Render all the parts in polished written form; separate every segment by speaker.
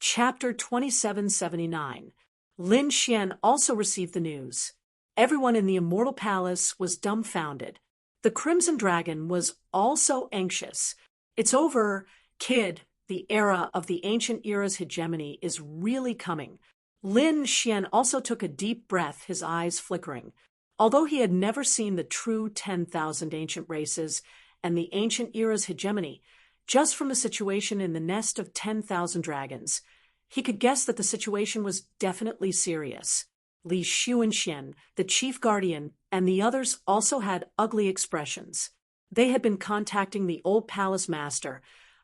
Speaker 1: Chapter 2779. Lin Xian also received the news. Everyone in the Immortal Palace was dumbfounded. The Crimson Dragon was also anxious. It's over, kid. The era of the ancient era's hegemony is really coming. Lin Xian also took a deep breath, his eyes flickering. Although he had never seen the true 10,000 ancient races and the ancient era's hegemony, just from the situation in the nest of 10,000 dragons, he could guess that the situation was definitely serious. Li Xuanxian, the chief guardian, and the others also had ugly expressions. They had been contacting the old palace master,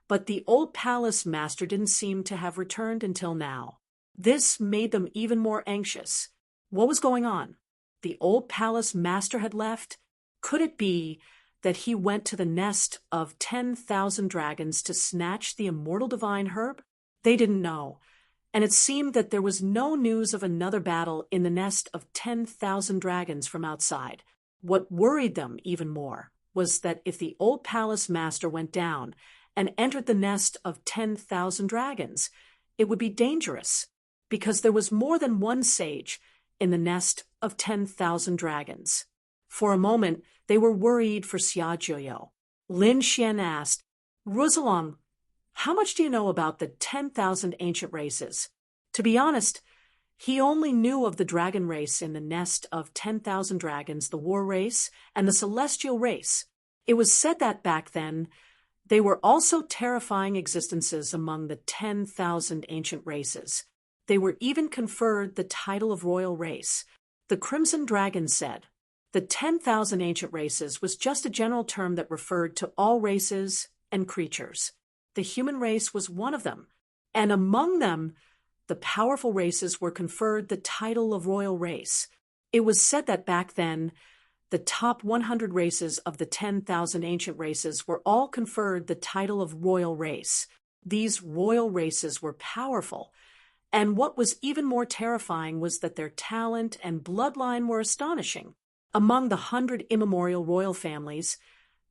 Speaker 1: but the old palace master didn't seem to have returned until now. This made them even more anxious. What was going on? The old palace master had left? Could it be that he went to the nest of 10,000 dragons to snatch the immortal divine herb? They didn't know, and it seemed that there was no news of another battle in the nest of 10,000 dragons from outside. What worried them even more was that if the old palace master went down and entered the nest of 10,000 dragons, it would be dangerous, because there was more than one sage in the nest of 10,000 dragons. For a moment, they were worried for Xia Zheyo. Lin Xian asked, "Rosalind, how much do you know about the 10,000 ancient races?" To be honest, he only knew of the dragon race in the nest of 10,000 dragons, the war race, and the celestial race. It was said that back then, they were also terrifying existences among the 10,000 ancient races. They were even conferred the title of royal race. The Crimson Dragon said, the 10,000 ancient races was just a general term that referred to all races and creatures. The human race was one of them, and among them, the powerful races were conferred the title of royal race. It was said that back then, the top 100 races of the 10,000 ancient races were all conferred the title of royal race. These royal races were powerful, and what was even more terrifying was that their talent and bloodline were astonishing. Among the 100 immemorial royal families,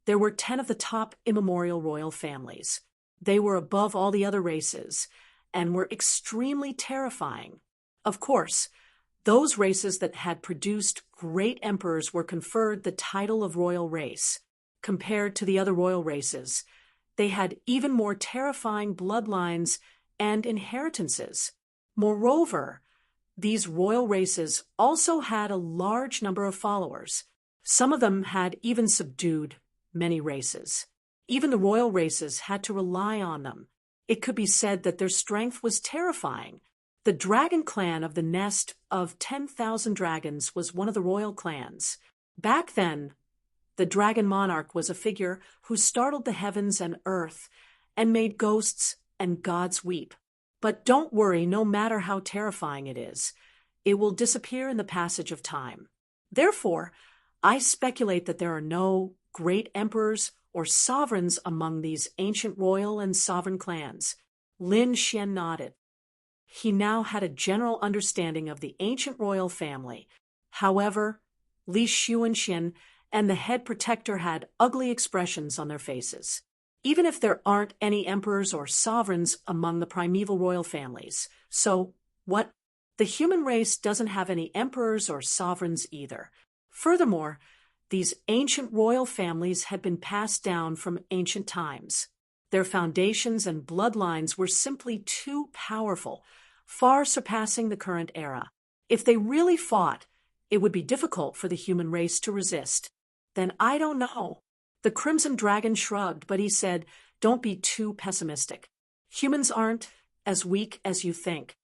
Speaker 1: there were 10 of the top immemorial royal families. They were above all the other races and were extremely terrifying. Of course, those races that had produced great emperors were conferred the title of royal race. Compared to the other royal races, they had even more terrifying bloodlines and inheritances. Moreover, these royal races also had a large number of followers. Some of them had even subdued many races. Even the royal races had to rely on them. It could be said that their strength was terrifying. The dragon clan of the nest of 10,000 dragons was one of the royal clans. Back then, the dragon monarch was a figure who startled the heavens and earth and made ghosts and gods weep. But don't worry, no matter how terrifying it is, it will disappear in the passage of time. Therefore, I speculate that there are no great emperors or sovereigns among these ancient royal and sovereign clans. Lin Xian nodded. He now had a general understanding of the ancient royal family. However, Li Xuanxian and the head protector had ugly expressions on their faces. Even if there aren't any emperors or sovereigns among the primeval royal families. So, what? The human race doesn't have any emperors or sovereigns either. Furthermore, these ancient royal families had been passed down from ancient times. Their foundations and bloodlines were simply too powerful, far surpassing the current era. If they really fought, it would be difficult for the human race to resist. Then I don't know. The Crimson Dragon shrugged, but he said, "Don't be too pessimistic. Humans aren't as weak as you think.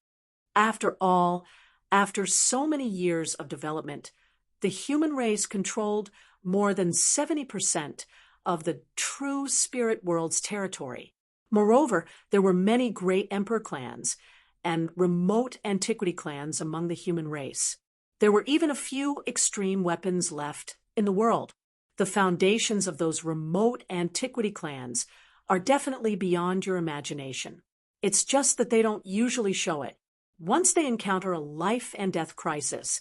Speaker 1: After all, after so many years of development, the human race controlled more than 70% of the true spirit world's territory. Moreover, there were many great emperor clans and remote antiquity clans among the human race. There were even a few extreme weapons left in the world. The foundations of those remote antiquity clans are definitely beyond your imagination. It's just that they don't usually show it. Once they encounter a life and death crisis,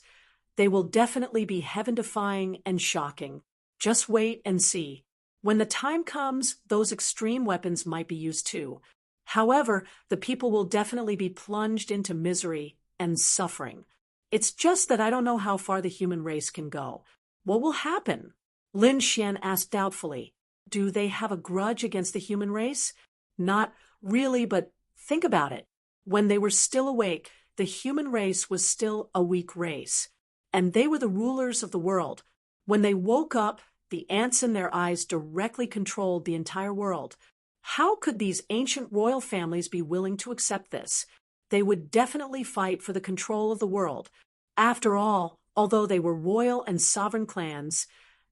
Speaker 1: they will definitely be heaven-defying and shocking. Just wait and see. When the time comes, those extreme weapons might be used too. However, the people will definitely be plunged into misery and suffering. It's just that I don't know how far the human race can go. What will happen? Lin Xian asked doubtfully. Do they have a grudge against the human race? Not really, but think about it. When they were still awake, the human race was still a weak race, and they were the rulers of the world. When they woke up, the ants in their eyes directly controlled the entire world. How could these ancient royal families be willing to accept this? They would definitely fight for the control of the world. After all, although they were royal and sovereign clans,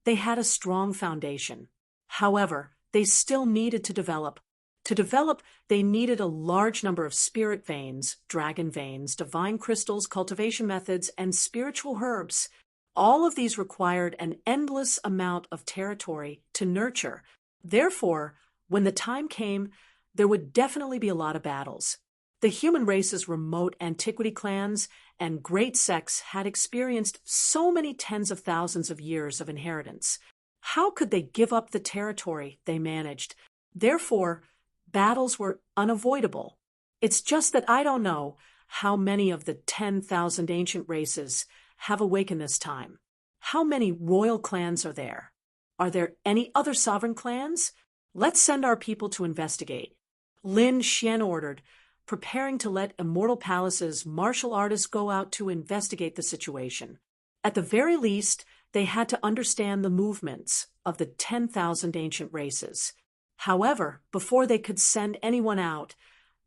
Speaker 1: they had a strong foundation. However, they still needed to develop. To develop, they needed a large number of spirit veins, dragon veins, divine crystals, cultivation methods, and spiritual herbs. All of these required an endless amount of territory to nurture. Therefore, when the time came, there would definitely be a lot of battles. The human race's remote antiquity clans and great sects had experienced so many tens of thousands of years of inheritance. How could they give up the territory they managed? Therefore, battles were unavoidable. It's just that I don't know how many of the 10,000 ancient races have awakened this time. How many royal clans are there? Are there any other sovereign clans? Let's send our people to investigate. Lin Xian ordered, preparing to let Immortal Palace's martial artists go out to investigate the situation. At the very least, they had to understand the movements of the 10,000 ancient races. However, before they could send anyone out,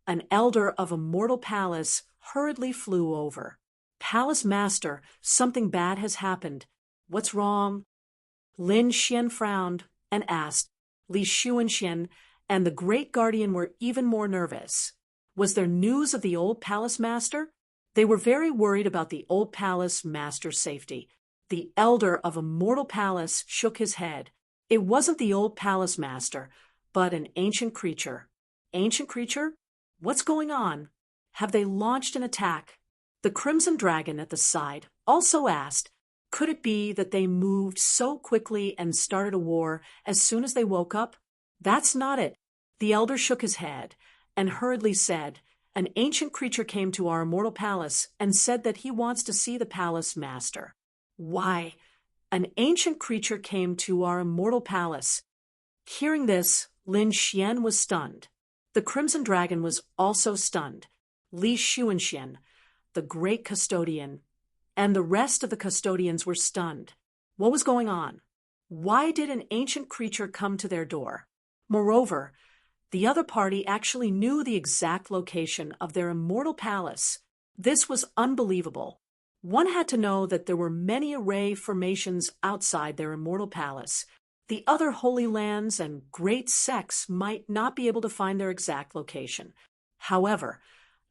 Speaker 1: an elder of Immortal Palace hurriedly flew over. Palace Master, something bad has happened. What's wrong? Lin Xian frowned and asked. Li Xuanxian and the Great Guardian were even more nervous. Was there news of the old Palace Master? They were very worried about the old Palace Master's safety. The elder of Immortal Palace shook his head. It wasn't the old Palace Master, but an ancient creature. Ancient creature? What's going on? Have they launched an attack? The Crimson Dragon at the side also asked, could it be that they moved so quickly and started a war as soon as they woke up? That's not it. The elder shook his head and hurriedly said, an ancient creature came to our Immortal Palace and said that he wants to see the Palace Master. Why? An ancient creature came to our Immortal Palace. Hearing this, Lin Xian was stunned. The Crimson Dragon was also stunned. Li Xuanxian, the Great Custodian, and the rest of the custodians were stunned. What was going on? Why did an ancient creature come to their door? Moreover, the other party actually knew the exact location of their Immortal Palace. This was unbelievable. One had to know that there were many array formations outside their Immortal Palace. The other Holy Lands and great sects might not be able to find their exact location. However,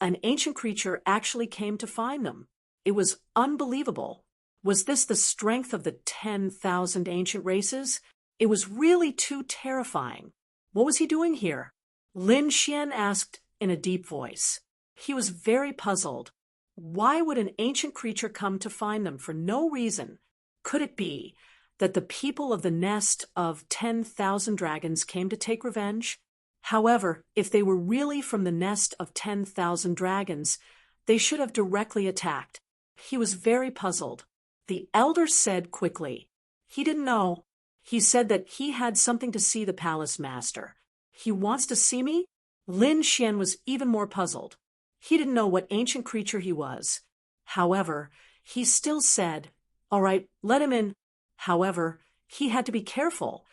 Speaker 1: an ancient creature actually came to find them. It was unbelievable. Was this the strength of the 10,000 ancient races? It was really too terrifying. What was he doing here? Lin Xian asked in a deep voice. He was very puzzled. Why would an ancient creature come to find them for no reason? Could it be that the people of the nest of 10,000 dragons came to take revenge? However, if they were really from the nest of 10,000 dragons, they should have directly attacked. He was very puzzled. The elder said quickly, he didn't know. He said that he had something to see the Palace Master. He wants to see me? Lin Xian was even more puzzled. He didn't know what ancient creature he was. However, he still said, all right, let him in. However, he had to be careful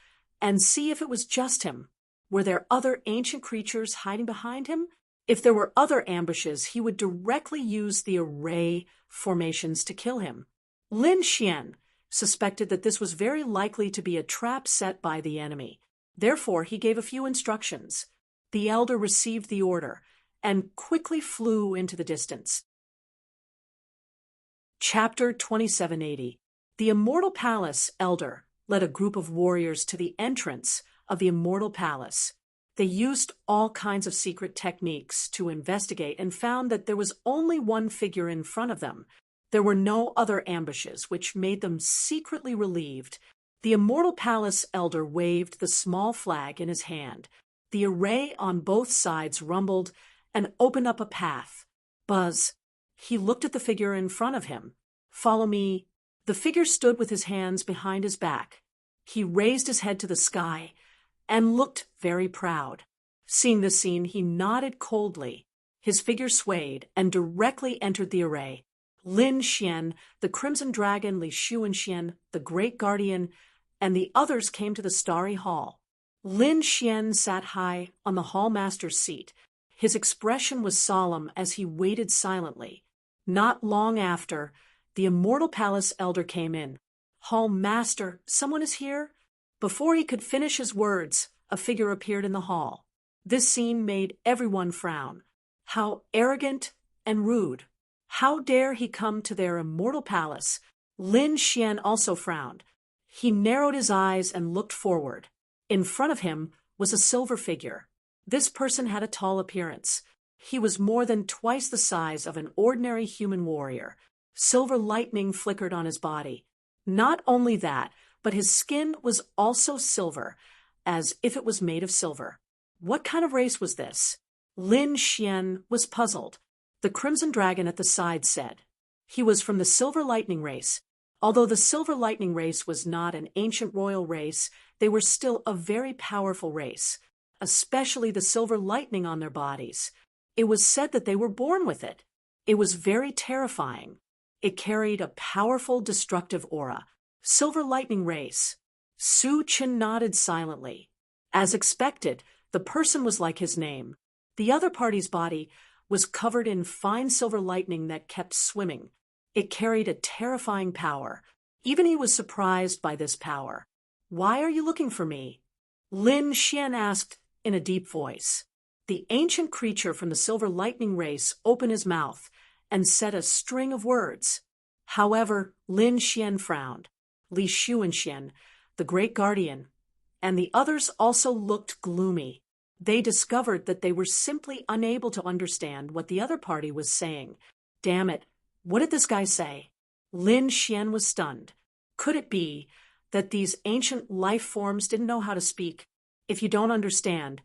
Speaker 1: and see if it was just him. Were there other ancient creatures hiding behind him? If there were other ambushes, he would directly use the array formations to kill him. Lin Xian suspected that this was very likely to be a trap set by the enemy. Therefore, he gave a few instructions. The elder received the order and quickly flew into the distance. Chapter 2780. The Immortal Palace elder led a group of warriors to the entrance of the Immortal Palace. They used all kinds of secret techniques to investigate and found that there was only one figure in front of them. There were no other ambushes, which made them secretly relieved. The Immortal Palace elder waved the small flag in his hand. The array on both sides rumbled and opened up a path. Buzz. He looked at the figure in front of him. Follow me. The figure stood with his hands behind his back. He raised his head to the sky and looked very proud. Seeing this scene, he nodded coldly. His figure swayed and directly entered the array. Lin Xian, the Crimson Dragon, Li Xuanxian, the Great Guardian, and the others came to the starry hall. Lin Xian sat high on the hall master's seat. His expression was solemn as he waited silently. Not long after, the Immortal Palace elder came in. Hall master, someone is here? Before he could finish his words, a figure appeared in the hall. This scene made everyone frown. How arrogant and rude. How dare he come to their immortal palace? Lin Xian also frowned. He narrowed his eyes and looked forward. In front of him was a silver figure. This person had a tall appearance. He was more than twice the size of an ordinary human warrior. Silver lightning flickered on his body. Not only that, but his skin was also silver, as if it was made of silver. What kind of race was this? Lin Xian was puzzled. The Crimson Dragon at the side said. He was from the Silver Lightning race. Although the Silver Lightning race was not an ancient royal race, they were still a very powerful race, especially the silver lightning on their bodies. It was said that they were born with it. It was very terrifying. It carried a powerful destructive aura. Silver Lightning race. Su Chen nodded silently. As expected, the person was like his name. The other party's body was covered in fine silver lightning that kept swimming. It carried a terrifying power. Even he was surprised by this power. Why are you looking for me? Lin Xian asked in a deep voice. The ancient creature from the Silver Lightning race opened his mouth and said a string of words. However, Lin Xian frowned. Li Xuanxian, the Great Guardian, and the others also looked gloomy. They discovered that they were simply unable to understand what the other party was saying. Damn it, what did this guy say? Lin Xian was stunned. Could it be that these ancient life forms didn't know how to speak? If you don't understand,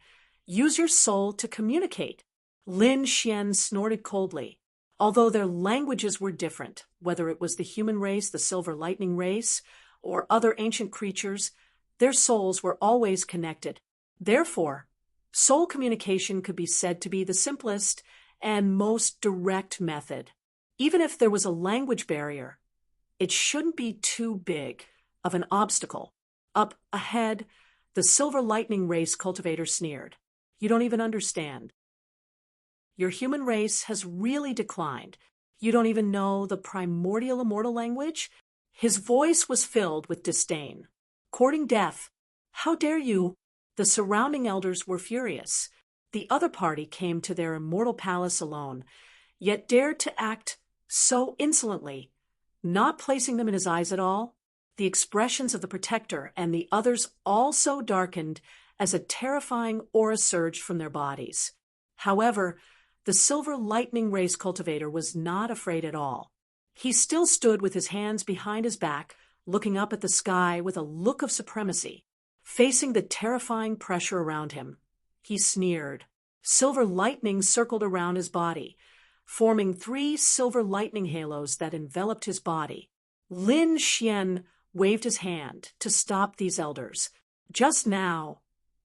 Speaker 1: use your soul to communicate. Lin Xian snorted coldly. Although their languages were different, whether it was the human race, the Silver Lightning race, or other ancient creatures, their souls were always connected. Therefore, soul communication could be said to be the simplest and most direct method. Even if there was a language barrier, it shouldn't be too big of an obstacle. Up ahead, the Silver Lightning race cultivator sneered. You don't even understand. Your human race has really declined. You don't even know the primordial immortal language? His voice was filled with disdain. Courting death. How dare you? The surrounding elders were furious. The other party came to their immortal palace alone, yet dared to act so insolently, not placing them in his eyes at all. The expressions of the protector and the others also darkened as a terrifying aura surged from their bodies. However, the Silver Lightning race cultivator was not afraid at all. He still stood with his hands behind his back, looking up at the sky with a look of supremacy. Facing the terrifying pressure around him, he sneered. Silver lightning circled around his body, forming 3 silver lightning halos that enveloped his body. Lin Xian waved his hand to stop these elders. Just now,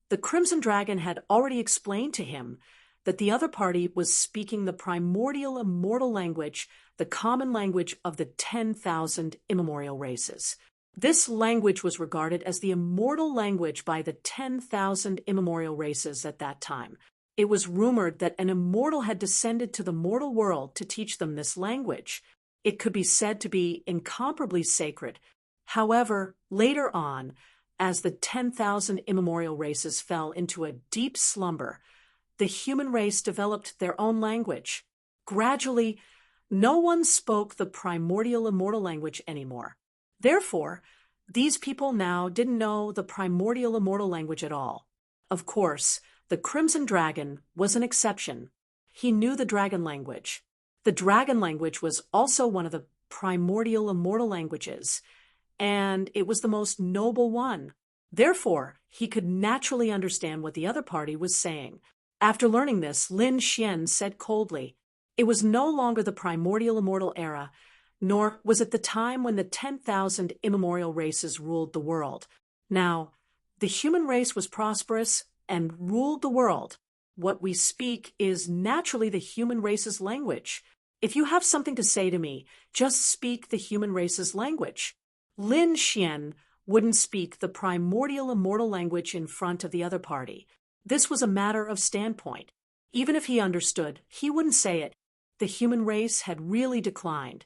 Speaker 1: the Crimson Dragon had already explained to him that the other party was speaking the primordial immortal language, the common language of the 10,000 immemorial races. This language was regarded as the immortal language by the 10,000 immemorial races at that time. It was rumored that an immortal had descended to the mortal world to teach them this language. It could be said to be incomparably sacred. However, later on, as the 10,000 immemorial races fell into a deep slumber, the human race developed their own language. Gradually, no one spoke the primordial immortal language anymore. Therefore, these people now didn't know the primordial immortal language at all. Of course, the Crimson Dragon was an exception. He knew the dragon language. The dragon language was also one of the primordial immortal languages, and it was the most noble one. Therefore, he could naturally understand what the other party was saying. After learning this, Lin Xian said coldly, "It was no longer the primordial immortal era, nor was it the time when the 10,000 immemorial races ruled the world. Now, the human race was prosperous and ruled the world. What we speak is naturally the human race's language. If you have something to say to me, just speak the human race's language." Lin Xian wouldn't speak the primordial immortal language in front of the other party. This was a matter of standpoint. Even if he understood, he wouldn't say it. The human race had really declined,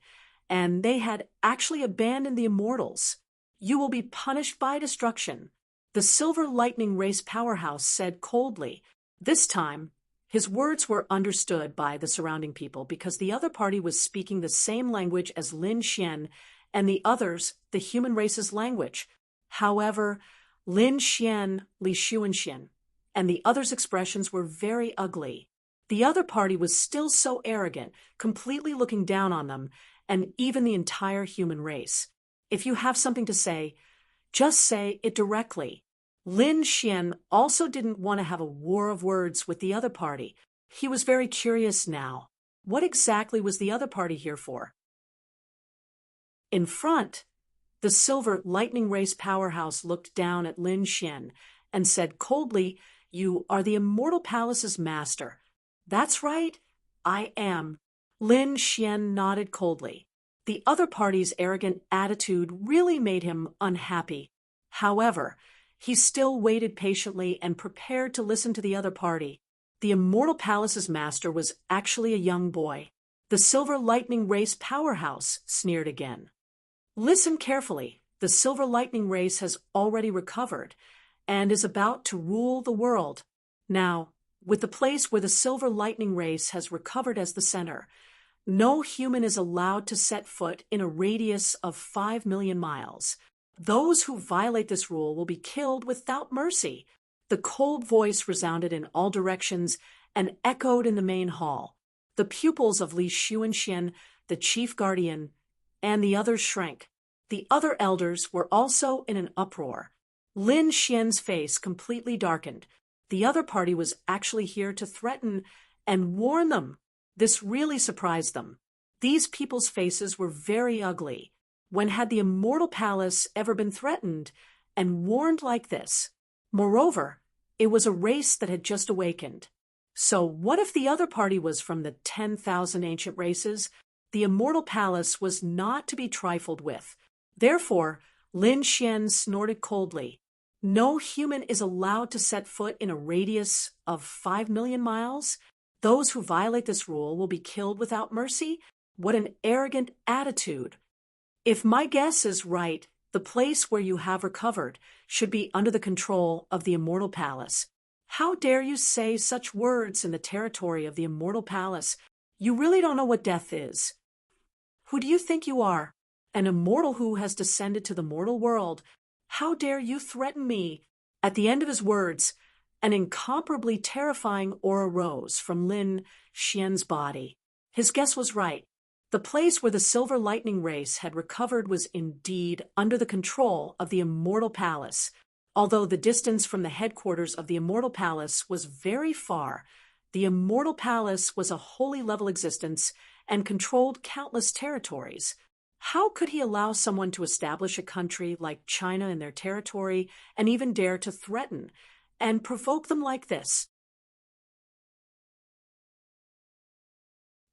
Speaker 1: and they had actually abandoned the immortals. "You will be punished by destruction," the Silver Lightning Race powerhouse said coldly. This time, his words were understood by the surrounding people because the other party was speaking the same language as Lin Xian and the others the human race's language. However, Lin Xian, Li Xuanxian, and the others' expressions were very ugly. The other party was still so arrogant, completely looking down on them, and even the entire human race. If you have something to say, just say it directly. Lin Xian also didn't want to have a war of words with the other party. He was very curious now. What exactly was the other party here for? In front, the Silver Lightning Race powerhouse looked down at Lin Xian and said coldly, "You are the Immortal Palace's master." "That's right, I am." Lin Xian nodded coldly. The other party's arrogant attitude really made him unhappy. However, he still waited patiently and prepared to listen to the other party. The Immortal Palace's master was actually a young boy. The Silver Lightning Race powerhouse sneered again. "Listen carefully. The Silver Lightning Race has already recovered and is about to rule the world. Now, with the place where the Silver Lightning Race has recovered as the center, no human is allowed to set foot in a radius of 5 million miles. Those who violate this rule will be killed without mercy." The cold voice resounded in all directions and echoed in the main hall. The pupils of Li Xuanxian, the chief guardian, and the others shrank. The other elders were also in an uproar. Lin Xian's face completely darkened. The other party was actually here to threaten and warn them. This really surprised them. These people's faces were very ugly. When had the Immortal Palace ever been threatened and warned like this? Moreover, it was a race that had just awakened. So what if the other party was from the 10,000 ancient races? The Immortal Palace was not to be trifled with. Therefore, Lin Xian snorted coldly. "No human is allowed to set foot in a radius of 5 million miles? Those who violate this rule will be killed without mercy? What an arrogant attitude! If my guess is right, the place where you have recovered should be under the control of the Immortal Palace. How dare you say such words in the territory of the Immortal Palace? You really don't know what death is. Who do you think you are? An immortal who has descended to the mortal world. How dare you threaten me?" At the end of his words, an incomparably terrifying aura rose from Lin Xian's body. His guess was right. The place where the Silver Lightning Race had recovered was indeed under the control of the Immortal Palace. Although the distance from the headquarters of the Immortal Palace was very far, the Immortal Palace was a wholly level existence and controlled countless territories. How could he allow someone to establish a country like China in their territory and even dare to threaten and provoke them like this?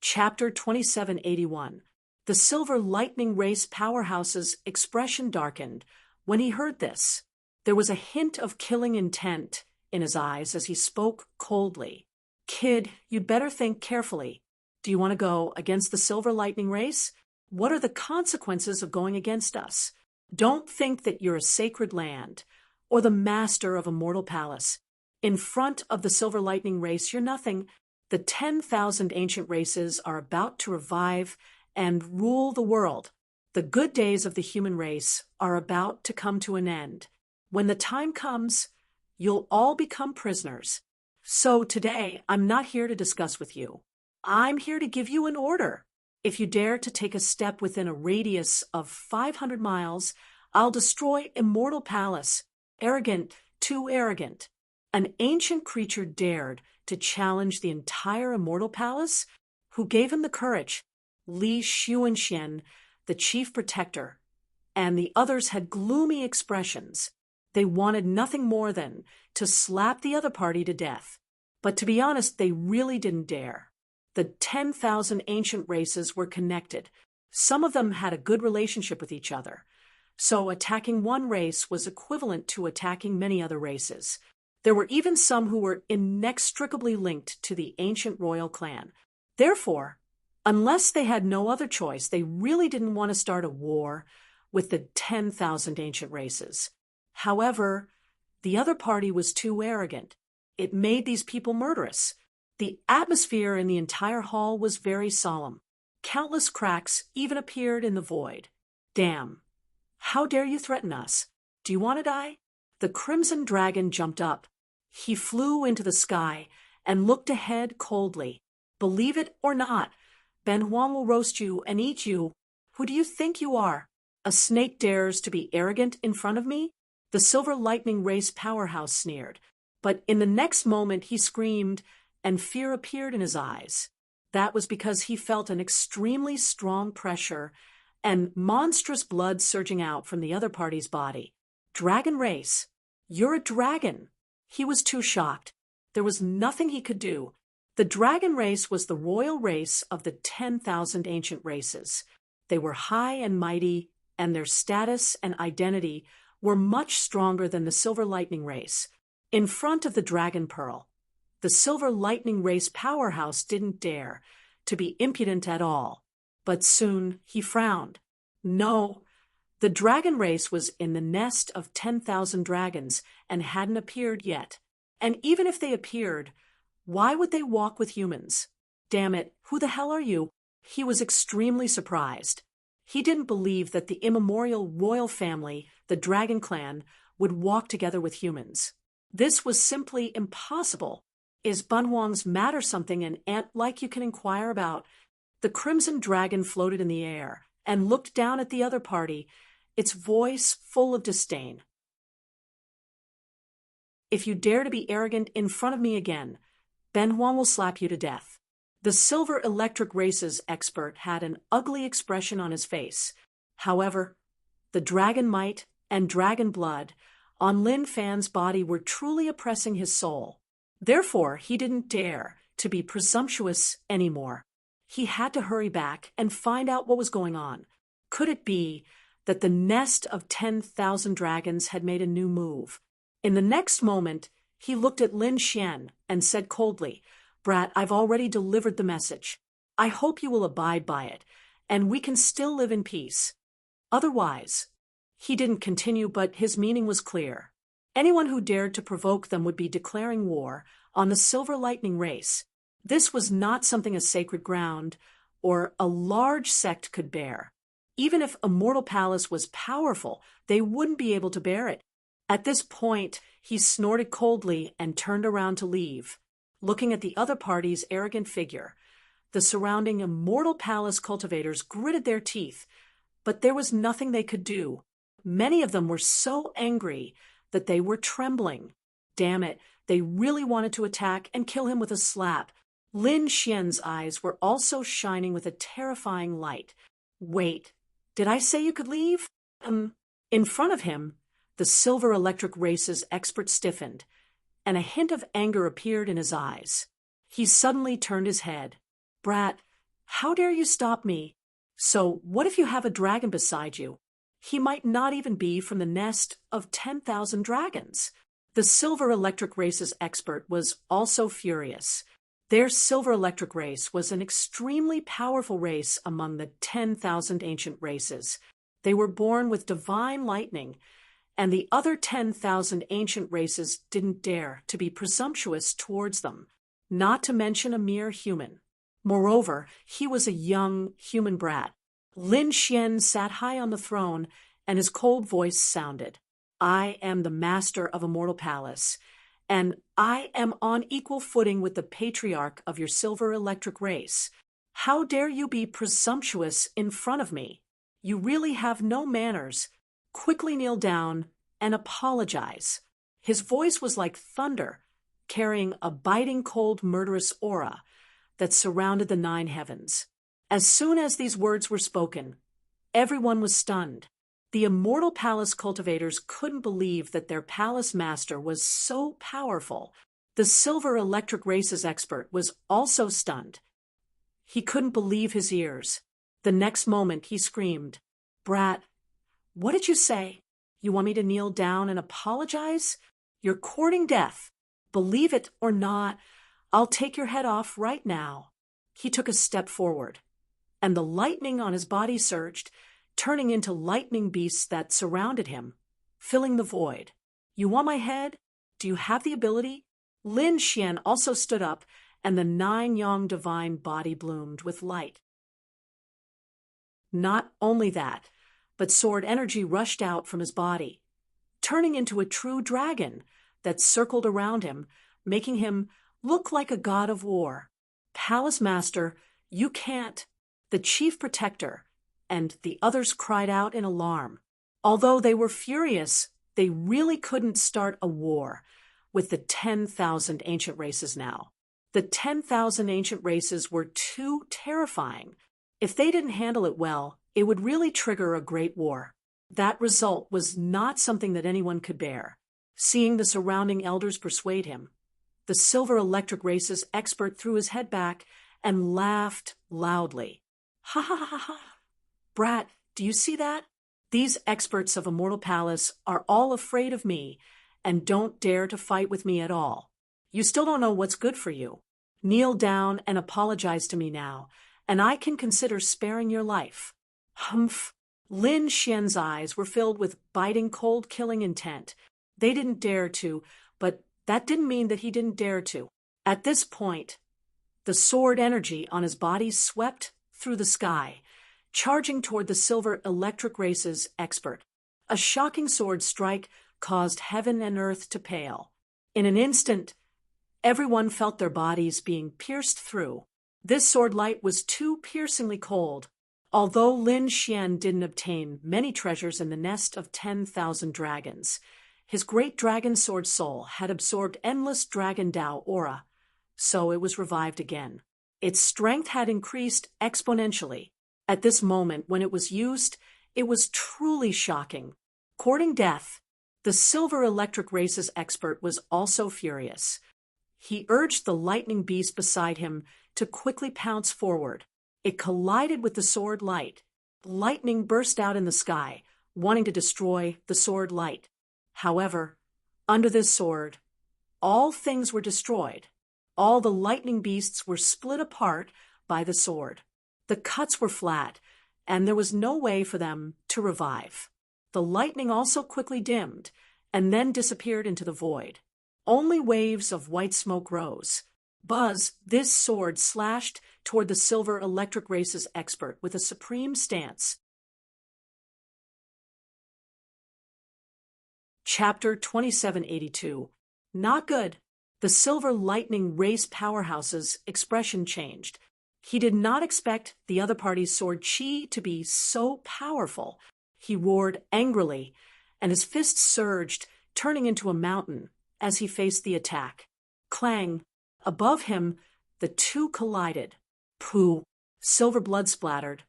Speaker 1: Chapter 2781. The Silver Lightning Race powerhouse's expression darkened when he heard this. There was a hint of killing intent in his eyes as he spoke coldly. "Kid, you'd better think carefully. Do you want to go against the Silver Lightning Race? What are the consequences of going against us? Don't think that you're a sacred land or the master of a mortal palace. In front of the Silver Lightning Race, you're nothing. The 10,000 ancient races are about to revive and rule the world. The good days of the human race are about to come to an end. When the time comes, you'll all become prisoners. So today, I'm not here to discuss with you. I'm here to give you an order. If you dare to take a step within a radius of 500 miles, I'll destroy Immortal Palace Arrogant, too arrogant. An ancient creature dared to challenge the entire immortal palace? Who gave him the courage? Li Xuanxian, the chief protector, and the others had gloomy expressions. They wanted nothing more than to slap the other party to death. But to be honest, they really didn't dare. The 10,000 ancient races were connected. Some of them had a good relationship with each other. So attacking one race was equivalent to attacking many other races. There were even some who were inextricably linked to the ancient royal clan. Therefore, unless they had no other choice, they really didn't want to start a war with the 10,000 ancient races. However, the other party was too arrogant. It made these people murderous. The atmosphere in the entire hall was very solemn. Countless cracks even appeared in the void. Damn. How dare you threaten us? Do you want to die? The crimson dragon jumped up. He flew into the sky and looked ahead coldly. Believe it or not, Ben Huang will roast you and eat you. Who do you think you are? A snake dares to be arrogant in front of me? The Silver Lightning Race powerhouse sneered. But in the next moment he screamed, and fear appeared in his eyes. That was because he felt an extremely strong pressure and monstrous blood surging out from the other party's body. Dragon race. You're a dragon. He was too shocked. There was nothing he could do. The dragon race was the royal race of the 10,000 ancient races. They were high and mighty, and their status and identity were much stronger than the Silver Lightning race. In front of the Dragon Pearl, the Silver Lightning race powerhouse didn't dare to be impudent at all. But soon he frowned. No, the dragon race was in the nest of 10,000 dragons and hadn't appeared yet. And even if they appeared, why would they walk with humans? Damn it, who the hell are you? He was extremely surprised. He didn't believe that the immemorial royal family, the Dragon Clan, would walk together with humans. This was simply impossible. Is Bunhuang's matter something an ant-like you can inquire about? The crimson dragon floated in the air and looked down at the other party, its voice full of disdain. If you dare to be arrogant in front of me again, Ben Huang will slap you to death. The Silver Electric Races expert had an ugly expression on his face. However, the dragon might and dragon blood on Lin Fan's body were truly oppressing his soul. Therefore, he didn't dare to be presumptuous anymore. He had to hurry back and find out what was going on. Could it be that the nest of 10,000 dragons had made a new move? In the next moment, he looked at Lin Xian and said coldly, "Brat, I've already delivered the message. I hope you will abide by it, and we can still live in peace. Otherwise," he didn't continue, but his meaning was clear. Anyone who dared to provoke them would be declaring war on the Silver Lightning race. This was not something a sacred ground or a large sect could bear. Even if Immortal Palace was powerful, they wouldn't be able to bear it. At this point, he snorted coldly and turned around to leave, looking at the other party's arrogant figure. The surrounding Immortal Palace cultivators gritted their teeth, but there was nothing they could do. Many of them were so angry that they were trembling. Damn it, they really wanted to attack and kill him with a slap. Lin Xian's eyes were also shining with a terrifying light. Wait, did I say you could leave? In front of him, the Silver Electric Races expert stiffened, and a hint of anger appeared in his eyes. He suddenly turned his head. "Brat, how dare you stop me? So what if you have a dragon beside you? He might not even be from the nest of 10,000 dragons." The Silver Electric Races expert was also furious. Their Silver Electric race was an extremely powerful race among the 10,000 ancient races. They were born with divine lightning, and the other 10,000 ancient races didn't dare to be presumptuous towards them, not to mention a mere human. Moreover, he was a young human brat. Lin Xian sat high on the throne, and his cold voice sounded, "I am the master of Immortal Palace, and I am on equal footing with the patriarch of your Silver Electric race. How dare you be presumptuous in front of me? You really have no manners. Quickly kneel down and apologize. His voice was like thunder, carrying a biting, cold, murderous aura that surrounded the nine heavens. As soon as these words were spoken, everyone was stunned. The Immortal Palace cultivators couldn't believe that their palace master was so powerful. The Silver Electric Races expert was also stunned. He couldn't believe his ears. The next moment he screamed, "Brat, what did you say? You want me to kneel down and apologize? You're courting death. Believe it or not, I'll take your head off right now." He took a step forward, and the lightning on his body surged, turning into lightning beasts that surrounded him, filling the void. "You want my head? Do you have the ability?" Lin Xian also stood up, and the nine-yang divine body bloomed with light. Not only that, but sword energy rushed out from his body, turning into a true dragon that circled around him, making him look like a god of war. "Palace Master, you can't." The chief protector and the others cried out in alarm. Although they were furious, they really couldn't start a war with the 10,000 ancient races now. The 10,000 ancient races were too terrifying. If they didn't handle it well, it would really trigger a great war. That result was not something that anyone could bear. Seeing the surrounding elders persuade him, the Silver Electric Races expert threw his head back and laughed loudly. "Ha ha ha ha! Brat, do you see that? These experts of Immortal Palace are all afraid of me and don't dare to fight with me at all. You still don't know what's good for you. Kneel down and apologize to me now, and I can consider sparing your life." Humph! Lin Xian's eyes were filled with biting, cold-killing intent. They didn't dare to, but that didn't mean that he didn't dare to. At this point, the sword energy on his body swept through the sky, charging toward the Silver Electric Races expert. A shocking sword strike caused heaven and earth to pale. In an instant, everyone felt their bodies being pierced through. This sword light was too piercingly cold. Although Lin Xian didn't obtain many treasures in the nest of 10,000 dragons, his great dragon sword soul had absorbed endless dragon Dao aura, so it was revived again. Its strength had increased exponentially. At this moment, when it was used, it was truly shocking. Courting death, the Silver Electric Races expert was also furious. He urged the lightning beast beside him to quickly pounce forward. It collided with the sword light. Lightning burst out in the sky, wanting to destroy the sword light. However, under this sword, all things were destroyed. All the lightning beasts were split apart by the sword. The cuts were flat, and there was no way for them to revive. The lightning also quickly dimmed, and then disappeared into the void. Only waves of white smoke rose. Buzz, this sword slashed toward the Silver Electric Races expert with a supreme stance. Chapter 2782. Not good. The Silver Lightning Race powerhouse's expression changed. He did not expect the other party's sword chi to be so powerful. He roared angrily, and his fist surged, turning into a mountain as he faced the attack. Clang! Above him, the two collided. Pooh! Silver blood splattered,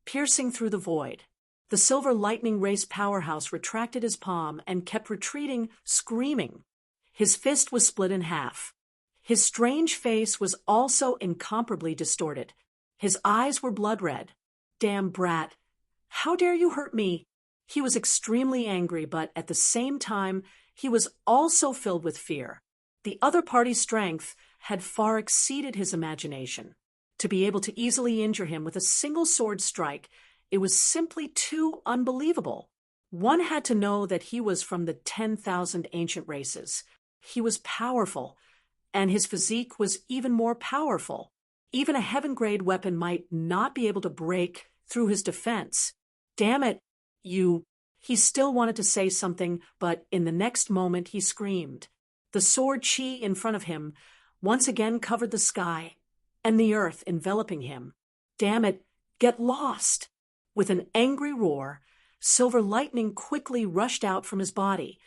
Speaker 1: piercing through the void. The Silver Lightning Race powerhouse retracted his palm and kept retreating, screaming. His fist was split in half. His strange face was also incomparably distorted. His eyes were blood red. "Damn brat! How dare you hurt me?" He was extremely angry, but at the same time, he was also filled with fear. The other party's strength had far exceeded his imagination. To be able to easily injure him with a single sword strike, it was simply too unbelievable. One had to know that he was from the 10,000 ancient races. He was powerful, and his physique was even more powerful. Even a heaven-grade weapon might not be able to break through his defense. "Damn it, you..." He still wanted to say something, but in the next moment he screamed. The sword chi in front of him once again covered the sky and the earth enveloping him. "Damn it, get lost!" With an angry roar, Silver lightning quickly rushed out from his body,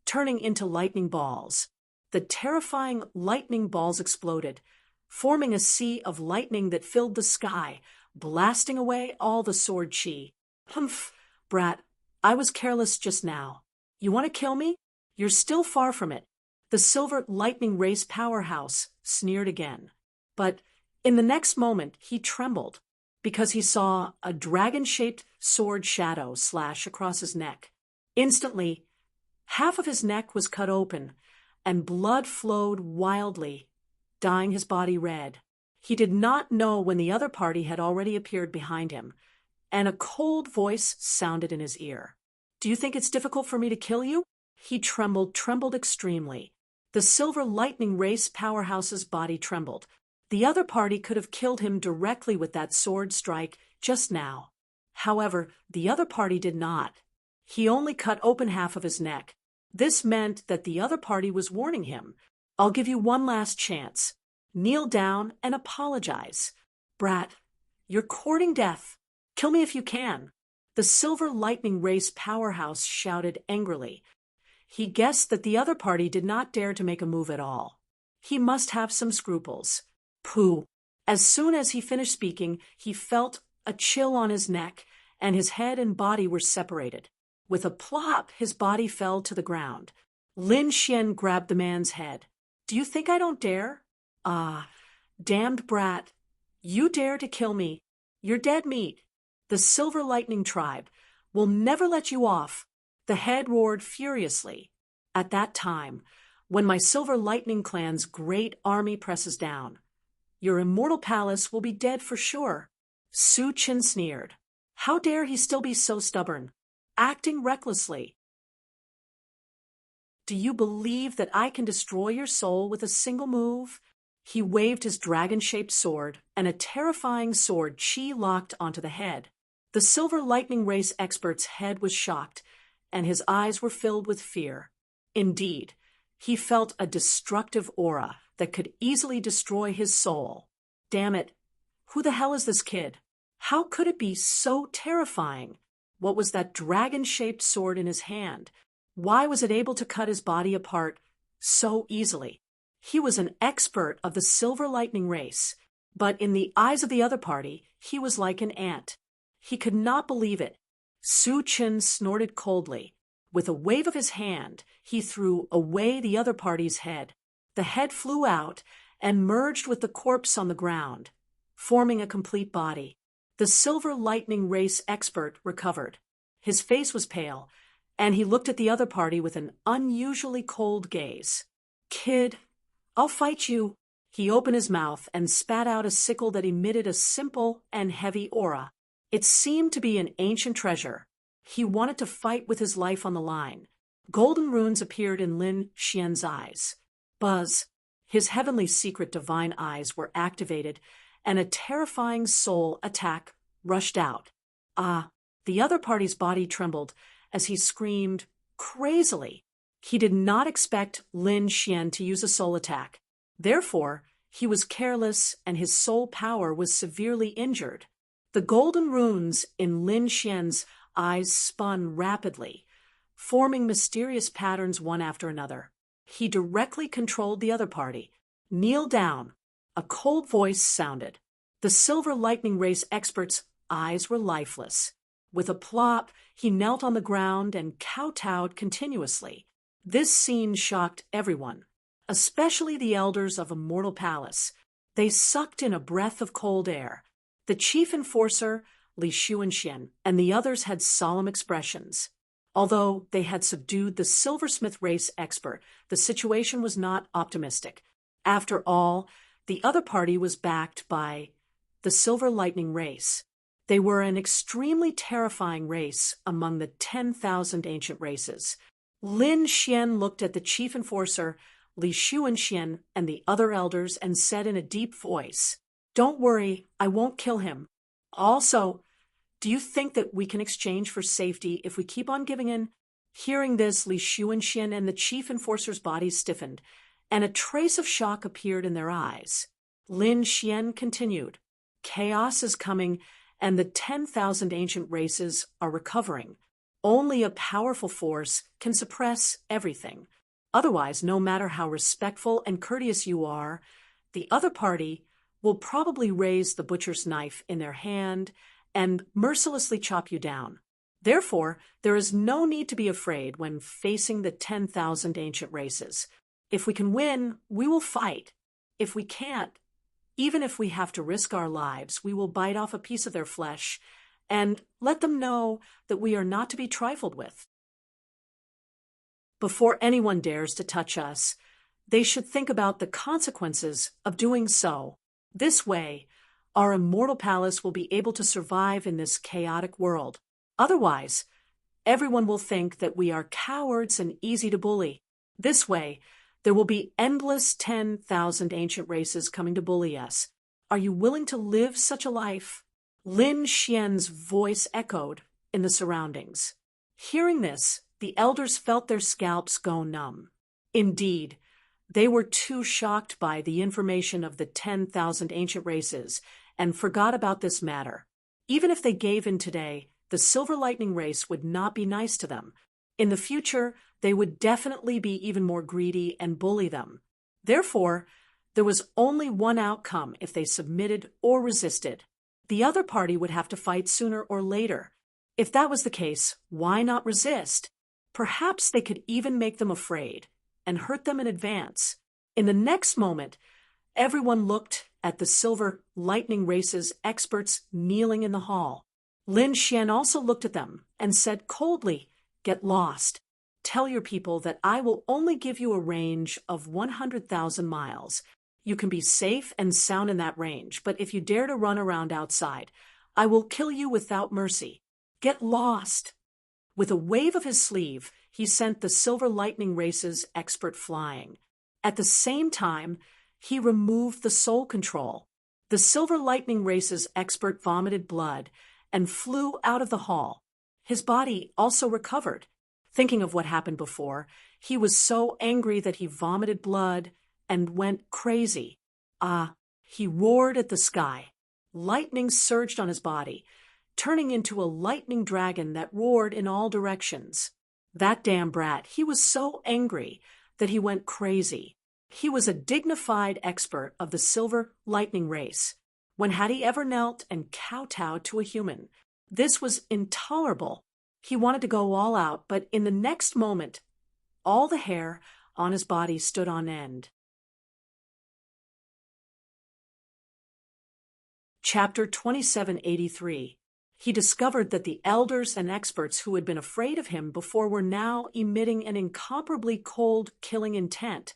Speaker 1: turning into lightning balls. The terrifying lightning balls exploded, forming a sea of lightning that filled the sky, blasting away all the sword chi. Humph, brat, I was careless just now. You want to kill me? You're still far from it. The silver lightning race powerhouse sneered again. But in the next moment, he trembled because he saw a dragon-shaped sword shadow slash across his neck. Instantly, half of his neck was cut open, and blood flowed wildly, dyeing his body red. He did not know when the other party had already appeared behind him, and a cold voice sounded in his ear. Do you think it's difficult for me to kill you? He trembled extremely. The silver lightning race powerhouse's body trembled. The other party could have killed him directly with that sword strike just now. However, the other party did not. He only cut open half of his neck. This meant that the other party was warning him. I'll give you one last chance. Kneel down and apologize. Brat, you're courting death. Kill me if you can. The silver lightning race powerhouse shouted angrily. He guessed that the other party did not dare to make a move at all. He must have some scruples. Pooh. As soon as he finished speaking, he felt a chill on his neck, and his head and body were separated. With a plop, his body fell to the ground. Lin Xian grabbed the man's head. Do you think I don't dare? Ah, damned brat. You dare to kill me. You're dead meat. The Silver Lightning tribe will never let you off. The head roared furiously. At that time, when my Silver Lightning clan's great army presses down, your immortal palace will be dead for sure. Su Qin sneered. How dare he still be so stubborn, acting recklessly? Do you believe that I can destroy your soul with a single move? He waved his dragon-shaped sword, and a terrifying sword chi locked onto the head. The Silver Lightning race expert's head was shocked, and his eyes were filled with fear. Indeed, he felt a destructive aura that could easily destroy his soul. Damn it, who the hell is this kid? How could it be so terrifying? What was that dragon-shaped sword in his hand? Why was it able to cut his body apart so easily? He was an expert of the Silver Lightning race, but in the eyes of the other party, he was like an ant. He could not believe it. Su Qin snorted coldly. With a wave of his hand, he threw away the other party's head. The head flew out and merged with the corpse on the ground, forming a complete body. The Silver Lightning race expert recovered. His face was pale, and he looked at the other party with an unusually cold gaze. Kid, I'll fight you. He opened his mouth and spat out a sickle that emitted a simple and heavy aura. It seemed to be an ancient treasure. He wanted to fight with his life on the line. Golden runes appeared in Lin Xian's eyes. Buzz, his heavenly secret divine eyes were activated, and a terrifying soul attack rushed out. The other party's body trembled as he screamed crazily. He did not expect Lin Xian to use a soul attack. Therefore, he was careless and his soul power was severely injured. The golden runes in Lin Xian's eyes spun rapidly, forming mysterious patterns one after another. He directly controlled the other party. Kneel down. A cold voice sounded. The Silver Lightning race expert's eyes were lifeless. With a plop, he knelt on the ground and kowtowed continuously. This scene shocked everyone, especially the elders of Immortal Palace. They sucked in a breath of cold air. The chief enforcer, Li Xuanxian, and the others had solemn expressions. Although they had subdued the silversmith race expert, the situation was not optimistic. After all, the other party was backed by the Silver Lightning race. They were an extremely terrifying race among the 10,000 ancient races. Lin Xian looked at the chief enforcer, Li Xuanxian, and the other elders and said in a deep voice, "Don't worry, I won't kill him. Also, do you think that we can exchange for safety if we keep on giving in?" Hearing this, Li Xuanxian and the chief enforcer's bodies stiffened, and a trace of shock appeared in their eyes. Lin Xian continued, "Chaos is coming, and the 10,000 ancient races are recovering. Only a powerful force can suppress everything. Otherwise, no matter how respectful and courteous you are, the other party will probably raise the butcher's knife in their hand and mercilessly chop you down. Therefore, there is no need to be afraid when facing the 10,000 ancient races. If we can win, we will fight. If we can't, even if we have to risk our lives, we will bite off a piece of their flesh and let them know that we are not to be trifled with. Before anyone dares to touch us, they should think about the consequences of doing so. This way, our immortal palace will be able to survive in this chaotic world. Otherwise, everyone will think that we are cowards and easy to bully. This way, there will be endless 10,000 ancient races coming to bully us. Are you willing to live such a life? Lin Xian's voice echoed in the surroundings. Hearing this, the elders felt their scalps go numb. Indeed, they were too shocked by the information of the 10,000 ancient races and forgot about this matter. Even if they gave in today, the Silver Lightning race would not be nice to them. In the future, they would definitely be even more greedy and bully them. Therefore, there was only one outcome if they submitted or resisted. The other party would have to fight sooner or later. If that was the case, why not resist? Perhaps they could even make them afraid and hurt them in advance. In the next moment, everyone looked at the Silver Lightning race's experts kneeling in the hall. Lin Xian also looked at them and said coldly, "Get lost. Tell your people that I will only give you a range of 100,000 miles. You can be safe and sound in that range, but if you dare to run around outside, I will kill you without mercy. Get lost." With a wave of his sleeve, he sent the Silver Lightning race's expert flying. At the same time, he removed the soul control. The Silver Lightning race's expert vomited blood and flew out of the hall. His body also recovered. Thinking of what happened before, he was so angry that he vomited blood and went crazy. He roared at the sky. Lightning surged on his body, turning into a lightning dragon that roared in all directions. That damn brat, he was so angry that he went crazy. He was a dignified expert of the Silver Lightning race. When had he ever knelt and kowtowed to a human? This was intolerable. He wanted to go all out, but in the next moment, all the hair on his body stood on end. Chapter 2783. He discovered that the elders and experts who had been afraid of him before were now emitting an incomparably cold, killing intent,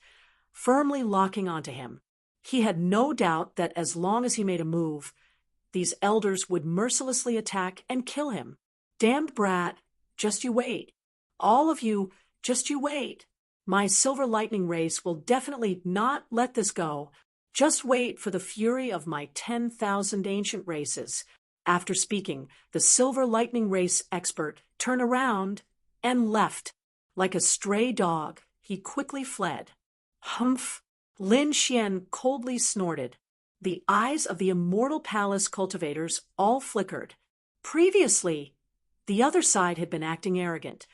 Speaker 1: firmly locking onto him. He had no doubt that as long as he made a move, these elders would mercilessly attack and kill him. Damned brat, just you wait. All of you, just you wait. My Silver Lightning race will definitely not let this go. Just wait for the fury of my 10,000 ancient races. After speaking, the Silver Lightning race expert turned around and left. Like a stray dog, he quickly fled. Humph! Lin Xian coldly snorted. The eyes of the Immortal Palace cultivators all flickered. Previously, the other side had been acting arrogant,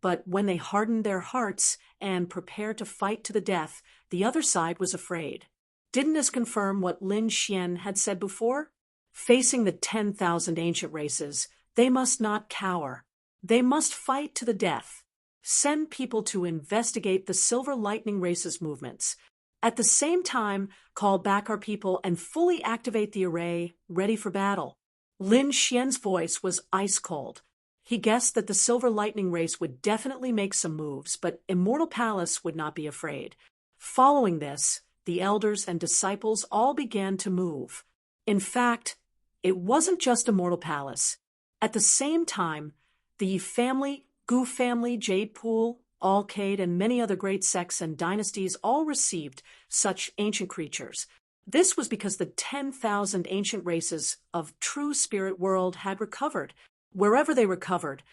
Speaker 1: but when they hardened their hearts and prepared to fight to the death, the other side was afraid. Didn't this confirm what Lin Xian had said before? Facing the 10,000 ancient races, they must not cower. They must fight to the death. Send people to investigate the Silver Lightning race's movements. At the same time, call back our people and fully activate the array, ready for battle. Lin Xian's voice was ice cold. He guessed that the Silver Lightning race would definitely make some moves, but Immortal Palace would not be afraid. Following this, the elders and disciples all began to move. In fact, it wasn't just Immortal Palace. At the same time, the Yi family, Gu family, Jade Pool, Alcade, and many other great sects and dynasties all received such ancient creatures. This was because the 10,000 ancient races of true spirit world had recovered. Wherever they recovered,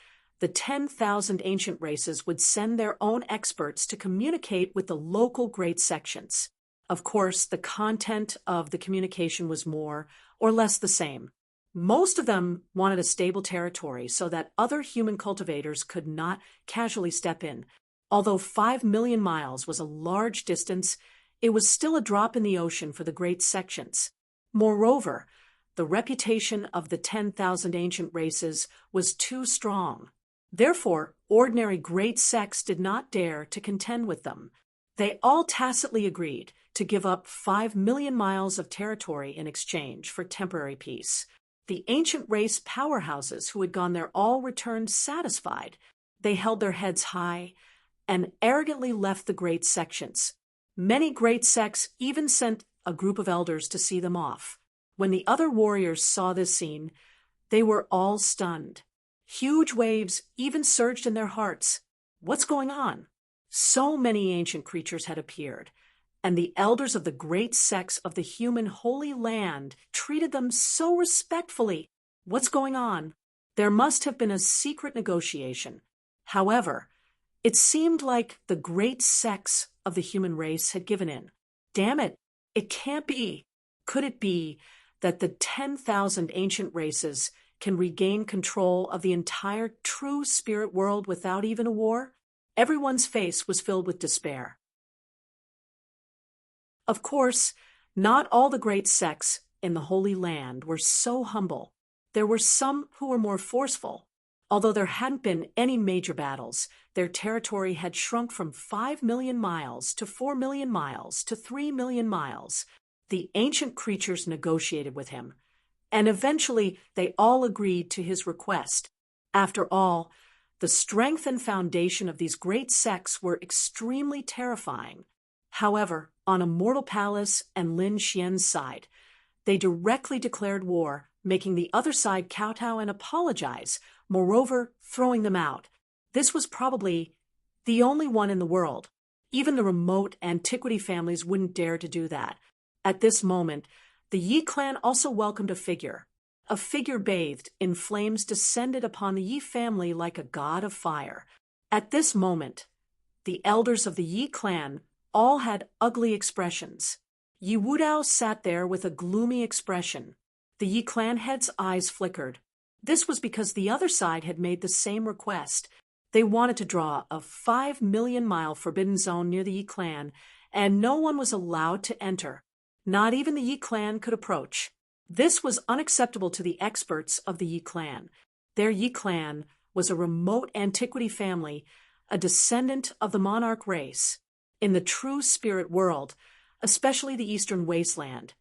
Speaker 1: the 10,000 ancient races would send their own experts to communicate with the local great sections. Of course, the content of the communication was more or less the same. Most of them wanted a stable territory so that other human cultivators could not casually step in. Although 5 million miles was a large distance, it was still a drop in the ocean for the great sections. Moreover, the reputation of the 10,000 ancient races was too strong. Therefore, ordinary great sects did not dare to contend with them. They all tacitly agreed to give up 5 million miles of territory in exchange for temporary peace. The ancient race powerhouses who had gone there all returned satisfied. They held their heads high and arrogantly left the great sections. Many great sects even sent a group of elders to see them off. When the other warriors saw this scene, they were all stunned. Huge waves even surged in their hearts. What's going on? So many ancient creatures had appeared, and the elders of the great sects of the human Holy Land treated them so respectfully. What's going on? There must have been a secret negotiation. However, it seemed like the great sects of the human race had given in. Damn it, it can't be. Could it be that the 10,000 ancient races can regain control of the entire true spirit world without even a war? Everyone's face was filled with despair. Of course, not all the great sects in the Holy Land were so humble. There were some who were more forceful. Although there hadn't been any major battles, their territory had shrunk from 5 million miles to 4 million miles to 3 million miles. The ancient creatures negotiated with him, and eventually they all agreed to his request. After all, the strength and foundation of these great sects were extremely terrifying. However, on Immortal Palace and Lin Xian's side, they directly declared war, making the other side kowtow and apologize, moreover throwing them out. This was probably the only one in the world. Even the remote antiquity families wouldn't dare to do that. At this moment, the Yi clan also welcomed a figure. A figure bathed in flames descended upon the Yi family like a god of fire. At this moment, the elders of the Yi clan all had ugly expressions. Yi Wudao sat there with a gloomy expression. The Yi clan head's eyes flickered. This was because the other side had made the same request. They wanted to draw a 5 million mile forbidden zone near the Yi clan, and no one was allowed to enter. Not even the Yi clan could approach. This was unacceptable to the experts of the Yi clan. Their Yi clan was a remote antiquity family, a descendant of the monarch race. In the true spirit world, especially the Eastern Wasteland,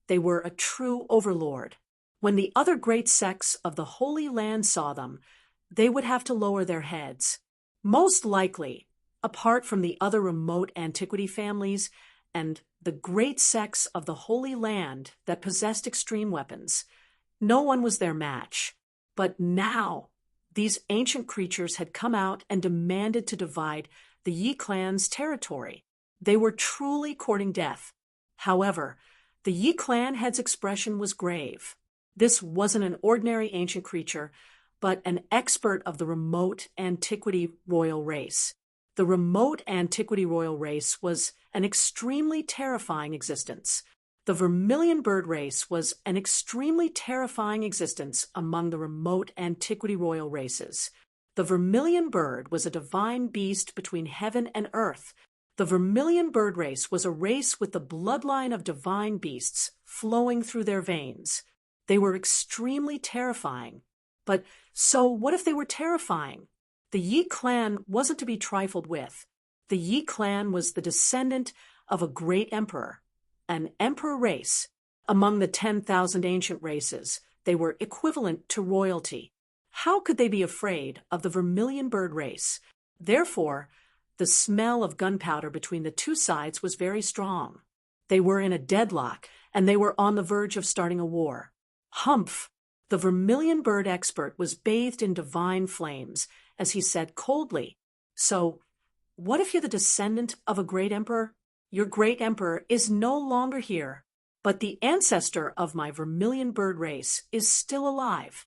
Speaker 1: they were a true overlord. When the other great sects of the Holy Land saw them, they would have to lower their heads. Most likely, apart from the other remote antiquity families and the great sects of the Holy Land that possessed extreme weapons, no one was their match. But now, these ancient creatures had come out and demanded to divide the Yi clan's territory. They were truly courting death. However, the Yi clan head's expression was grave. This wasn't an ordinary ancient creature, but an expert of the remote antiquity royal race. The remote antiquity royal race was an extremely terrifying existence. The vermilion bird race was an extremely terrifying existence among the remote antiquity royal races. The vermilion bird was a divine beast between heaven and earth. The vermilion bird race was a race with the bloodline of divine beasts flowing through their veins. They were extremely terrifying. But so what if they were terrifying? The Yi clan wasn't to be trifled with. The Yi clan was the descendant of a great emperor, an emperor race. Among the 10,000 ancient races, they were equivalent to royalty. How could they be afraid of the vermilion bird race? Therefore, the smell of gunpowder between the two sides was very strong. They were in a deadlock, and they were on the verge of starting a war. Humph! The vermilion bird expert was bathed in divine flames, as he said coldly, "So, what if you're the descendant of a great emperor? Your great emperor is no longer here, but the ancestor of my vermilion bird race is still alive.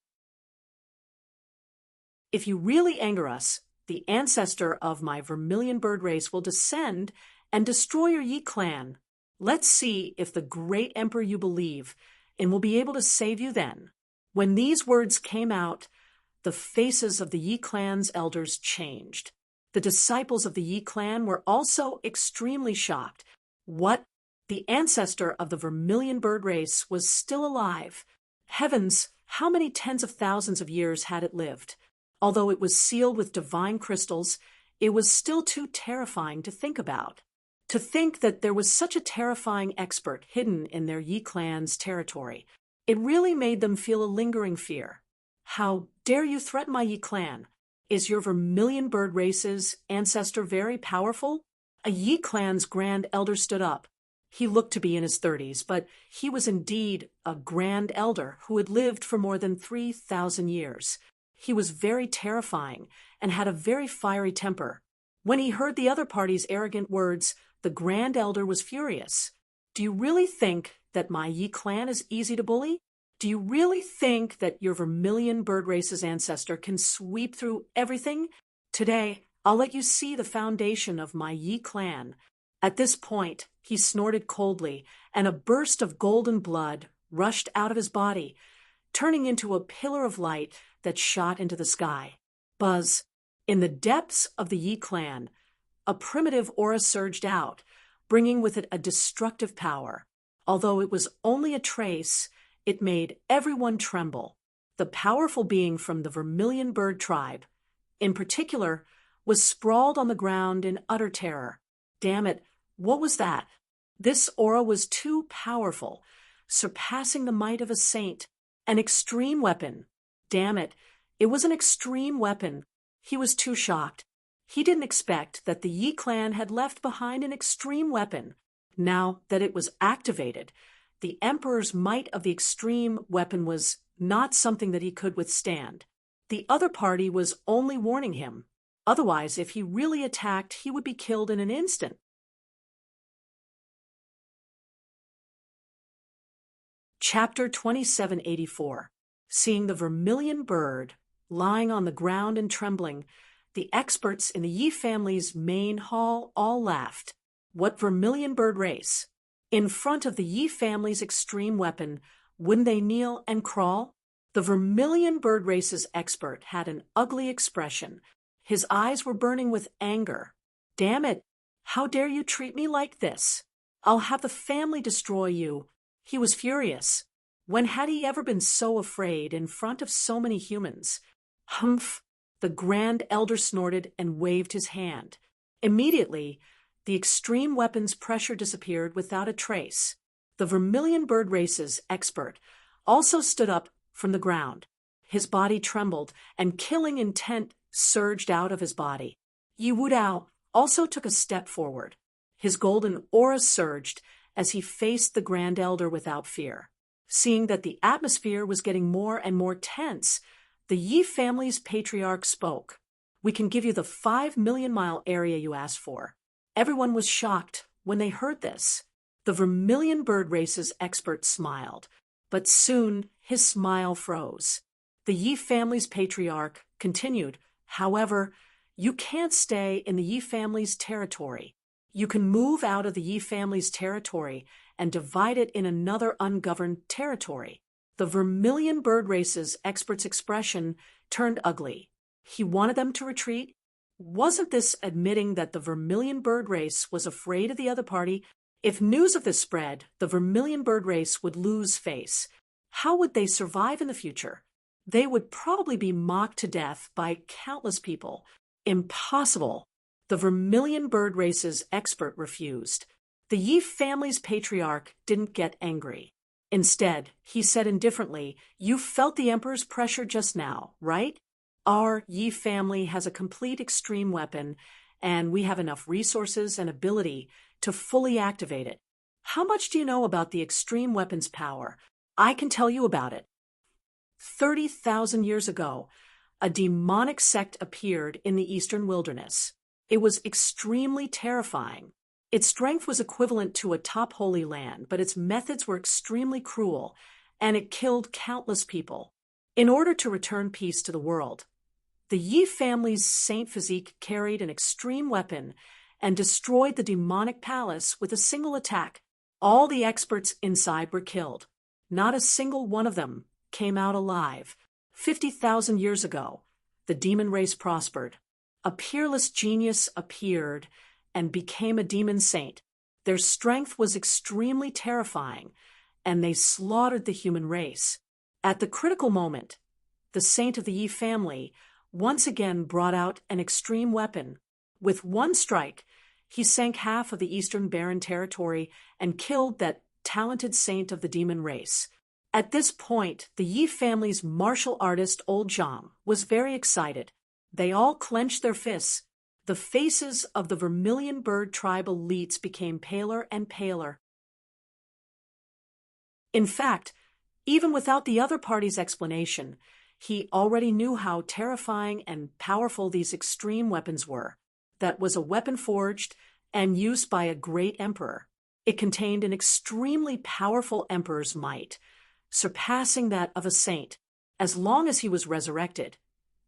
Speaker 1: If you really anger us, the ancestor of my vermilion bird race will descend and destroy your Yi clan. Let's see if the great emperor you believe in will be able to save you then." When these words came out, the faces of the Yi clan's elders changed. The disciples of the Yi clan were also extremely shocked. What? The ancestor of the vermilion bird race was still alive. Heavens, how many tens of thousands of years had it lived? Although it was sealed with divine crystals, it was still too terrifying to think about. To think that there was such a terrifying expert hidden in their Yi clan's territory, it really made them feel a lingering fear. How dare you threaten my Yi clan? Is your vermilion bird race's ancestor very powerful? A Yi clan's grand elder stood up. He looked to be in his 30s, but he was indeed a grand elder who had lived for more than 3,000 years. He was very terrifying and had a very fiery temper. When he heard the other party's arrogant words, the grand elder was furious. Do you really think that my Yi clan is easy to bully? Do you really think that your vermilion bird race's ancestor can sweep through everything? Today, I'll let you see the foundation of my Yi clan. At this point, he snorted coldly, and a burst of golden blood rushed out of his body, turning into a pillar of light that shot into the sky. Buzz. In the depths of the Yi clan, a primitive aura surged out, bringing with it a destructive power. Although it was only a trace, it made everyone tremble. The powerful being from the vermilion bird tribe, in particular, was sprawled on the ground in utter terror. Damn it, what was that? This aura was too powerful, surpassing the might of a saint. An extreme weapon. Damn it, it was an extreme weapon. He was too shocked. He didn't expect that the Yi clan had left behind an extreme weapon. Now that it was activated, the Emperor's might of the extreme weapon was not something that he could withstand. The other party was only warning him. Otherwise, if he really attacked, he would be killed in an instant. Chapter 2784. Seeing the vermilion bird lying on the ground and trembling, the experts in the Yi family's main hall all laughed. What vermilion bird race? In front of the Yi family's extreme weapon, wouldn't they kneel and crawl? The vermilion bird race's expert had an ugly expression. His eyes were burning with anger. Damn it! How dare you treat me like this? I'll have the family destroy you. He was furious. When had he ever been so afraid in front of so many humans? Humph! The grand elder snorted and waved his hand. Immediately, the extreme weapon's pressure disappeared without a trace. The vermilion bird race's expert also stood up from the ground. His body trembled, and killing intent surged out of his body. Yi Wudao also took a step forward. His golden aura surged as he faced the grand elder without fear. Seeing that the atmosphere was getting more and more tense, the Yi family's patriarch spoke. We can give you the 5-million-mile area you asked for. Everyone was shocked when they heard this. The vermilion bird race's expert smiled, but soon his smile froze. The Yi family's patriarch continued, however, you can't stay in the Yi family's territory. You can move out of the Yi family's territory and divide it in another ungoverned territory. The vermilion bird race's expert's expression turned ugly. He wanted them to retreat. Wasn't this admitting that the vermilion bird race was afraid of the other party? If news of this spread, the vermilion bird race would lose face. How would they survive in the future? They would probably be mocked to death by countless people. Impossible. The vermilion bird race's expert refused. The Yi family's patriarch didn't get angry. Instead, he said indifferently, you felt the Emperor's pressure just now, right? Our Yi family has a complete extreme weapon, and we have enough resources and ability to fully activate it. How much do you know about the extreme weapon's power? I can tell you about it. 30,000 years ago, a demonic sect appeared in the eastern wilderness. It was extremely terrifying. Its strength was equivalent to a top Holy Land, but its methods were extremely cruel, and it killed countless people. In order to return peace to the world, the Yi family's Saint Physique carried an extreme weapon and destroyed the demonic palace with a single attack. All the experts inside were killed. Not a single one of them came out alive. 50,000 years ago, the demon race prospered. A peerless genius appeared and became a demon saint. Their strength was extremely terrifying, and they slaughtered the human race. At the critical moment, the saint of the Yi family once again brought out an extreme weapon. With one strike, he sank half of the Eastern Barren Territory and killed that talented saint of the demon race. At this point, the Yi family's martial artist Old Zhang was very excited. They all clenched their fists. The faces of the vermilion bird tribe elites became paler and paler. In fact, even without the other party's explanation, he already knew how terrifying and powerful these extreme weapons were. That was a weapon forged and used by a great emperor. It contained an extremely powerful emperor's might, surpassing that of a saint. As long as he was resurrected,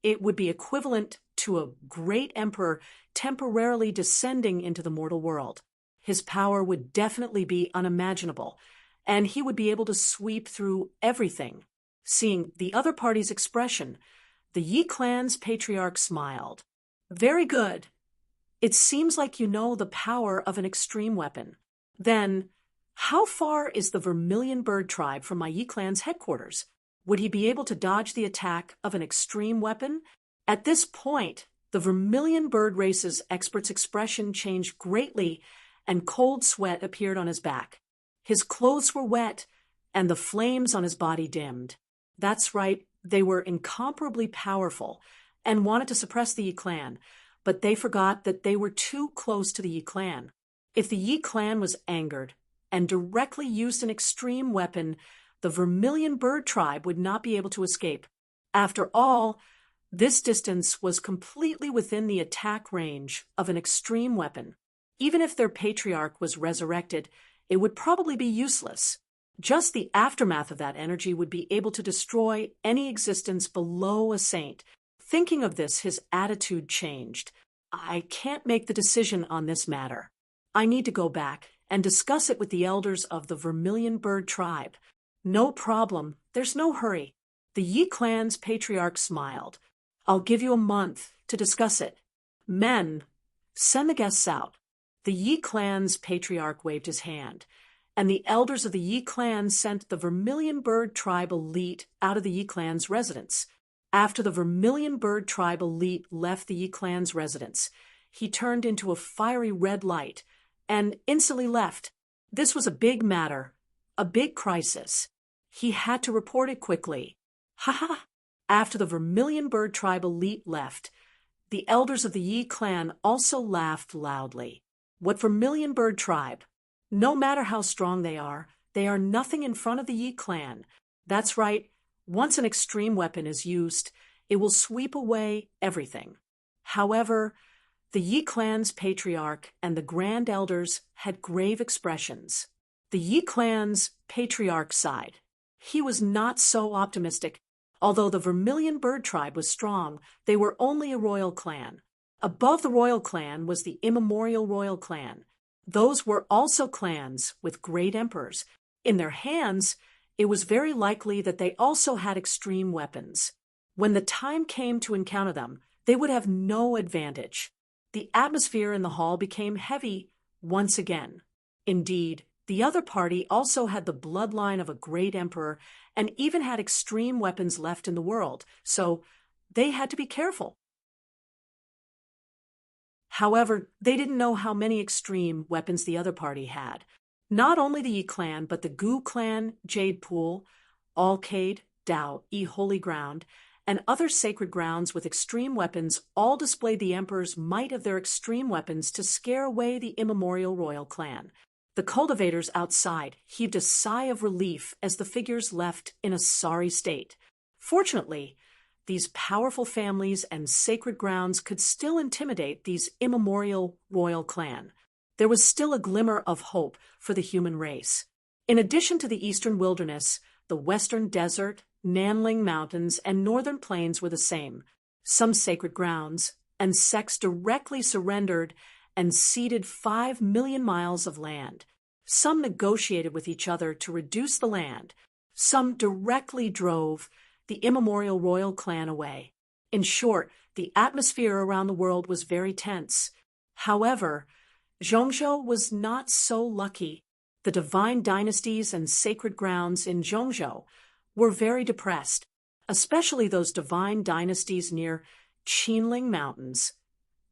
Speaker 1: it would be equivalent to a great emperor temporarily descending into the mortal world. His power would definitely be unimaginable, and he would be able to sweep through everything. Seeing the other party's expression, the Yi clan's patriarch smiled. Very good. It seems like you know the power of an extreme weapon. Then, how far is the Vermilion Bird tribe from my Yi clan's headquarters? Would he be able to dodge the attack of an extreme weapon? At this point, the Vermilion Bird race's expert's expression changed greatly, and cold sweat appeared on his back. His clothes were wet, and the flames on his body dimmed. That's right, they were incomparably powerful and wanted to suppress the Yi clan, but they forgot that they were too close to the Yi clan. If the Yi clan was angered and directly used an extreme weapon, the Vermilion Bird tribe would not be able to escape. After all, this distance was completely within the attack range of an extreme weapon. Even if their patriarch was resurrected, it would probably be useless. Just the aftermath of that energy would be able to destroy any existence below a saint. Thinking of this, his attitude changed. I can't make the decision on this matter. I need to go back and discuss it with the elders of the Vermilion Bird tribe. No problem. There's no hurry. The Yi clan's patriarch smiled. I'll give you a month to discuss it. Men, send the guests out. The Yi clan's patriarch waved his hand, and the elders of the Yi clan sent the Vermilion Bird tribe elite out of the Yi clan's residence. After the Vermilion Bird tribe elite left the Yi clan's residence, he turned into a fiery red light and instantly left. This was a big matter, a big crisis. He had to report it quickly. Ha ha! After the Vermilion Bird tribe elite left, the elders of the Yi clan also laughed loudly. What Vermilion Bird tribe? No matter how strong they are nothing in front of the Yi clan. That's right, once an extreme weapon is used, it will sweep away everything. However, the Yi clan's patriarch and the grand elders had grave expressions. The Yi clan's patriarch sighed. He was not so optimistic. Although the Vermilion Bird tribe was strong, they were only a royal clan. Above the royal clan was the immemorial royal clan. Those were also clans with great emperors. In their hands, it was very likely that they also had extreme weapons. When the time came to encounter them, they would have no advantage. The atmosphere in the hall became heavy once again. Indeed, the other party also had the bloodline of a great emperor and even had extreme weapons left in the world, so they had to be careful. However, they didn't know how many extreme weapons the other party had. Not only the Yi clan, but the Gu clan, Jade Pool, Alcade, Dao, Holy Ground, and other sacred grounds with extreme weapons all displayed the emperor's might of their extreme weapons to scare away the immemorial royal clan. The cultivators outside heaved a sigh of relief as the figures left in a sorry state. Fortunately, these powerful families and sacred grounds could still intimidate these immemorial royal clan. There was still a glimmer of hope for the human race. In addition to the eastern wilderness, the western desert, Nanling Mountains, and northern plains were the same. Some sacred grounds and sects directly surrendered and ceded 5 million miles of land. Some negotiated with each other to reduce the land. Some directly drove the immemorial royal clan away. In short, the atmosphere around the world was very tense. However, Zhongzhou was not so lucky. The divine dynasties and sacred grounds in Zhongzhou were very depressed, especially those divine dynasties near Qinling Mountains.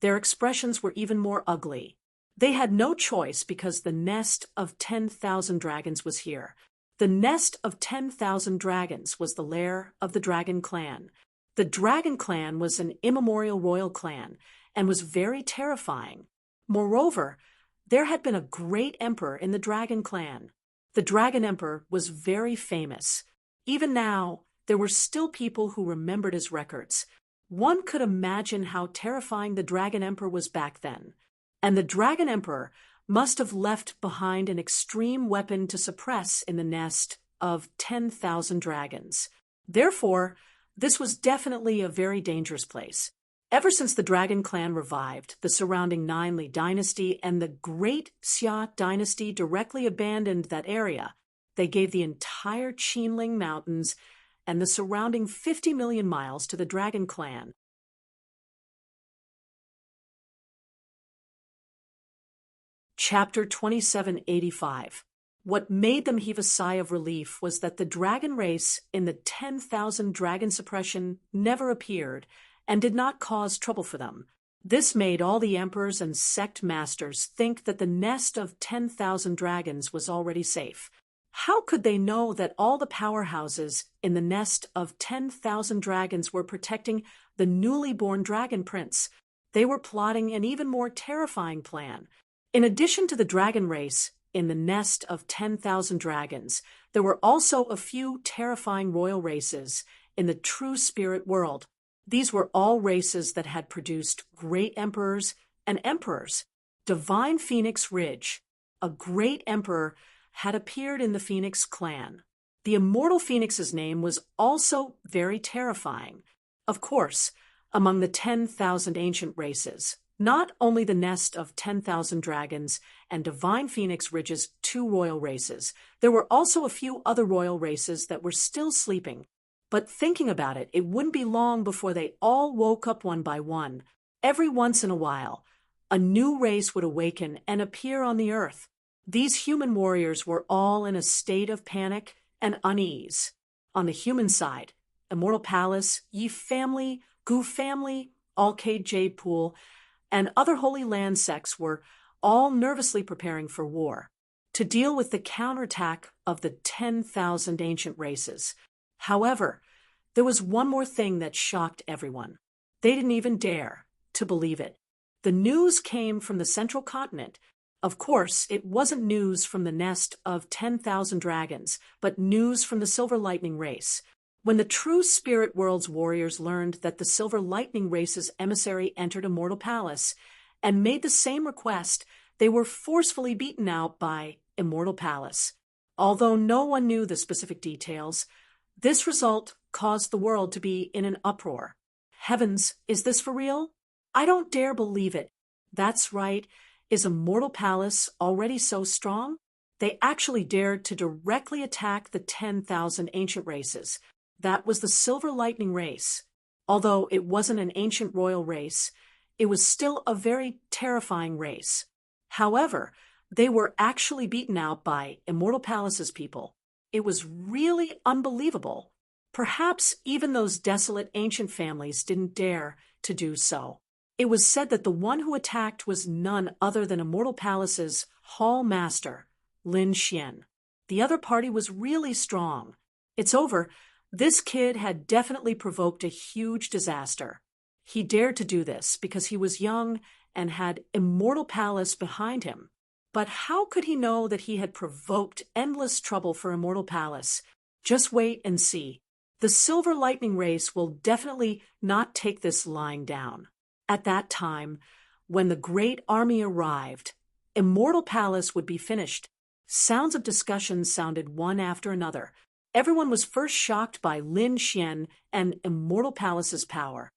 Speaker 1: Their expressions were even more ugly. They had no choice because the nest of 10,000 dragons was here. The nest of 10,000 dragons was the lair of the Dragon Clan. The Dragon Clan was an immemorial royal clan and was very terrifying. Moreover, there had been a great emperor in the Dragon Clan. The Dragon Emperor was very famous. Even now, there were still people who remembered his records. One could imagine how terrifying the Dragon Emperor was back then. And the Dragon Emperor must have left behind an extreme weapon to suppress in the nest of 10,000 dragons. Therefore, this was definitely a very dangerous place. Ever since the Dragon Clan revived, the surrounding Ninli dynasty and the Great Xia dynasty directly abandoned that area. They gave the entire Qinling Mountains and the surrounding 50 million miles to the Dragon Clan. Chapter 2785. What made them heave a sigh of relief was that the dragon race in the 10,000 dragon suppression never appeared and did not cause trouble for them. This made all the emperors and sect masters think that the nest of 10,000 dragons was already safe. How could they know that all the powerhouses in the nest of 10,000 dragons were protecting the newly born dragon prince? They were plotting an even more terrifying plan. In addition to the dragon race in the nest of 10,000 dragons, there were also a few terrifying royal races in the true spirit world. These were all races that had produced great emperors and emperors. Divine Phoenix Ridge, a great emperor, had appeared in the Phoenix clan. The immortal Phoenix's name was also very terrifying. Of course, among the 10,000 ancient races, not only the nest of 10,000 dragons and Divine Phoenix Ridge's 2 royal races, there were also a few other royal races that were still sleeping. But thinking about it, it wouldn't be long before they all woke up one by one. Every once in a while, a new race would awaken and appear on the earth. These human warriors were all in a state of panic and unease. On the human side, Immortal Palace, Yi family, Gu family, Alcade Jade Pool, and other Holy Land sects were all nervously preparing for war, to deal with the counterattack of the 10,000 ancient races. However, there was one more thing that shocked everyone. They didn't even dare to believe it. The news came from the central continent. Of course, it wasn't news from the nest of 10,000 dragons, but news from the Silver Lightning race. When the true spirit world's warriors learned that the Silver Lightning race's emissary entered Immortal Palace and made the same request, they were forcefully beaten out by Immortal Palace. Although no one knew the specific details, this result caused the world to be in an uproar. Heavens, is this for real? I don't dare believe it. That's right. Is Immortal Palace already so strong? They actually dared to directly attack the 10,000 ancient races. That was the Silver Lightning race. Although it wasn't an ancient royal race, it was still a very terrifying race. However, they were actually beaten out by Immortal Palace's people. It was really unbelievable. Perhaps even those desolate ancient families didn't dare to do so. It was said that the one who attacked was none other than Immortal Palace's Hall Master, Lin Xian. The other party was really strong. It's over. This kid had definitely provoked a huge disaster. He dared to do this because he was young and had Immortal Palace behind him. But how could he know that he had provoked endless trouble for Immortal Palace? Just wait and see. The Silver Lightning race will definitely not take this lying down. At that time, when the great army arrived, Immortal Palace would be finished. Sounds of discussion sounded one after another. Everyone was first shocked by Lin Xian and Immortal Palace's power.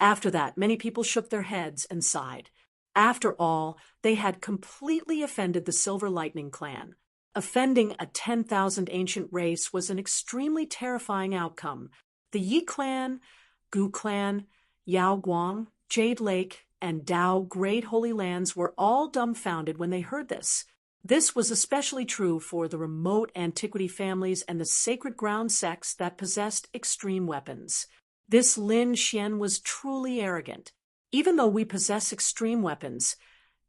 Speaker 1: After that, many people shook their heads and sighed. After all, they had completely offended the Silver Lightning clan. Offending a 10,000 ancient race was an extremely terrifying outcome. The Yi clan, Gu clan, Yao Guang, Jade Lake, and Dao Great Holy Lands were all dumbfounded when they heard this. This was especially true for the remote antiquity families and the sacred ground sects that possessed extreme weapons. This Lin Xian was truly arrogant. Even though we possess extreme weapons,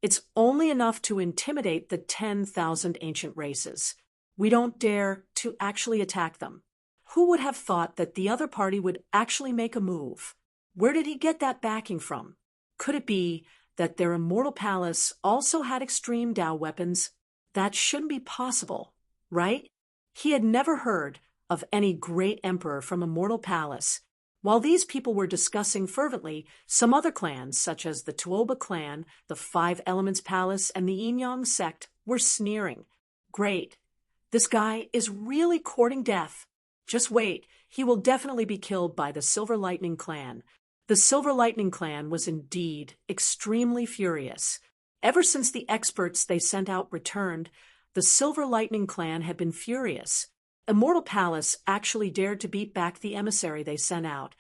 Speaker 1: it's only enough to intimidate the 10,000 ancient races. We don't dare to actually attack them. Who would have thought that the other party would actually make a move? Where did he get that backing from? Could it be that their immortal palace also had extreme Dao weapons? That shouldn't be possible, right? He had never heard of any great emperor from Immortal Palace. While these people were discussing fervently, some other clans, such as the Tuoba clan, the Five Elements Palace, and the Yin Yang sect, were sneering. Great. This guy is really courting death. Just wait, he will definitely be killed by the Silver Lightning clan. The Silver Lightning clan was indeed extremely furious. Ever since the experts they sent out returned, the Silver Lightning clan had been furious. Immortal Palace actually dared to beat back the emissary they sent out,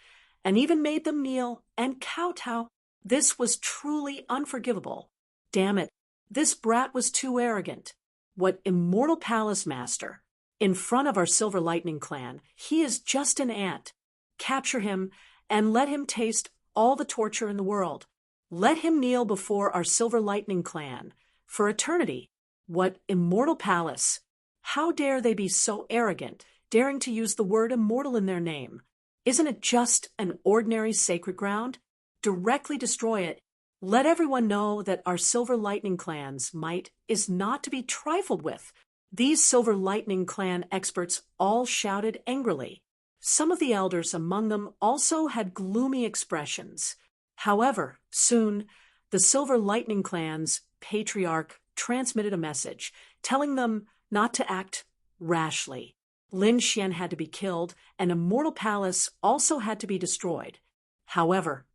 Speaker 1: and even made them kneel and kowtow. This was truly unforgivable. Damn it, this brat was too arrogant. What Immortal Palace master? In front of our Silver Lightning clan, he is just an ant. Capture him and let him taste all the torture in the world. Let him kneel before our Silver Lightning clan for eternity. What Immortal Palace? How dare they be so arrogant, daring to use the word immortal in their name? Isn't it just an ordinary sacred ground? Directly destroy it. Let everyone know that our Silver Lightning clan's might is not to be trifled with. These Silver Lightning clan experts all shouted angrily. Some of the elders among them also had gloomy expressions. However, soon, the Silver Lightning clan's patriarch transmitted a message, telling them not to act rashly. Lin Xian had to be killed, and Immortal Palace also had to be destroyed. However,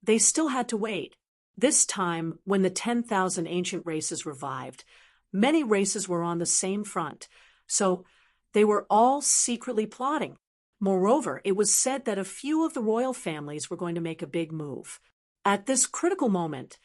Speaker 1: they still had to wait. This time, when the 10,000 ancient races revived, many races were on the same front, so they were all secretly plotting. Moreover, it was said that a few of the royal families were going to make a big move. At this critical moment,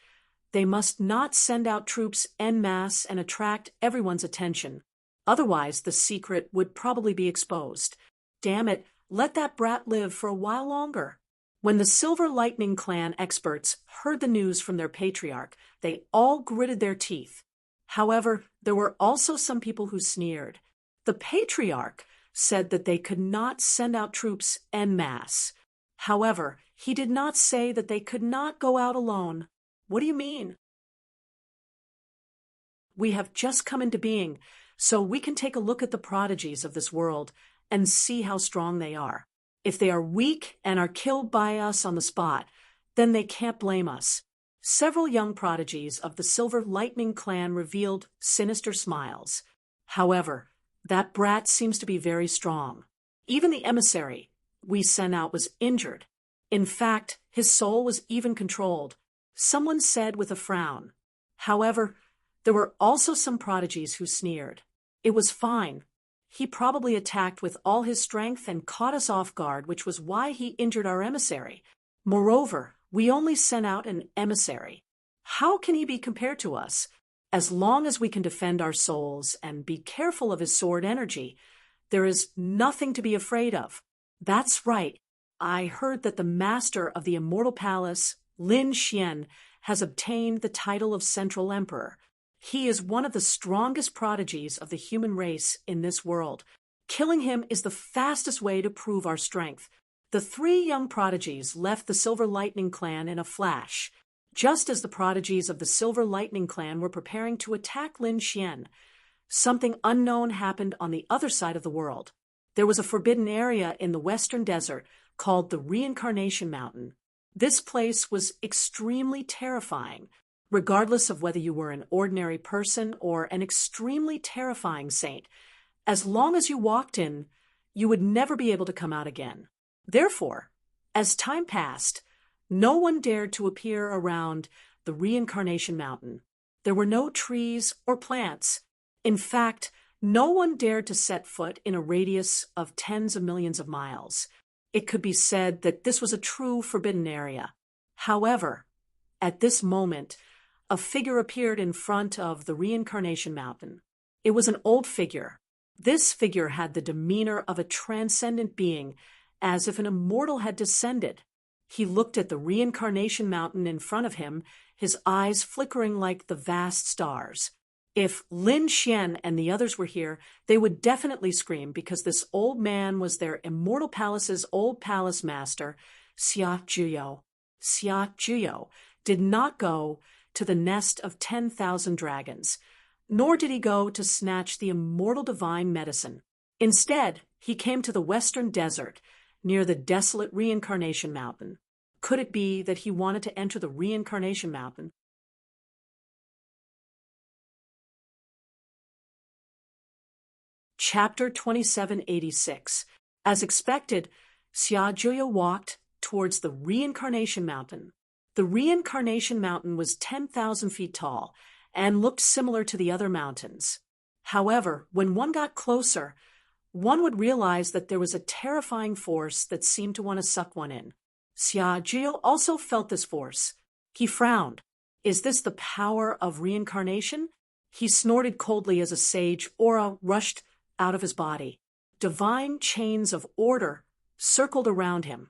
Speaker 1: they must not send out troops en masse and attract everyone's attention. Otherwise, the secret would probably be exposed. Damn it, let that brat live for a while longer. When the Silver Lightning clan experts heard the news from their patriarch, they all gritted their teeth. However, there were also some people who sneered. The patriarch said that they could not send out troops en masse. However, he did not say that they could not go out alone. What do you mean? We have just come into being, so we can take a look at the prodigies of this world and see how strong they are. If they are weak and are killed by us on the spot, then they can't blame us. Several young prodigies of the Silver Lightning clan revealed sinister smiles. However, that brat seems to be very strong. Even the emissary we sent out was injured. In fact, his soul was even controlled. Someone said with a frown. However, there were also some prodigies who sneered. It was fine. He probably attacked with all his strength and caught us off guard, which was why he injured our emissary. Moreover, we only sent out an emissary. How can he be compared to us? As long as we can defend our souls and be careful of his sword energy, there is nothing to be afraid of. That's right. I heard that the master of the Immortal Palace, Lin Xian, has obtained the title of Central Emperor. He is one of the strongest prodigies of the human race in this world. Killing him is the fastest way to prove our strength. The three young prodigies left the Silver Lightning clan in a flash. Just as the prodigies of the Silver Lightning clan were preparing to attack Lin Xian, something unknown happened on the other side of the world. There was a forbidden area in the western desert called the Reincarnation Mountain. This place was extremely terrifying, regardless of whether you were an ordinary person or an extremely terrifying saint. As long as you walked in, you would never be able to come out again. Therefore, as time passed, no one dared to appear around the Reincarnation Mountain. There were no trees or plants. In fact, No one dared to set foot in a radius of tens of millions of miles. It could be said that this was a true forbidden area. However, at this moment, a figure appeared in front of the Reincarnation Mountain. It was an old figure. This figure had the demeanor of a transcendent being, as if an immortal had descended. He looked at the Reincarnation Mountain in front of him, his eyes flickering like the vast stars. If Lin Xian and the others were here, they would definitely scream, because this old man was their immortal palace's old palace master, Xia Zhiyo. Xia Zhiyo did not go to the nest of 10,000 dragons, nor did he go to snatch the immortal divine medicine. Instead, he came to the western desert, near the desolate Reincarnation Mountain. Could it be that he wanted to enter the Reincarnation Mountain? Chapter 2786. As expected, Xia Zhiyo walked towards the Reincarnation Mountain. The Reincarnation Mountain was 10,000 feet tall and looked similar to the other mountains. However, when one got closer, one would realize that there was a terrifying force that seemed to want to suck one in. Xia Zhiyo also felt this force. He frowned. Is this the power of reincarnation? He snorted coldly as a sage aura rushed out of his body. Divine chains of order circled around him,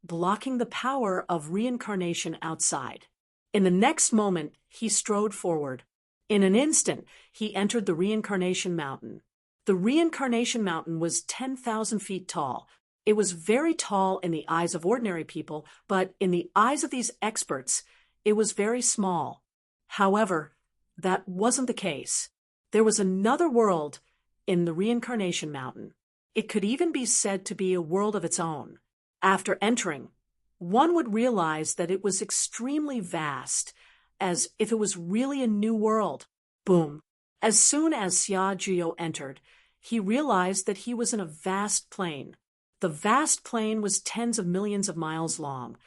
Speaker 1: blocking the power of reincarnation outside. In the next moment, he strode forward. In an instant, he entered the Reincarnation Mountain. The Reincarnation Mountain was 10,000 feet tall. It was very tall in the eyes of ordinary people, but in the eyes of these experts, it was very small. However, that wasn't the case. There was another world in the Reincarnation Mountain. It could even be said to be a world of its own. After entering, one would realize that it was extremely vast, as if it was really a new world. Boom! As soon as Xia Zhiyo entered, he realized that he was in a vast plain. The vast plain was tens of millions of miles long,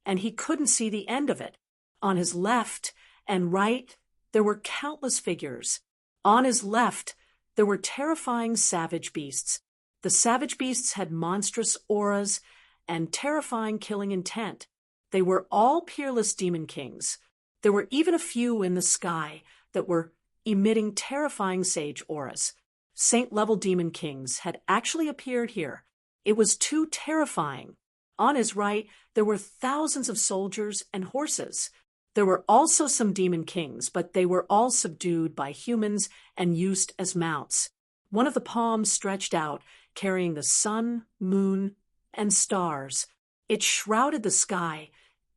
Speaker 1: and he couldn't see the end of it. On his left and right, there were countless figures. On his left, there were terrifying savage beasts. The savage beasts had monstrous auras and terrifying killing intent. They were all peerless demon kings. There were even a few in the sky that were emitting terrifying sage auras. Saint-level demon kings had actually appeared here. It was too terrifying. On his right, there were thousands of soldiers and horses. There were also some demon kings, but they were all subdued by humans and used as mounts. One of the palms stretched out, carrying the sun, moon, and stars. It shrouded the sky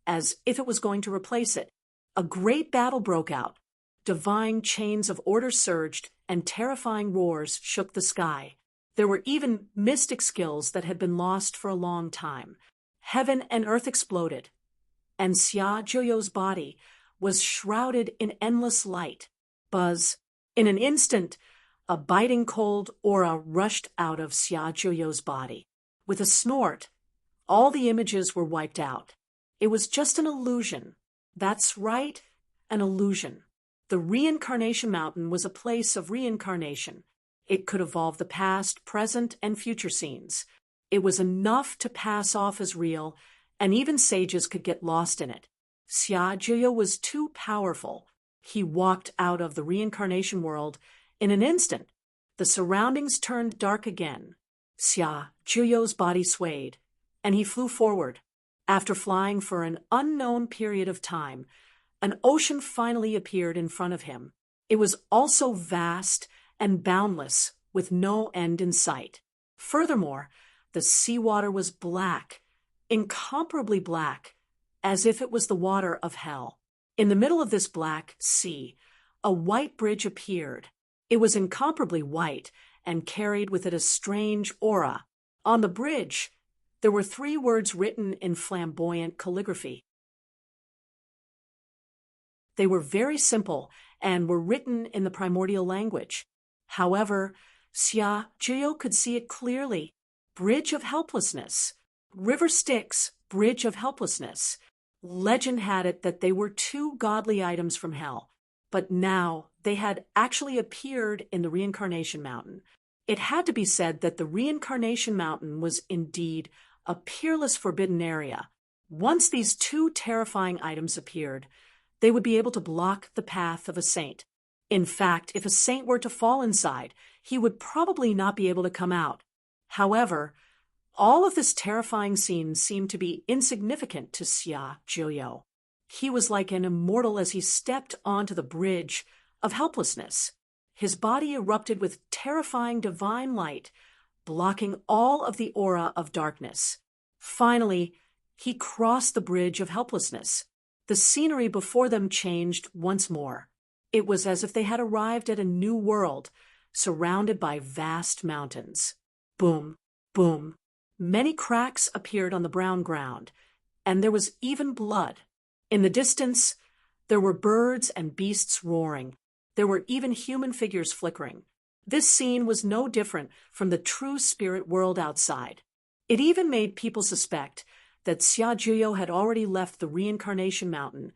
Speaker 1: as if it was going to replace it. A great battle broke out. Divine chains of order surged, and terrifying roars shook the sky. There were even mystic skills that had been lost for a long time. Heaven and earth exploded, and Xia Zhiyo's body was shrouded in endless light. Buzz! In an instant, a biting cold aura rushed out of Xia Zhiyo's body. With a snort, all the images were wiped out. It was just an illusion. That's right, an illusion. The Reincarnation Mountain was a place of reincarnation. It could evolve the past, present, and future scenes. It was enough to pass off as real, and even sages could get lost in it. Xia Zhiyo was too powerful. He walked out of the reincarnation world in an instant. The surroundings turned dark again. Xia Zhiyo's body swayed, and he flew forward. After flying for an unknown period of time, an ocean finally appeared in front of him. It was also vast and boundless, with no end in sight. Furthermore, the seawater was black, incomparably black, as if it was the water of hell. In the middle of this black sea, a white bridge appeared. It was incomparably white and carried with it a strange aura. On the bridge, there were 3 words written in flamboyant calligraphy. They were very simple and were written in the primordial language. However, Xia Zhiyo could see it clearly. Bridge of Helplessness. River Styx, Bridge of Helplessness. Legend had it that they were 2 godly items from hell, but now they had actually appeared in the Reincarnation Mountain. It had to be said that the Reincarnation Mountain was indeed a peerless forbidden area. Once these two terrifying items appeared, they would be able to block the path of a saint. In fact, if a saint were to fall inside, he would probably not be able to come out. However, all of this terrifying scene seemed to be insignificant to Xia Zhiyo. He was like an immortal as he stepped onto the bridge of helplessness. His body erupted with terrifying divine light, blocking all of the aura of darkness. Finally, he crossed the bridge of helplessness. The scenery before them changed once more. It was as if they had arrived at a new world, surrounded by vast mountains. Boom, boom. Many cracks appeared on the brown ground, and there was even blood. In the distance, there were birds and beasts roaring. There were even human figures flickering. This scene was no different from the true spirit world outside. It even made people suspect that Xia Zhiyo had already left the Reincarnation Mountain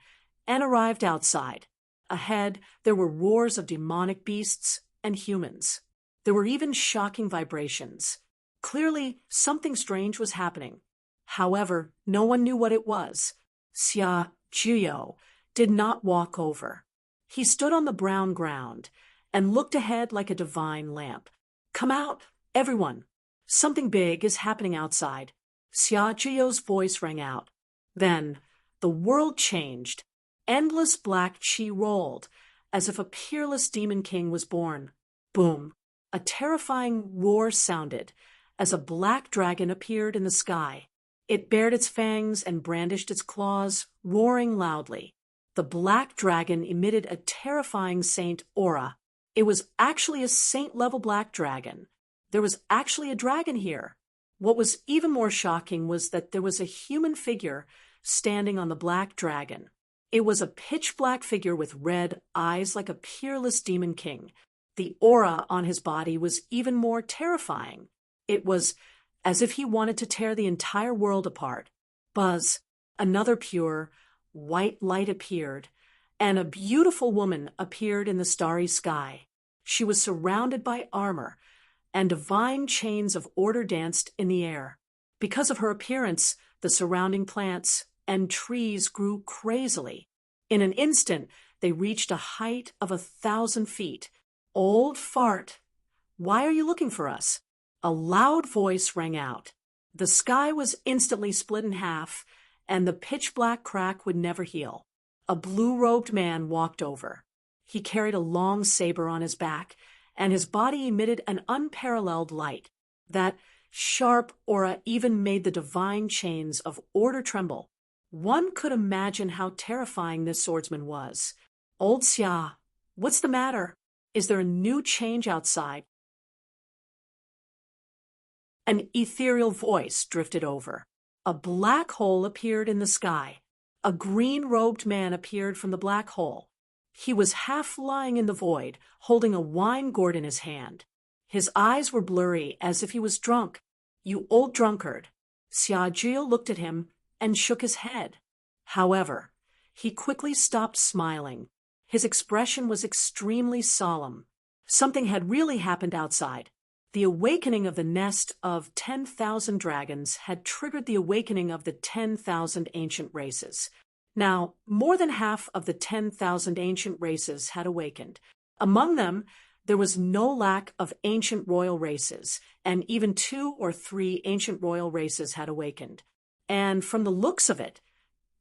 Speaker 1: and arrived outside. Ahead, there were roars of demonic beasts and humans. There were even shocking vibrations. Clearly, something strange was happening. However, no one knew what it was. Xia Zhiyo did not walk over. He stood on the brown ground and looked ahead like a divine lamp. "Come out, everyone. Something big is happening outside." Xia Zhiyo's voice rang out. Then, the world changed. Endless black qi rolled, as if a peerless demon king was born. Boom! A terrifying roar sounded, as a black dragon appeared in the sky. It bared its fangs and brandished its claws, roaring loudly. The black dragon emitted a terrifying saint aura. It was actually a saint-level black dragon. There was actually a dragon here. What was even more shocking was that there was a human figure standing on the black dragon. It was a pitch-black figure with red eyes like a peerless demon king. The aura on his body was even more terrifying. It was as if he wanted to tear the entire world apart. Buzz, another pure, white light appeared, and a beautiful woman appeared in the starry sky. She was surrounded by armor, and divine chains of order danced in the air. Because of her appearance, the surrounding plants and trees grew crazily. In an instant, they reached a height of 1,000 feet. "Old fart, why are you looking for us?" A loud voice rang out. The sky was instantly split in half, and the pitch-black crack would never heal. A blue-robed man walked over. He carried a long saber on his back, and his body emitted an unparalleled light. That sharp aura even made the divine chains of order tremble. One could imagine how terrifying this swordsman was. "Old Xia, what's the matter? Is there a new change outside?" An ethereal voice drifted over. A black hole appeared in the sky. A green-robed man appeared from the black hole. He was half lying in the void, holding a wine gourd in his hand. His eyes were blurry, as if he was drunk. "You old drunkard." Xia Zhiyo looked at him and shook his head. However, he quickly stopped smiling. His expression was extremely solemn. Something had really happened outside. The awakening of the nest of 10,000 dragons had triggered the awakening of the 10,000 ancient races. Now, more than half of the 10,000 ancient races had awakened. Among them, there was no lack of ancient royal races, and even 2 or 3 ancient royal races had awakened. And from the looks of it,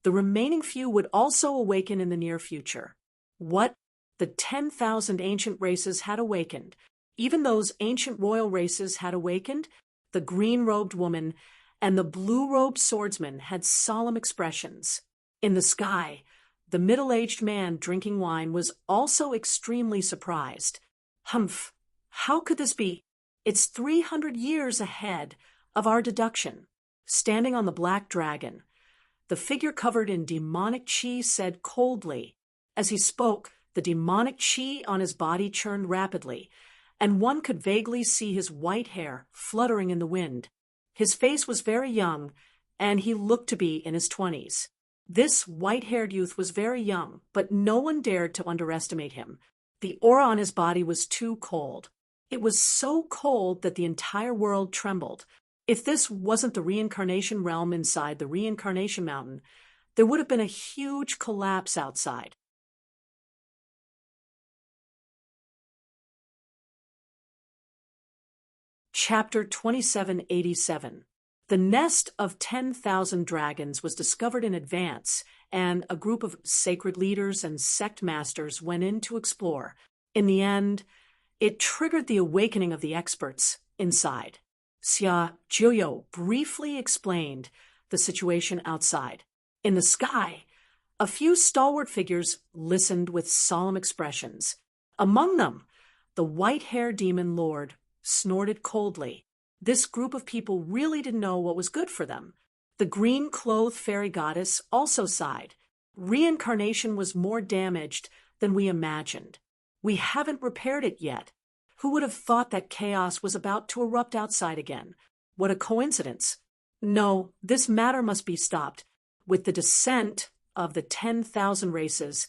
Speaker 1: the remaining few would also awaken in the near future. What? The 10,000 ancient races had awakened. Even those ancient royal races had awakened. The green-robed woman and the blue-robed swordsman had solemn expressions. In the sky, the middle-aged man drinking wine was also extremely surprised. "Humph, how could this be? It's 300 years ahead of our deduction." Standing on the black dragon, the figure covered in demonic qi said coldly. As he spoke, the demonic qi on his body churned rapidly, and one could vaguely see his white hair fluttering in the wind. His face was very young, and he looked to be in his 20s. This white-haired youth was very young, but no one dared to underestimate him. The aura on his body was too cold. It was so cold that the entire world trembled. If this wasn't the reincarnation realm inside the reincarnation mountain, there would have been a huge collapse outside. Chapter 2787. The nest of 10,000 dragons was discovered in advance, and a group of sacred leaders and sect masters went in to explore. In the end, it triggered the awakening of the experts inside. Xia Jiuyo briefly explained the situation outside. In the sky, a few stalwart figures listened with solemn expressions. Among them, the white-haired demon lord snorted coldly. This group of people really didn't know what was good for them. The green-clothed fairy goddess also sighed. Reincarnation was more damaged than we imagined. We haven't repaired it yet. Who would have thought that chaos was about to erupt outside again? What a coincidence. No, this matter must be stopped. With the descent of the 10,000 races,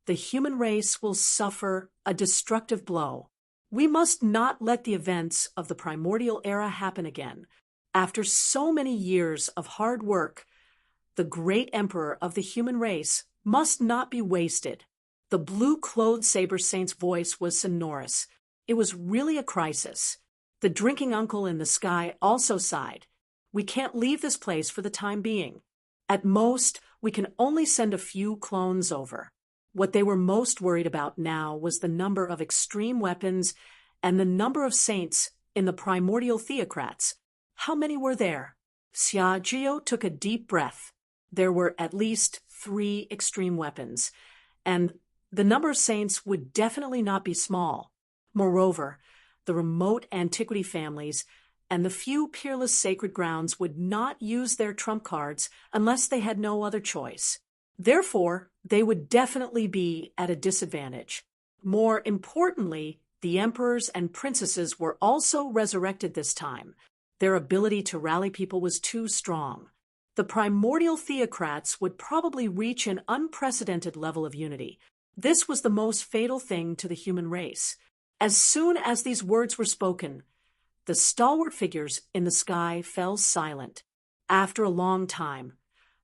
Speaker 1: the human race will suffer a destructive blow. We must not let the events of the primordial era happen again. After so many years of hard work, the great emperor of the human race must not be wasted. The blue-clothed saber saint's voice was sonorous. It was really a crisis. The drinking uncle in the sky also sighed. We can't leave this place for the time being. At most, we can only send a few clones over. What they were most worried about now was the number of extreme weapons and the number of saints in the primordial theocrats. How many were there? Xia Jiuyo took a deep breath. There were at least 3 extreme weapons, and the number of saints would definitely not be small. Moreover, the remote antiquity families and the few peerless sacred grounds would not use their trump cards unless they had no other choice. Therefore, they would definitely be at a disadvantage. More importantly, the emperors and princesses were also resurrected this time. Their ability to rally people was too strong. The primordial theocrats would probably reach an unprecedented level of unity. This was the most fatal thing to the human race. As soon as these words were spoken, the stalwart figures in the sky fell silent. After a long time,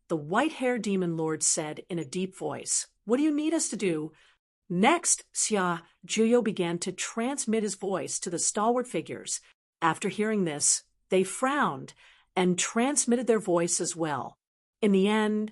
Speaker 1: the white-haired demon lord said in a deep voice, "What do you need us to do?" Next, Xia Jiuyo began to transmit his voice to the stalwart figures. After hearing this, they frowned and transmitted their voice as well. In the end,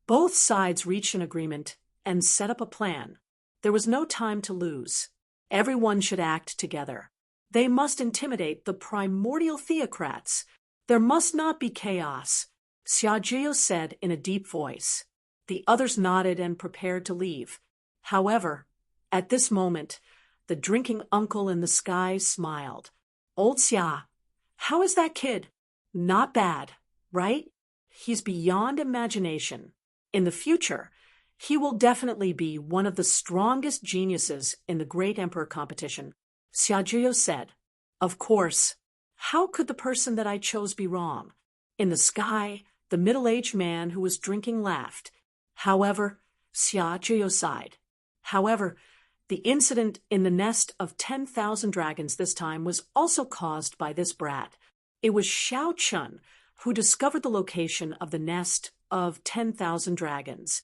Speaker 1: both sides reached an agreement and set up a plan. There was no time to lose. Everyone should act together. They must intimidate the primordial theocrats. There must not be chaos, Xia Jiuyo said in a deep voice. The others nodded and prepared to leave. However, at this moment, the drinking uncle in the sky smiled. "Old Xia, how is that kid? Not bad, right? He's beyond imagination. In the future, he will definitely be one of the strongest geniuses in the Great Emperor competition," Xia Jiuyo said. "Of course, how could the person that I chose be wrong?" In the sky, the middle-aged man who was drinking laughed. However, Xia Jiuyo sighed. However, the incident in the nest of 10,000 dragons this time was also caused by this brat. It was Xiao Chun who discovered the location of the nest of 10,000 dragons.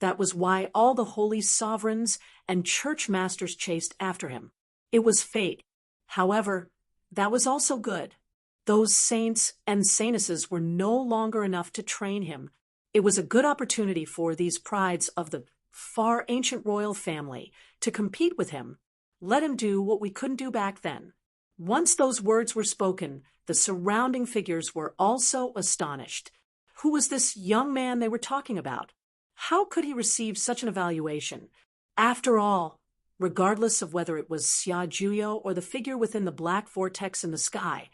Speaker 1: That was why all the holy sovereigns and church masters chased after him. It was fate. However, that was also good. Those saints and saintesses were no longer enough to train him. It was a good opportunity for these prides of the far ancient royal family to compete with him. Let him do what we couldn't do back then. Once those words were spoken, the surrounding figures were also astonished. Who was this young man they were talking about? How could he receive such an evaluation? After all, regardless of whether it was Xia Jiuyo or the figure within the black vortex in the sky,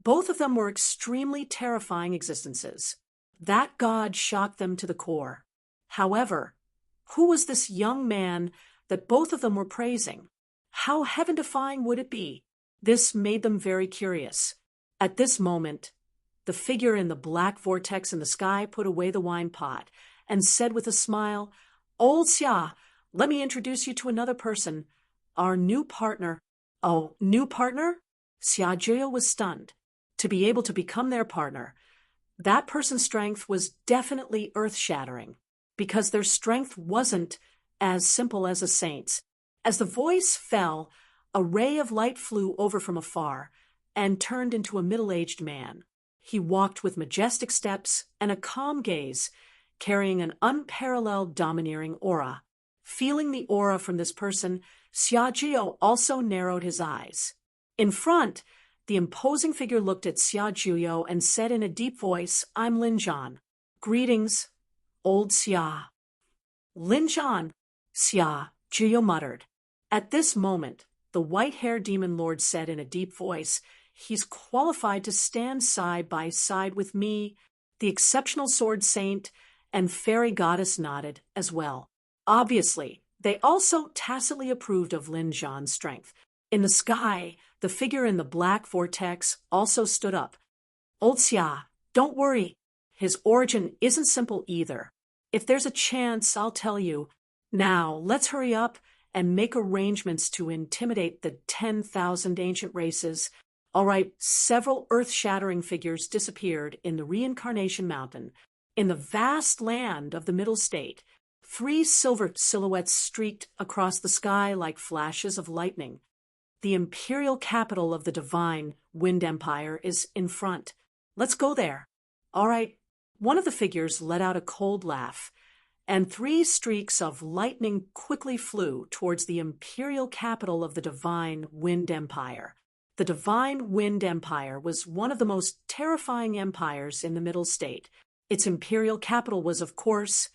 Speaker 1: both of them were extremely terrifying existences. That god shocked them to the core. However, who was this young man that both of them were praising? How heaven-defying would it be? This made them very curious. At this moment, the figure in the black vortex in the sky put away the wine pot and said with a smile, Old Xia, let me introduce you to another person. Our new partner. Oh, new partner? Xia Jiao was stunned. To be able to become their partner, that person's strength was definitely earth-shattering, because their strength wasn't as simple as a saint's. As the voice fell, a ray of light flew over from afar and turned into a middle-aged man. He walked with majestic steps and a calm gaze, carrying an unparalleled domineering aura. Feeling the aura from this person, Xia Jiao also narrowed his eyes. In front, the imposing figure looked at Xia Jiao and said in a deep voice, "I'm Lin Zhan. Greetings, old Xia." Lin Zhan, Xia Jiao muttered. At this moment, the white-haired demon lord said in a deep voice, "He's qualified to stand side by side with me." The exceptional sword saint and fairy goddess nodded as well. Obviously, they also tacitly approved of Lin Zhan's strength. In the sky, the figure in the black vortex also stood up. "Old Xia, don't worry. His origin isn't simple either. If there's a chance, I'll tell you. Now, let's hurry up and make arrangements to intimidate the 10,000 ancient races." All right, several earth-shattering figures disappeared in the Reincarnation Mountain. In the vast land of the Middle State, 3 silver silhouettes streaked across the sky like flashes of lightning. The imperial capital of the divine Wind Empire is in front. Let's go there. All right. One of the figures let out a cold laugh, and 3 streaks of lightning quickly flew towards the imperial capital of the divine Wind Empire. The divine Wind Empire was one of the most terrifying empires in the Middle State. Its imperial capital was, of course,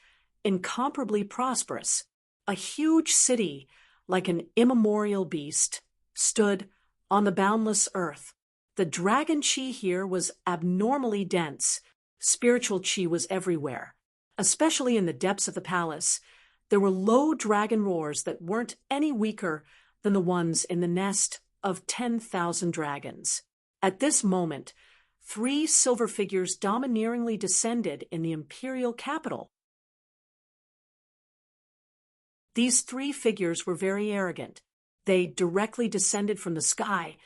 Speaker 1: incomparably prosperous. A huge city, like an immemorial beast, stood on the boundless earth. The dragon chi here was abnormally dense. Spiritual chi was everywhere. Especially in the depths of the palace, there were low dragon roars that weren't any weaker than the ones in the nest of 10,000 dragons. At this moment, 3 silver figures domineeringly descended in the imperial capital. These 3 figures were very arrogant. They directly descended from the sky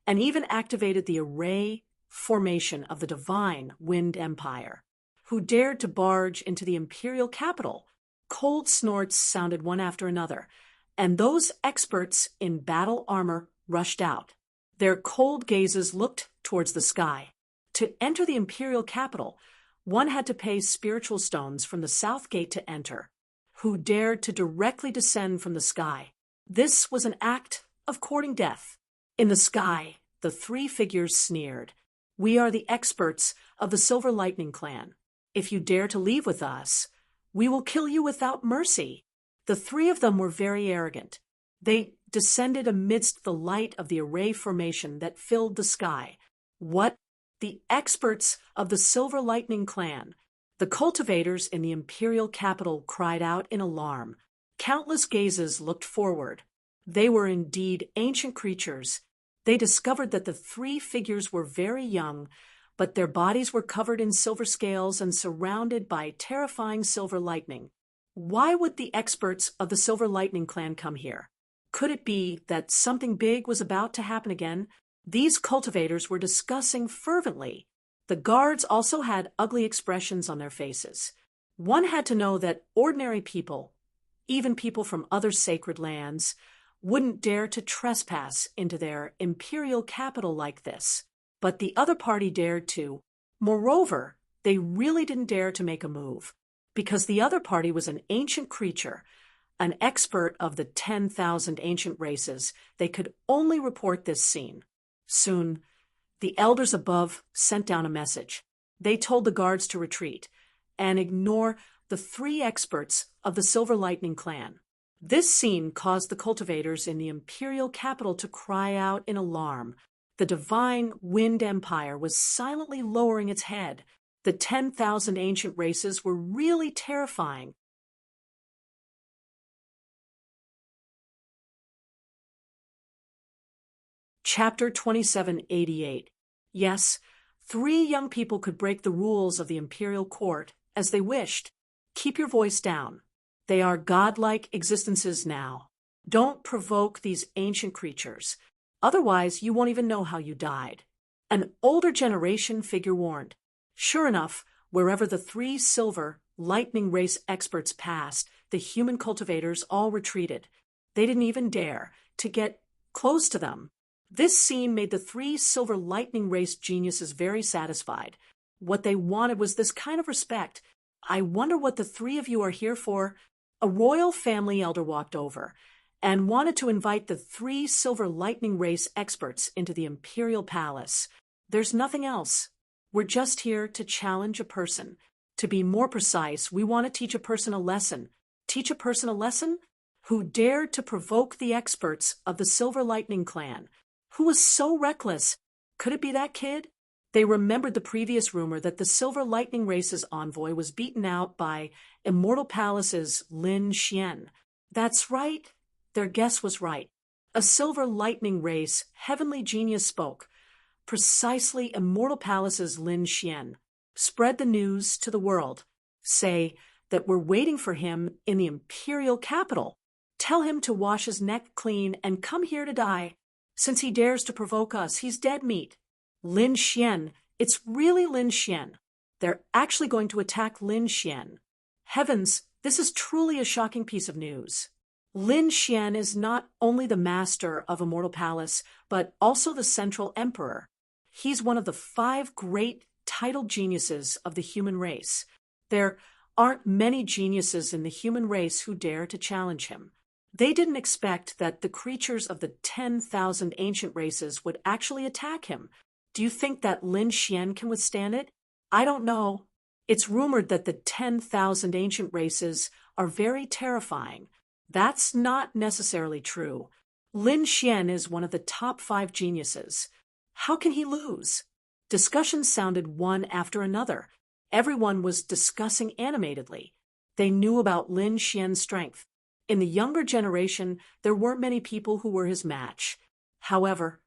Speaker 1: and even activated the array formation of the divine Wind Empire. Who dared to barge into the imperial capital? Cold snorts sounded one after another, and those experts in battle armor rushed out. Their cold gazes looked towards the sky. To enter the imperial capital, one had to pay spiritual stones from the south gate to enter. Who dared to directly descend from the sky? This was an act of courting death. In the sky, the 3 figures sneered. "We are the experts of the Silver Lightning Clan. If you dare to leave with us, we will kill you without mercy." The 3 of them were very arrogant. They descended amidst the light of the array formation that filled the sky. What? The experts of the Silver Lightning Clan. The cultivators in the imperial capital cried out in alarm. Countless gazes looked forward. They were indeed ancient creatures. They discovered that the 3 figures were very young, but their bodies were covered in silver scales and surrounded by terrifying silver lightning. Why would the experts of the Silver Lightning Clan come here? Could it be that something big was about to happen again? These cultivators were discussing fervently. The guards also had ugly expressions on their faces. One had to know that ordinary people, even people from other sacred lands, wouldn't dare to trespass into their imperial capital like this. But the other party dared to. Moreover, they really didn't dare to make a move, because the other party was an ancient creature, an expert of the 10,000 ancient races. They could only report this scene. Soon, the elders above sent down a message. They told the guards to retreat and ignore the 3 experts of the Silver Lightning Clan. This scene caused the cultivators in the imperial capital to cry out in alarm. The divine Wind Empire was silently lowering its head. The 10,000 ancient races were really terrifying. Chapter 2788. Yes, 3 young people could break the rules of the imperial court as they wished. Keep your voice down. They are godlike existences now. Don't provoke these ancient creatures. Otherwise, you won't even know how you died. An older generation figure warned. Sure enough, wherever the three silver lightning race experts passed, the human cultivators all retreated. They didn't even dare to get close to them. This scene made the three silver lightning race geniuses very satisfied. What they wanted was this kind of respect. I wonder what the three of you are here for. A royal family elder walked over and wanted to invite the three silver lightning race experts into the imperial palace. There's nothing else. We're just here to challenge a person. To be more precise, we want to teach a person a lesson. Teach a person a lesson? Who dared to provoke the experts of the Silver Lightning Clan? Who was so reckless? Could it be that kid? They remembered the previous rumor that the Silver Lightning Race's envoy was beaten out by Immortal Palace's Lin Xian. That's right. Their guess was right. A Silver Lightning Race heavenly genius spoke. Precisely Immortal Palace's Lin Xian. Spread the news to the world. Say that we're waiting for him in the imperial capital. Tell him to wash his neck clean and come here to die. Since he dares to provoke us, he's dead meat. Lin Xian. It's really Lin Xian. They're actually going to attack Lin Xian. Heavens, this is truly a shocking piece of news. Lin Xian is not only the master of Immortal Palace, but also the Central Emperor. He's one of the 5 great titled geniuses of the human race. There aren't many geniuses in the human race who dare to challenge him. They didn't expect that the creatures of the 10,000 ancient races would actually attack him. Do you think that Lin Xian can withstand it? I don't know. It's rumored that the 10,000 ancient races are very terrifying. That's not necessarily true. Lin Xian is one of the top 5 geniuses. How can he lose? Discussions sounded one after another. Everyone was discussing animatedly. They knew about Lin Xian's strength. In the younger generation, there weren't many people who were his match. However,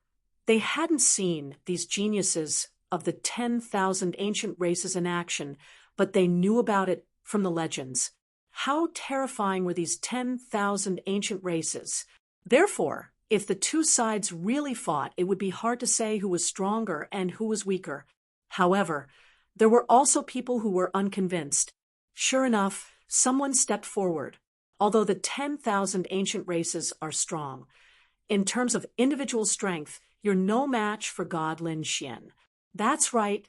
Speaker 1: they hadn't seen these geniuses of the 10,000 ancient races in action, but they knew about it from the legends. How terrifying were these 10,000 ancient races? Therefore, if the two sides really fought, it would be hard to say who was stronger and who was weaker. However, there were also people who were unconvinced. Sure enough, someone stepped forward. Although the 10,000 ancient races are strong, in terms of individual strength, you're no match for God Lin Xian. That's right.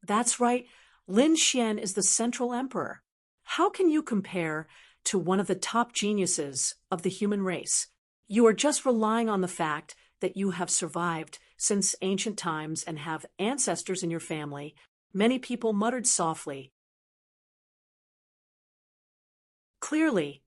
Speaker 1: That's right. Lin Xian is the Central Emperor. How can you compare to one of the top geniuses of the human race? You are just relying on the fact that you have survived since ancient times and have ancestors in your family. Many people muttered softly. Clearly,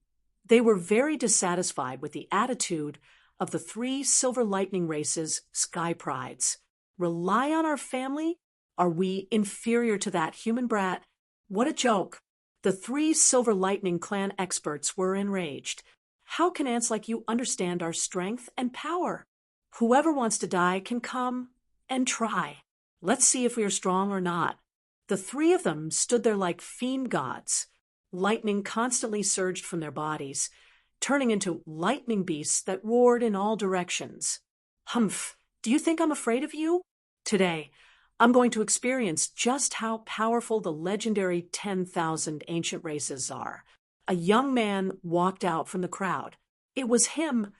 Speaker 1: they were very dissatisfied with the attitude of the 3 Silver Lightning Race's Sky Prides. Rely on our family? Are we inferior to that human brat? What a joke! The 3 Silver Lightning Clan experts were enraged. How can ants like you understand our strength and power? Whoever wants to die can come and try. Let's see if we are strong or not. The 3 of them stood there like fiend gods. Lightning constantly surged from their bodies, turning into lightning beasts that roared in all directions. Humph, do you think I'm afraid of you? Today, I'm going to experience just how powerful the legendary 10,000 ancient races are. A young man walked out from the crowd. It was him,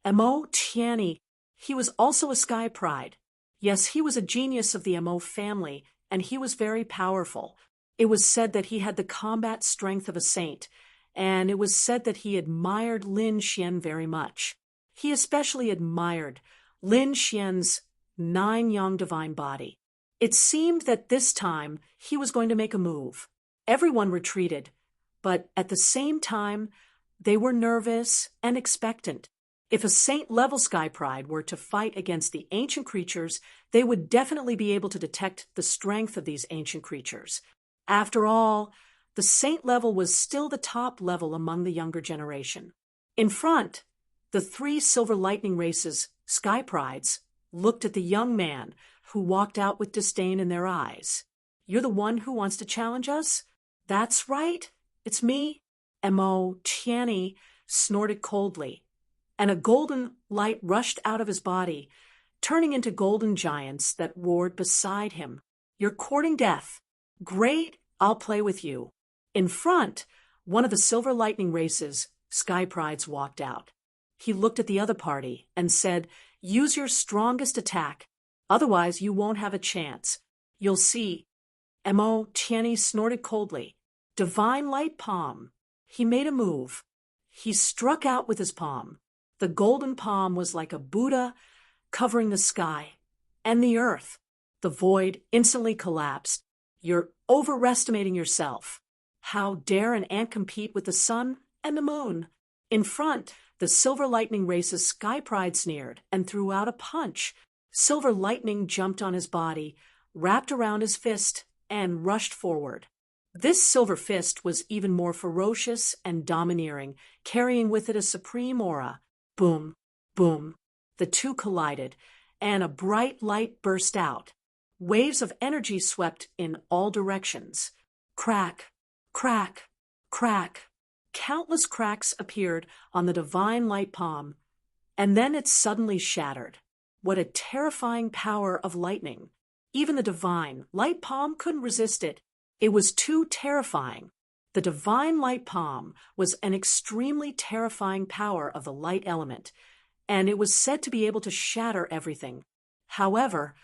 Speaker 1: Mo Tianyi. He was also a Sky Pride. Yes, he was a genius of the Mo family, and he was very powerful. It was said that he had the combat strength of a saint, and it was said that he admired Lin Xian very much. He especially admired Lin Xian's 9-yang divine body. It seemed that this time he was going to make a move. Everyone retreated, but at the same time, they were nervous and expectant. If a saint-level Sky Pride were to fight against the ancient creatures, they would definitely be able to detect the strength of these ancient creatures. After all, the saint level was still the top level among the younger generation. In front, the 3 Silver Lightning Races, Sky Prides, looked at the young man who walked out with disdain in their eyes. You're the one who wants to challenge us? That's right. It's me. Mo Tianyi snorted coldly, and a golden light rushed out of his body, turning into golden giants that roared beside him. You're courting death. Great, I'll play with you. In front, one of the silver lightning races, Sky Prides, walked out. He looked at the other party and said, use your strongest attack, otherwise you won't have a chance. You'll see. Mo Tianyi snorted coldly. Divine light palm. He made a move. He struck out with his palm. The golden palm was like a Buddha covering the sky and the earth. The void instantly collapsed. You're overestimating yourself. How dare an ant compete with the sun and the moon? In front, the silver lightning race's Sky Pride sneered and threw out a punch. Silver lightning jumped on his body, wrapped around his fist, and rushed forward. This silver fist was even more ferocious and domineering, carrying with it a supreme aura. Boom, boom. The two collided, and a bright light burst out. Waves of energy swept in all directions. Crack, crack, crack. Countless cracks appeared on the divine light palm, and then it suddenly shattered. What a terrifying power of lightning! Even the divine light palm couldn't resist it. It was too terrifying. The divine light palm was an extremely terrifying power of the light element, and it was said to be able to shatter everything. However,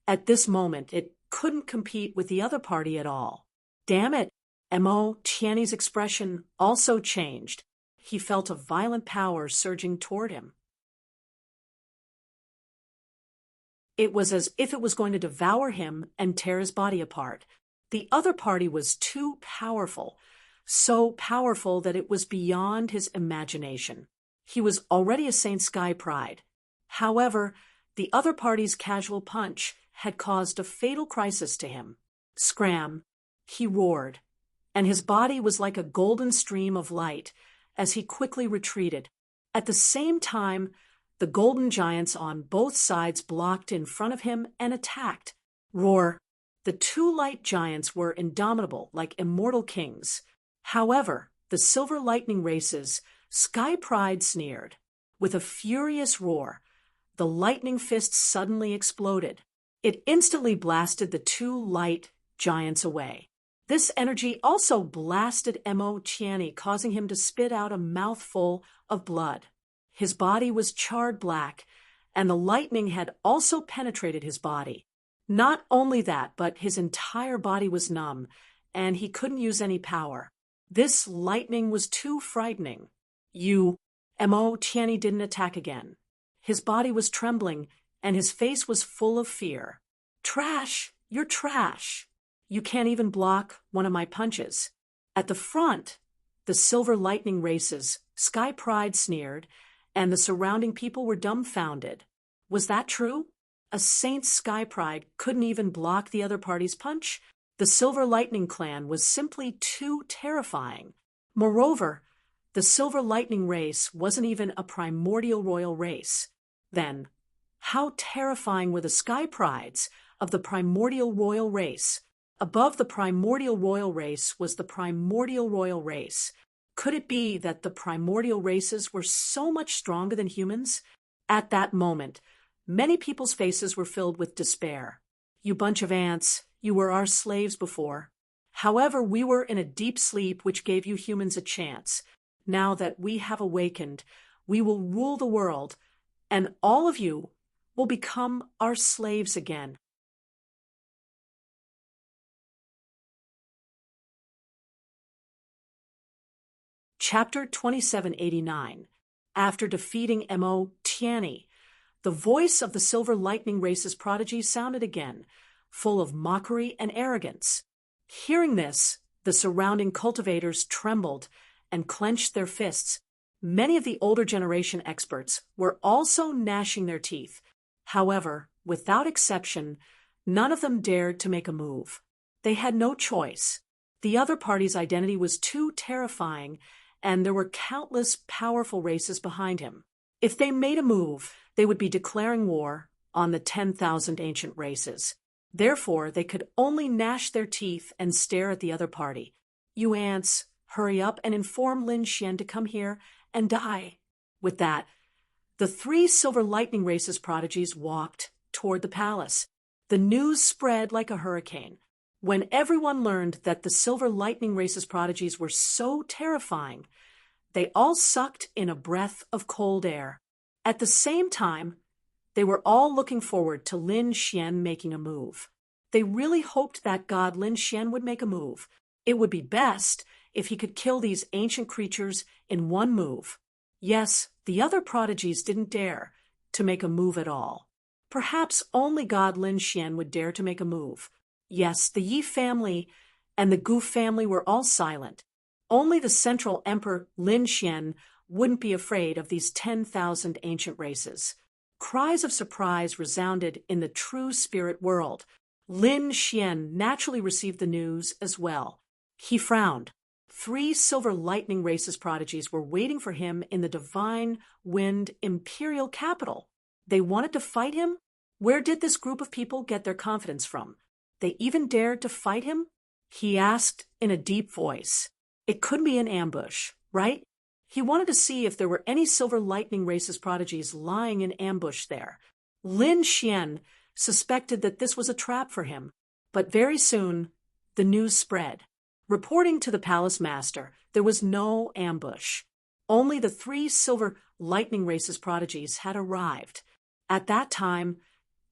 Speaker 1: at this moment, it couldn't compete with the other party at all. Damn it! Mo Tianyi's expression also changed. He felt a violent power surging toward him. It was as if it was going to devour him and tear his body apart. The other party was too powerful, so powerful that it was beyond his imagination. He was already a Saint Sky Pride. However, the other party's casual punch had caused a fatal crisis to him. Scram! He roared, and his body was like a golden stream of light as he quickly retreated. At the same time, the golden giants on both sides blocked in front of him and attacked. Roar! The two light giants were indomitable, like immortal kings. However, the silver lightning races, Sky Pride sneered. With a furious roar, the lightning fist suddenly exploded. It instantly blasted the two light giants away. This energy also blasted Mo Tianyi, causing him to spit out a mouthful of blood. His body was charred black, and the lightning had also penetrated his body. Not only that, but his entire body was numb, and he couldn't use any power. This lightning was too frightening. Mo Tianyi didn't attack again. His body was trembling, and his face was full of fear. Trash! You're trash! You can't even block one of my punches. At the front, the silver lightning races, Sky Pride sneered, and the surrounding people were dumbfounded. Was that true? A Saint Sky Pride couldn't even block the other party's punch? The Silver Lightning Clan was simply too terrifying. Moreover, the Silver Lightning race wasn't even a primordial royal race. Then, how terrifying were the Sky Prides of the primordial royal race? Above the primordial royal race was the primordial royal race. Could it be that the primordial races were so much stronger than humans? At that moment, many people's faces were filled with despair. You bunch of ants, you were our slaves before. However, we were in a deep sleep which gave you humans a chance. Now that we have awakened, we will rule the world, and all of you will become our slaves again. Chapter 2789. After defeating Mo Tianyi, the voice of the Silver Lightning race's prodigy sounded again, full of mockery and arrogance. Hearing this, the surrounding cultivators trembled and clenched their fists. Many of the older generation experts were also gnashing their teeth. However, without exception, none of them dared to make a move. They had no choice. The other party's identity was too terrifying, and there were countless powerful races behind him. If they made a move, they would be declaring war on the 10,000 ancient races. Therefore, they could only gnash their teeth and stare at the other party. You ants, hurry up and inform Lin Xian to come here and die." With that, the 3 Silver Lightning Races prodigies walked toward the palace. The news spread like a hurricane. When everyone learned that the Silver Lightning Races prodigies were so terrifying, they all sucked in a breath of cold air. At the same time, they were all looking forward to Lin Xian making a move. They really hoped that god Lin Xian would make a move. It would be best if he could kill these ancient creatures in one move. Yes, the other prodigies didn't dare to make a move at all. Perhaps only god Lin Xian would dare to make a move. Yes, the Yi family and the Gu family were all silent. Only the central emperor Lin Xian wouldn't be afraid of these 10,000 ancient races. Cries of surprise resounded in the true spirit world. Lin Xian naturally received the news as well. He frowned. 3 Silver Lightning Races prodigies were waiting for him in the Divine Wind Imperial capital. They wanted to fight him? Where did this group of people get their confidence from? They even dared to fight him? He asked in a deep voice. It could be an ambush, right? He wanted to see if there were any Silver Lightning Races prodigies lying in ambush there. Lin Xian suspected that this was a trap for him, but very soon the news spread. Reporting to the palace master, there was no ambush. Only the 3 Silver Lightning Races prodigies had arrived. At that time,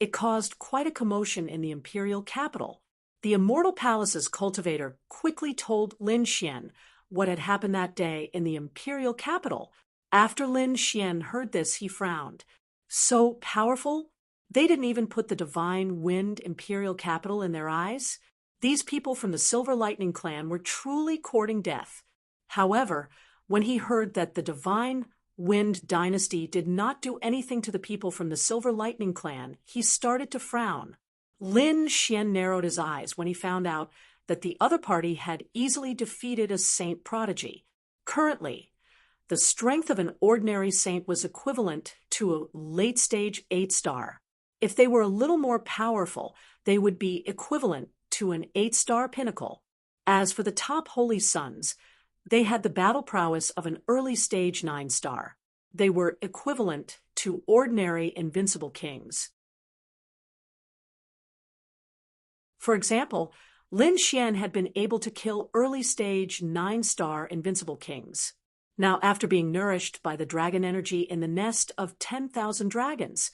Speaker 1: it caused quite a commotion in the imperial capital. The Immortal Palace's cultivator quickly told Lin Xian what had happened that day in the imperial capital. After Lin Xian heard this, he frowned. So powerful? They didn't even put the Divine Wind Imperial capital in their eyes? These people from the Silver Lightning clan were truly courting death. However, when he heard that the Divine Wind dynasty did not do anything to the people from the Silver Lightning clan, he started to frown. Lin Xian narrowed his eyes when he found out that the other party had easily defeated a saint prodigy. Currently, the strength of an ordinary saint was equivalent to a late-stage 8-star. If they were a little more powerful, they would be equivalent to an 8-star pinnacle. As for the top holy sons, they had the battle prowess of an early-stage 9-star. They were equivalent to ordinary invincible kings. For example, Lin Xian had been able to kill early-stage 9-star invincible kings. Now, after being nourished by the dragon energy in the nest of 10,000 dragons,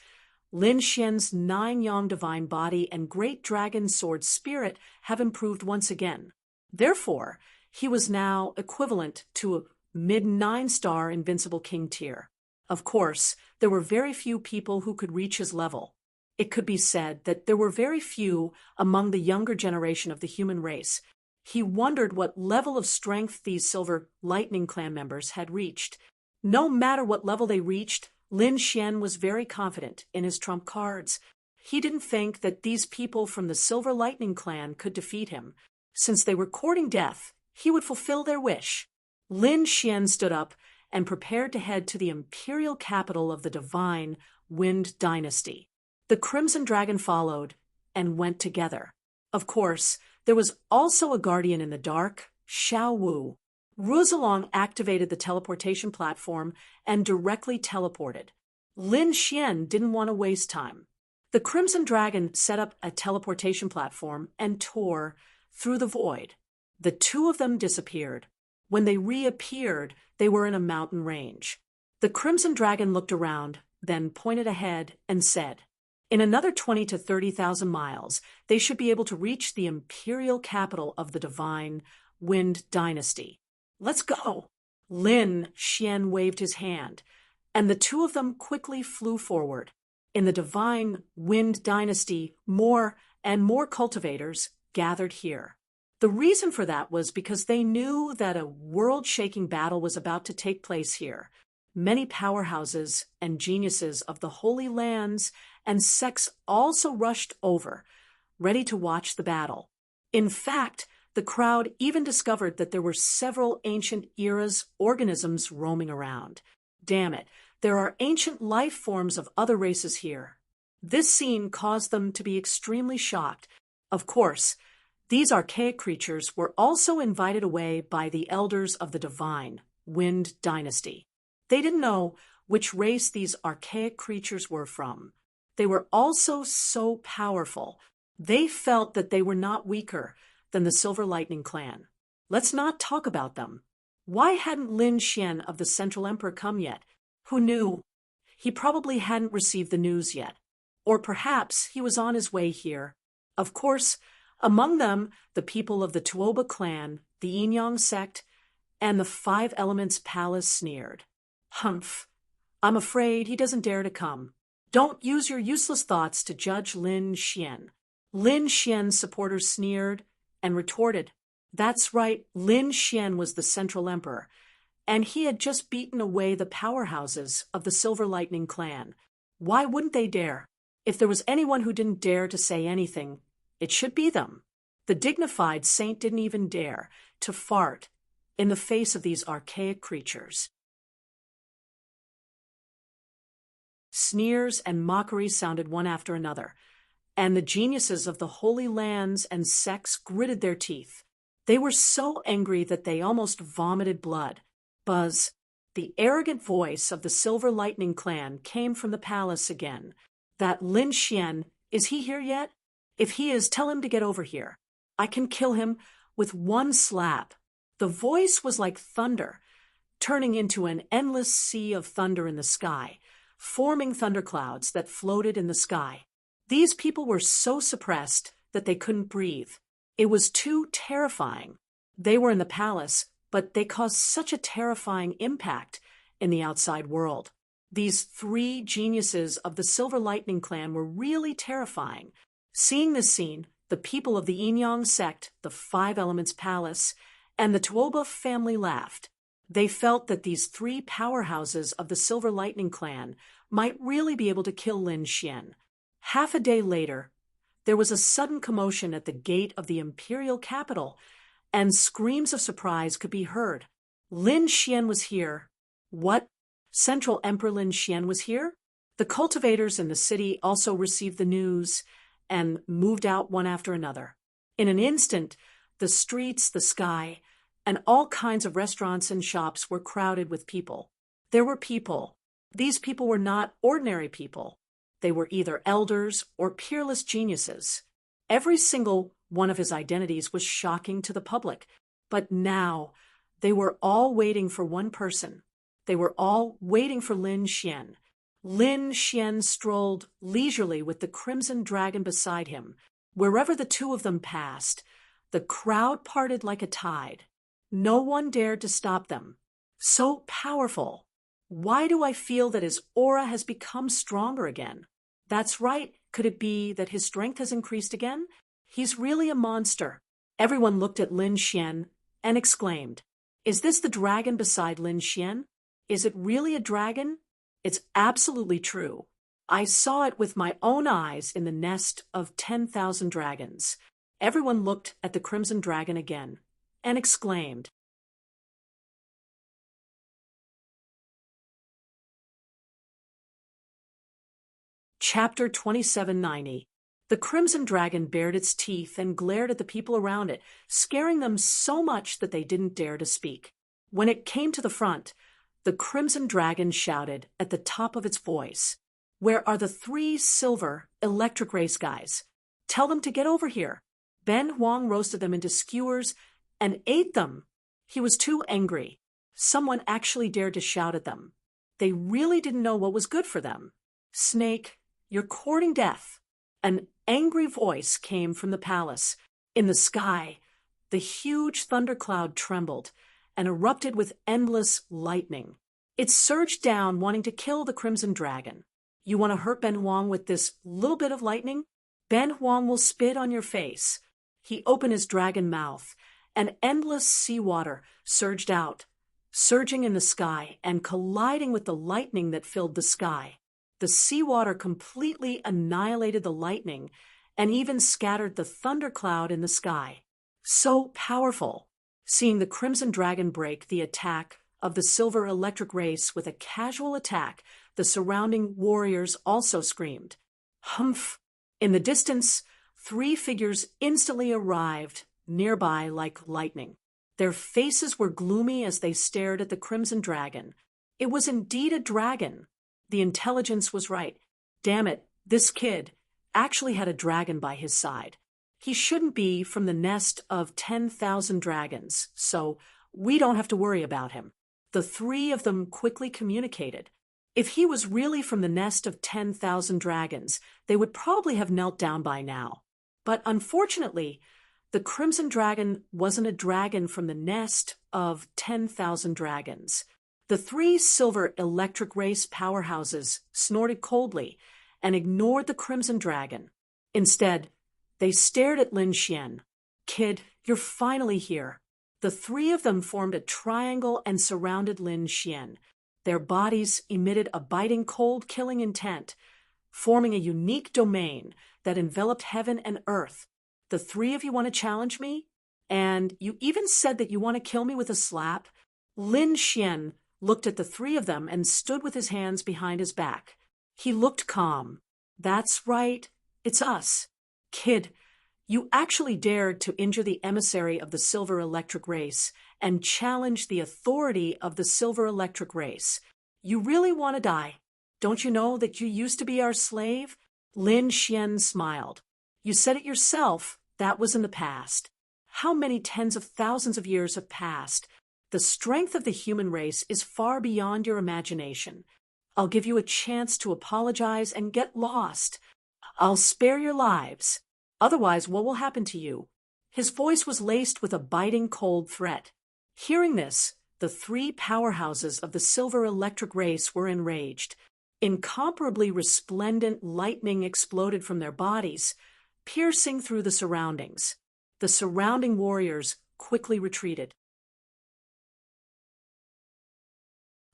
Speaker 1: Lin Xian's 9-yang divine body and great dragon sword spirit have improved once again. Therefore, he was now equivalent to a mid-9-star invincible king tier. Of course, there were very few people who could reach his level. It could be said that there were very few among the younger generation of the human race. He wondered what level of strength these Silver Lightning clan members had reached. No matter what level they reached, Lin Xian was very confident in his trump cards. He didn't think that these people from the Silver Lightning clan could defeat him. Since they were courting death, he would fulfill their wish. Lin Xian stood up and prepared to head to the imperial capital of the Divine Wind dynasty. The Crimson Dragon followed and went together. Of course, there was also a guardian in the dark, Xiao Wu. Ruzalong activated the teleportation platform and directly teleported. Lin Xian didn't want to waste time. The Crimson Dragon set up a teleportation platform and tore through the void. The 2 of them disappeared. When they reappeared, they were in a mountain range. The Crimson Dragon looked around, then pointed ahead and said, "In another 20 to 30,000 miles, they should be able to reach the imperial capital of the Divine Wind dynasty. Let's go." Lin Xian waved his hand, and the 2 of them quickly flew forward. In the Divine Wind dynasty, more and more cultivators gathered here. The reason for that was because they knew that a world-shaking battle was about to take place here. Many powerhouses and geniuses of the Holy Lands and sects also rushed over, ready to watch the battle. In fact, the crowd even discovered that there were several ancient eras organisms roaming around. Damn it, there are ancient life forms of other races here. This scene caused them to be extremely shocked. Of course, These archaic creatures were also invited away by the elders of the divine Wind dynasty. They didn't know which race these archaic creatures were from. They were also so powerful. They felt that they were not weaker than the Silver Lightning clan. Let's not talk about them. Why hadn't Lin Xian of the Central Emperor come yet? Who knew? He probably hadn't received the news yet. Or perhaps he was on his way here. Of course, among them, the people of the Tuoba clan, the Yin-Yang sect, and the Five Elements Palace sneered. Humph! I'm afraid he doesn't dare to come. Don't use your useless thoughts to judge Lin Xian. Lin Xian's supporters sneered and retorted. That's right, Lin Xian was the Central Emperor, and he had just beaten away the powerhouses of the Silver Lightning clan. Why wouldn't they dare? If there was anyone who didn't dare to say anything, it should be them. The dignified saint didn't even dare to fart in the face of these archaic creatures. Sneers and mockeries sounded one after another, and the geniuses of the Holy Lands and sects gritted their teeth. They were so angry that they almost vomited blood. Buzz, the arrogant voice of the Silver Lightning clan, came from the palace again. That Lin Xian, is he here yet? If he is, tell him to get over here. I can kill him with one slap. The voice was like thunder, turning into an endless sea of thunder in the sky, forming thunderclouds that floated in the sky. These people were so suppressed that they couldn't breathe. It was too terrifying. They were in the palace, but they caused such a terrifying impact in the outside world. These three geniuses of the Silver Lightning clan were really terrifying. Seeing this scene, the people of the Yin-Yang sect, the Five Elements Palace, and the Tuoba family laughed. They felt that these three powerhouses of the Silver Lightning clan might really be able to kill Lin Xian. Half a day later, there was a sudden commotion at the gate of the imperial capital, and screams of surprise could be heard. Lin Xian was here. What? Central Emperor Lin Xian was here? The cultivators in the city also received the news and moved out one after another. In an instant, the streets, the sky, and all kinds of restaurants and shops were crowded with people. There were people. These people were not ordinary people. They were either elders or peerless geniuses. Every single one of his identities was shocking to the public. But now, they were all waiting for one person. They were all waiting for Lin Xian. Lin Xian strolled leisurely with the Crimson Dragon beside him. Wherever the two of them passed, the crowd parted like a tide. No one dared to stop them. So powerful. Why do I feel that his aura has become stronger again? That's right. Could it be that his strength has increased again? He's really a monster. Everyone looked at Lin Xian and exclaimed, "Is this the dragon beside Lin Xian? Is it really a dragon?" It's absolutely true. I saw it with my own eyes in the nest of 10,000 dragons. Everyone looked at the Crimson Dragon again and exclaimed. Chapter 2790. The Crimson Dragon bared its teeth and glared at the people around it, scaring them so much that they didn't dare to speak. When it came to the front, the Crimson Dragon shouted at the top of its voice, "Where are the three silver electric race guys? Tell them to get over here." Ben Huang roasted them into skewers and ate them. He was too angry. Someone actually dared to shout at them. They really didn't know what was good for them. "Snake, you're courting death." An angry voice came from the palace. In the sky, the huge thundercloud trembled and erupted with endless lightning. It surged down, wanting to kill the Crimson Dragon. You want to hurt Ben Huang with this little bit of lightning? Ben Huang will spit on your face. He opened his dragon mouth, and endless seawater surged out, surging in the sky and colliding with the lightning that filled the sky. The seawater completely annihilated the lightning and even scattered the thundercloud in the sky. So powerful. Seeing the Crimson Dragon break the attack of the Silver Electric race with a casual attack, the surrounding warriors also screamed. Humph! In the distance, Three figures instantly arrived nearby like lightning. Their faces were gloomy as they stared at the crimson dragon. It was indeed a dragon. The intelligence was right. Damn it, this kid actually had a dragon by his side. He shouldn't be from the nest of 10,000 dragons, so we don't have to worry about him. The three of them quickly communicated. If he was really from the nest of 10,000 dragons, they would probably have knelt down by now. But unfortunately, the crimson dragon wasn't a dragon from the nest of 10,000 dragons. The three silver electric race powerhouses snorted coldly and ignored the crimson dragon. Instead, they stared at Lin Xian. Kid, you're finally here. The three of them formed a triangle and surrounded Lin Xian. Their bodies emitted a biting cold killing intent, forming a unique domain that enveloped heaven and earth. The three of you want to challenge me? And you even said that you want to kill me with a slap? Lin Xian looked at the three of them and stood with his hands behind his back. He looked calm. That's right, it's us. Kid, you actually dared to injure the emissary of the silver electric race and challenge the authority of the silver electric race. You really want to die? Don't you know that you used to be our slave? Lin Xian smiled. You said it yourself, that was in the past. How many tens of thousands of years have passed? The strength of the human race is far beyond your imagination. I'll give you a chance to apologize and get lost. I'll spare your lives. Otherwise, what will happen to you? His voice was laced with a biting cold threat. Hearing this, the three powerhouses of the silver electric race were enraged. Incomparably resplendent lightning exploded from their bodies, piercing through the surroundings. The surrounding warriors quickly retreated.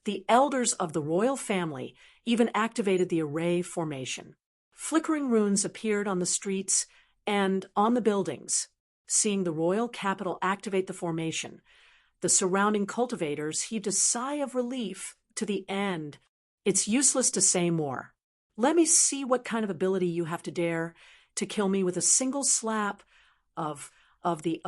Speaker 1: The elders of the royal family even activated the array formation. Flickering runes appeared on the streets and on the buildings. Seeing the royal capital activate the formation, the surrounding cultivators heaved a sigh of relief. To the end. It's useless to say more. Let me see what kind of ability you have to dare to kill me with a single slap of the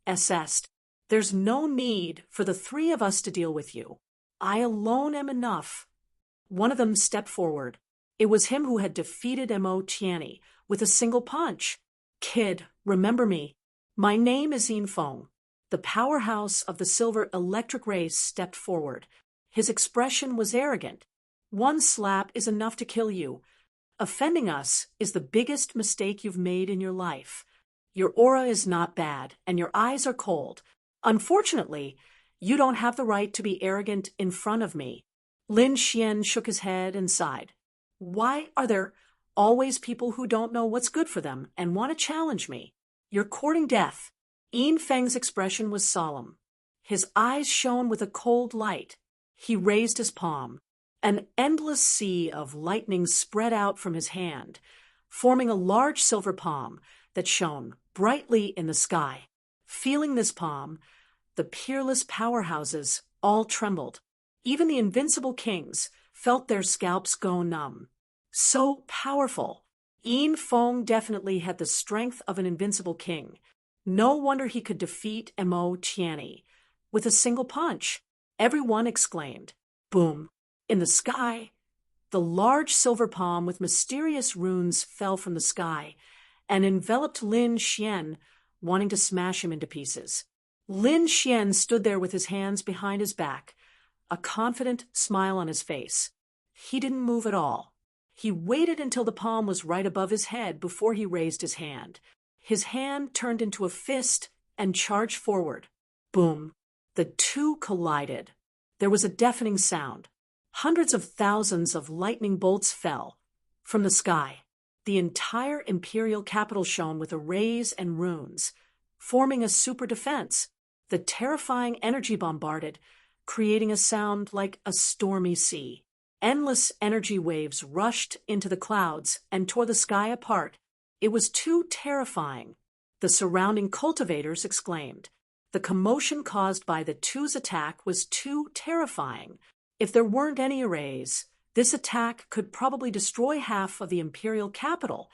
Speaker 1: assessed. There's no need for the three of us to deal with you. I alone am enough. One of them stepped forward. It was him who had defeated Mo Tianyi with a single punch. Kid, remember me. My name is Yin Feng. The powerhouse of the silver electric race stepped forward. His expression was arrogant. One slap is enough to kill you. Offending us is the biggest mistake you've made in your life. Your aura is not bad, and your eyes are cold. Unfortunately, you don't have the right to be arrogant in front of me. Lin Xian shook his head and sighed. Why are there always people who don't know what's good for them and want to challenge me? You're courting death. Yin Feng's expression was solemn. His eyes shone with a cold light. He raised his palm. An endless sea of lightning spread out from his hand, forming a large silver palm that shone brightly in the sky. Feeling this palm, the peerless powerhouses all trembled. Even the invincible kings felt their scalps go numb. So powerful. Yin Feng definitely had the strength of an invincible king. No wonder he could defeat Mo Tianyi with a single punch. Everyone exclaimed. Boom. In the sky, the large silver palm with mysterious runes fell from the sky and enveloped Lin Xian, wanting to smash him into pieces. Lin Xian stood there with his hands behind his back, a confident smile on his face. He didn't move at all. He waited until the palm was right above his head before he raised his hand. His hand turned into a fist and charged forward. Boom. The two collided. There was a deafening sound. Hundreds of thousands of lightning bolts fell from the sky. The entire imperial capital shone with arrays and runes, forming a super defense. The terrifying energy bombarded, creating a sound like a stormy sea. Endless energy waves rushed into the clouds and tore the sky apart. It was too terrifying. The surrounding cultivators exclaimed. The commotion caused by the two's attack was too terrifying. If there weren't any arrays, This attack could probably destroy half of the imperial capital,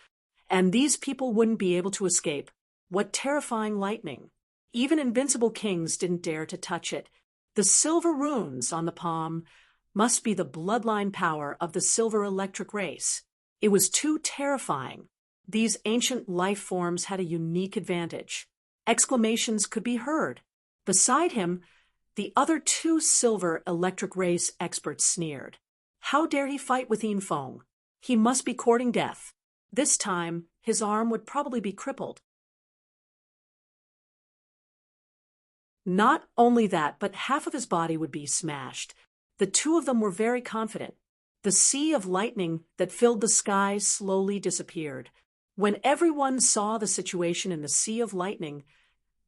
Speaker 1: and these people wouldn't be able to escape. What terrifying lightning! Even invincible kings didn't dare to touch it. The silver runes on the palm must be the bloodline power of the silver electric race. It was too terrifying. These ancient life forms had a unique advantage. Exclamations could be heard. Beside him, the other two silver electric race experts sneered. How dare he fight with Yinfeng? He must be courting death. This time, his arm would probably be crippled. Not only that, but half of his body would be smashed. The two of them were very confident. The sea of lightning that filled the sky slowly disappeared. When everyone saw the situation in the sea of lightning,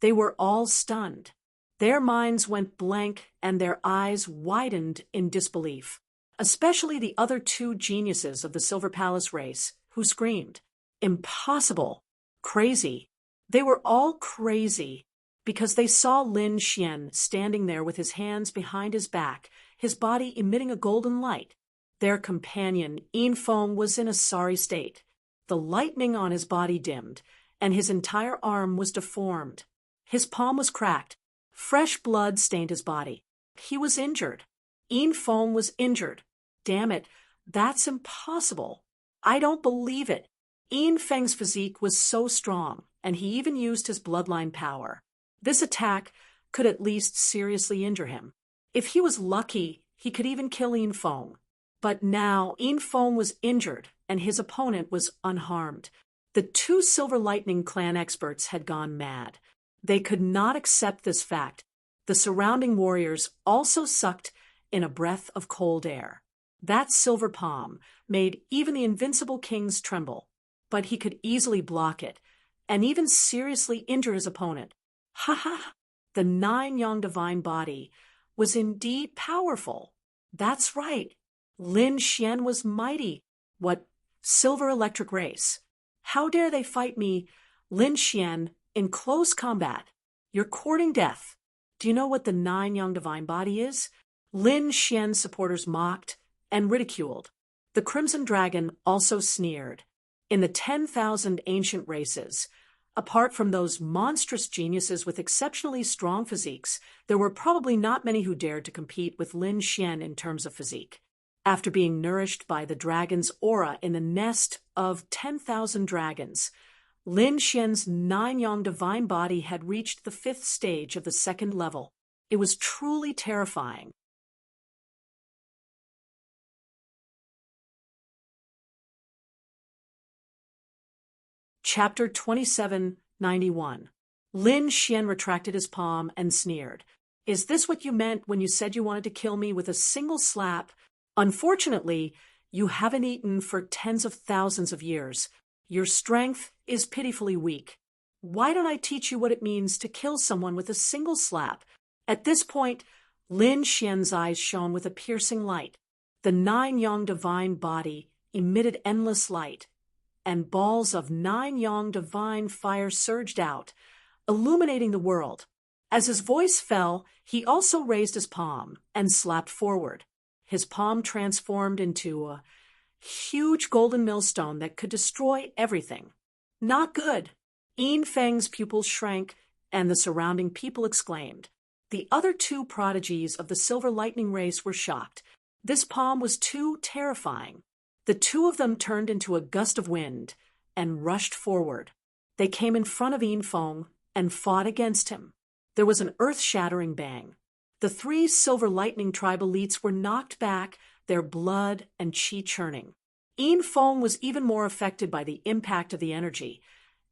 Speaker 1: they were all stunned. Their minds went blank and their eyes widened in disbelief, especially the other two geniuses of the Silver Palace race, who screamed, "Impossible! Crazy!" They were all crazy because they saw Lin Xian standing there with his hands behind his back, his body emitting a golden light. Their companion, Yinfeng, was in a sorry state. The lightning on his body dimmed, and his entire arm was deformed. His palm was cracked. Fresh blood stained his body. He was injured. Yinfeng was injured. Damn it, that's impossible. I don't believe it. Yinfeng's physique was so strong, and he even used his bloodline power. This attack could at least seriously injure him. If he was lucky, he could even kill Yinfeng. But now Yinfeng was injured, and his opponent was unharmed. The two Silver Lightning clan experts had gone mad. They could not accept this fact. The surrounding warriors also sucked in a breath of cold air. That silver palm made even the invincible kings tremble, but he could easily block it, and even seriously injure his opponent. Ha ha! The 9-yang divine body was indeed powerful. That's right. Lin Xian was mighty. What silver electric race? How dare they fight me, Lin Xian, in close combat? You're courting death. Do you know what the 9-yang divine body is? Lin Xian's supporters mocked and ridiculed. The Crimson Dragon also sneered. In the 10,000 ancient races, apart from those monstrous geniuses with exceptionally strong physiques, there were probably not many who dared to compete with Lin Xian in terms of physique. After being nourished by the dragon's aura in the nest of 10,000 dragons, Lin Xian's 9-yang divine body had reached the 5th stage of the 2nd level. It was truly terrifying. Chapter 2791. Lin Xian retracted his palm and sneered. Is this what you meant when you said you wanted to kill me with a single slap? Unfortunately, you haven't eaten for tens of thousands of years. Your strength is pitifully weak. Why don't I teach you what it means to kill someone with a single slap? At this point, Lin Xian's eyes shone with a piercing light. The 9-yang divine body emitted endless light, and balls of 9-yang divine fire surged out, illuminating the world. As his voice fell, he also raised his palm and slapped forward. His palm transformed into a huge golden millstone that could destroy everything. Not good. Yinfeng's pupils shrank, and the surrounding people exclaimed. The other two prodigies of the Silver Lightning race were shocked. This palm was too terrifying. The two of them turned into a gust of wind and rushed forward. They came in front of Yinfeng and fought against him. There was an earth-shattering bang. The 3 Silver Lightning tribe elites were knocked back, their blood and qi churning. Yinfeng was even more affected by the impact of the energy,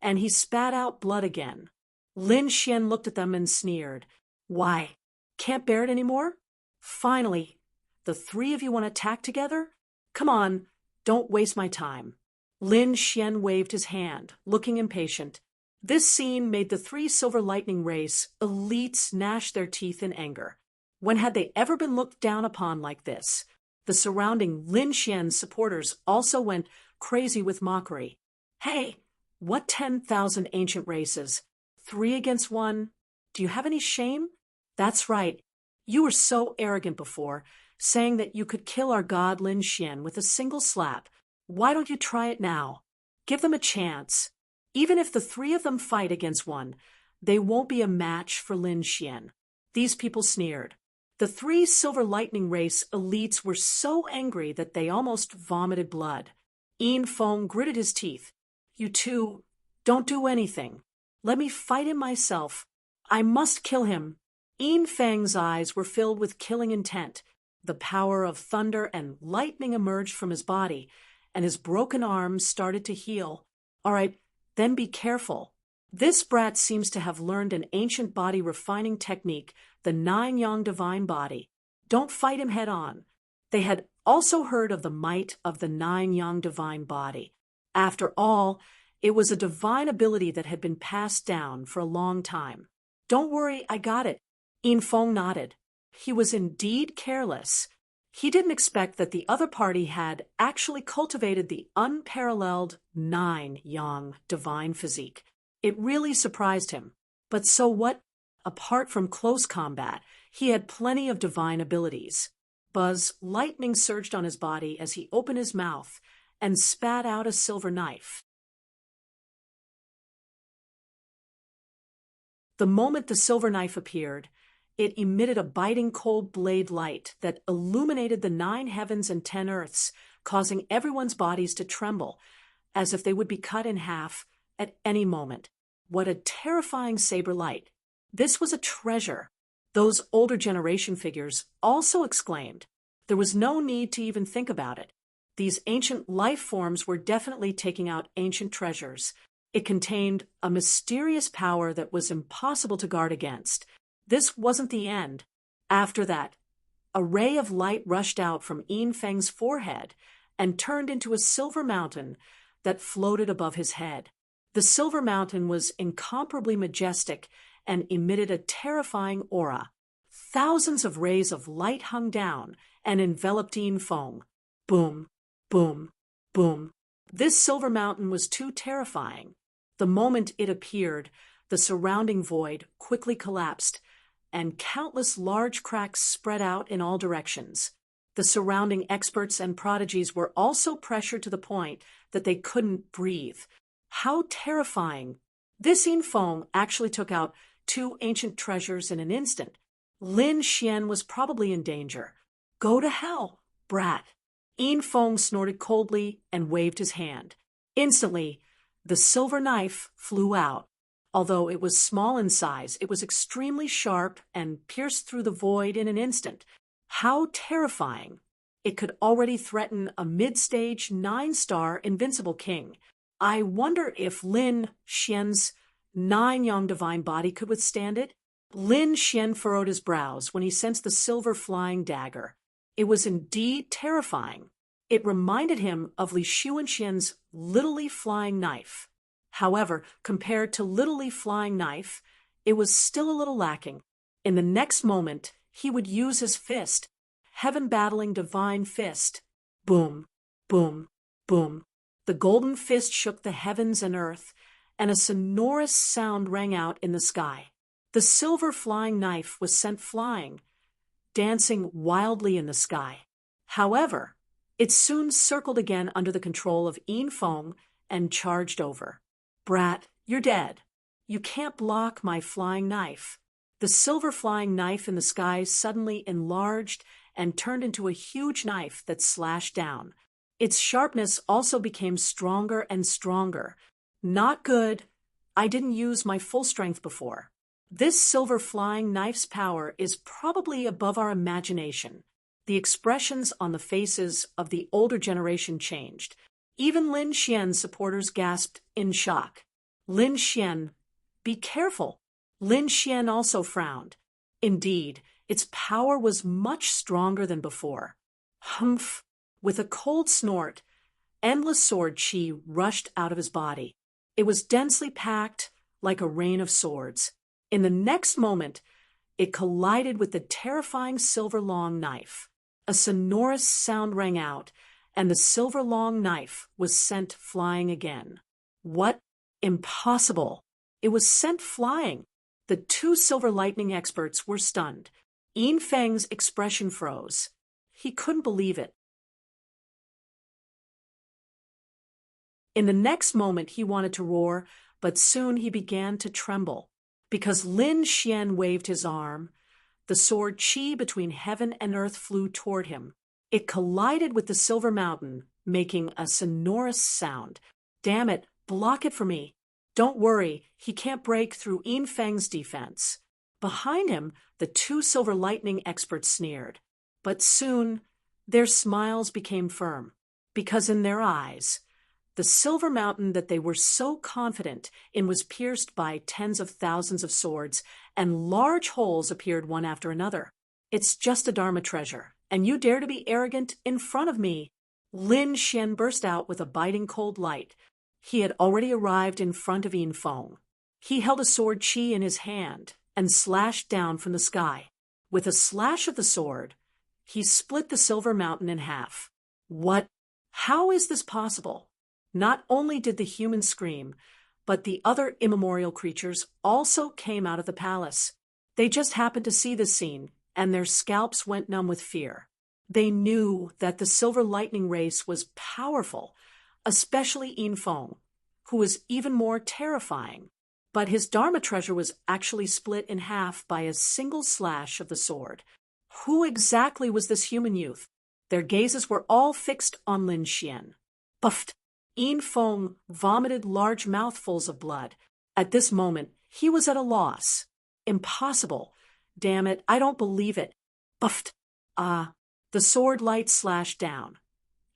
Speaker 1: and he spat out blood again. Lin Xian looked at them and sneered. Why, can't bear it anymore? Finally, the 3 of you want to attack together? Come on, don't waste my time. Lin Xian waved his hand, looking impatient. This scene made the 3 Silver Lightning race elites gnash their teeth in anger. When had they ever been looked down upon like this? The surrounding Lin Xian supporters also went crazy with mockery. Hey, what 10,000 ancient races? 3 against 1? Do you have any shame? That's right. You were so arrogant before. saying that you could kill our god Lin Xian with a single slap. Why don't you try it now? Give them a chance. Even if the three of them fight against one, they won't be a match for Lin Xian. These people sneered. The three Silver Lightning Race elites were so angry that they almost vomited blood. Yin Feng gritted his teeth. You two, don't do anything. Let me fight him myself. I must kill him. Yin Feng's eyes were filled with killing intent. The power of thunder and lightning emerged from his body, and his broken arms started to heal. All right, then be careful. This brat seems to have learned an ancient body refining technique, the Nine-Yang Divine Body. Don't fight him head on. They had also heard of the might of the Nine-Yang Divine Body. After all, it was a divine ability that had been passed down for a long time. Don't worry, I got it. Yin Feng nodded. He was indeed careless. He didn't expect that the other party had actually cultivated the unparalleled Nine-Yang Divine Physique. It really surprised him. But so what? Apart from close combat, he had plenty of divine abilities. Buzz, lightning surged on his body as he opened his mouth and spat out a silver knife. The moment the silver knife appeared, it emitted a biting cold blade light that illuminated the 9 heavens and 10 earths, causing everyone's bodies to tremble, as if they would be cut in half at any moment. What a terrifying saber light. This was a treasure. Those older generation figures also exclaimed. There was no need to even think about it. These ancient life forms were definitely taking out ancient treasures. It contained a mysterious power that was impossible to guard against. This wasn't the end. After that, a ray of light rushed out from Yin Feng's forehead and turned into a silver mountain that floated above his head. The silver mountain was incomparably majestic and emitted a terrifying aura. Thousands of rays of light hung down and enveloped Yin Feng. Boom, boom, boom. This silver mountain was too terrifying. The moment it appeared, the surrounding void quickly collapsed, and countless large cracks spread out in all directions. The surrounding experts and prodigies were also pressured to the point that they couldn't breathe. How terrifying! This Yin Feng actually took out 2 ancient treasures in an instant. Lin Xian was probably in danger. Go to hell, brat! Yin Feng snorted coldly and waved his hand. Instantly, the silver knife flew out. Although it was small in size, it was extremely sharp and pierced through the void in an instant. How terrifying! It could already threaten a mid-stage 9-star invincible king. I wonder if Lin Xian's Nine-Yang Divine Body could withstand it? Lin Xian furrowed his brows when he sensed the silver flying dagger. It was indeed terrifying. It reminded him of Li Xuanxian's Little Leaf Flying Knife. However, compared to Little Leaf Flying Knife, it was still a little lacking. In the next moment, he would use his fist, heaven-battling divine fist. Boom, boom, boom. The golden fist shook the heavens and earth, and a sonorous sound rang out in the sky. The silver flying knife was sent flying, dancing wildly in the sky. However, it soon circled again under the control of Yin Feng and charged over. Brat, you're dead. You can't block my flying knife. The silver flying knife in the sky suddenly enlarged and turned into a huge knife that slashed down. Its sharpness also became stronger and stronger. Not good. I didn't use my full strength before. This silver flying knife's power is probably above our imagination. The expressions on the faces of the older generation changed. Even Lin Xian's supporters gasped in shock. Lin Xian, be careful. Lin Xian also frowned. Indeed, its power was much stronger than before. Humph! With a cold snort, endless sword chi rushed out of his body. It was densely packed like a rain of swords. In the next moment, it collided with the terrifying silver long knife. A sonorous sound rang out, and the silver long knife was sent flying again. What? Impossible! It was sent flying. The 2 silver lightning experts were stunned. Yin Feng's expression froze. He couldn't believe it. In the next moment he wanted to roar, but soon he began to tremble. Because Lin Xian waved his arm, the sword Qi between heaven and earth flew toward him. It collided with the silver mountain, making a sonorous sound. Damn it, block it for me. Don't worry, he can't break through Yin Feng's defense. Behind him, the two silver lightning experts sneered. But soon, their smiles became firm, because in their eyes, the silver mountain that they were so confident in was pierced by tens of thousands of swords, and large holes appeared one after another. It's just a Dharma treasure, and you dare to be arrogant in front of me. Lin Xian burst out with a biting cold light. He had already arrived in front of Yin Feng. He held a sword Qi in his hand and slashed down from the sky. With a slash of the sword, he split the silver mountain in half. What? How is this possible? Not only did the humans scream, but the other immemorial creatures also came out of the palace. They just happened to see this scene, and their scalps went numb with fear. They knew that the silver lightning race was powerful, especially Yin Feng, who was even more terrifying. But his Dharma treasure was actually split in half by a single slash of the sword. Who exactly was this human youth? Their gazes were all fixed on Lin Xian. Buffed! Yin Feng vomited large mouthfuls of blood. At this moment, he was at a loss. Impossible. Damn it, I don't believe it. Buffed! The sword light slashed down,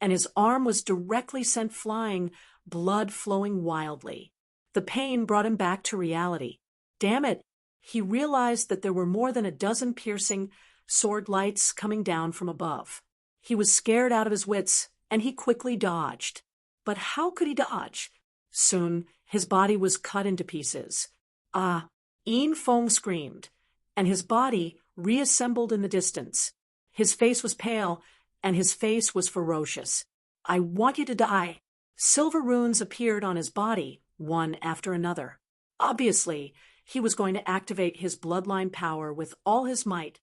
Speaker 1: and his arm was directly sent flying, blood flowing wildly. The pain brought him back to reality. Damn it! He realized that there were more than a dozen piercing sword lights coming down from above. He was scared out of his wits, and he quickly dodged. But how could he dodge? Soon, his body was cut into pieces. Yin Feng screamed, and his body reassembled in the distance. His face was pale, and his face was ferocious. I want you to die. Silver runes appeared on his body, one after another. Obviously, he was going to activate his bloodline power with all his might.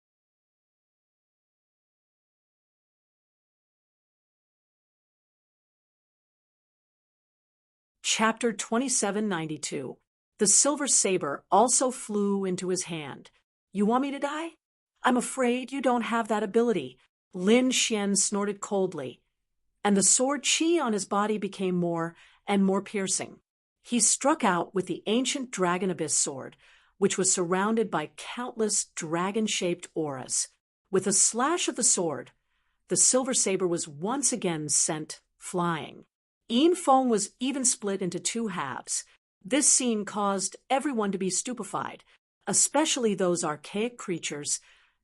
Speaker 1: Chapter 2792. The silver saber also flew into his hand. You want me to die? I'm afraid you don't have that ability. Lin Xian snorted coldly, and the sword Qi on his body became more and more piercing. He struck out with the ancient Dragon Abyss sword, which was surrounded by countless dragon-shaped auras. With a slash of the sword, the silver saber was once again sent flying. Yin Feng was even split into two halves. This scene caused everyone to be stupefied, especially those archaic creatures.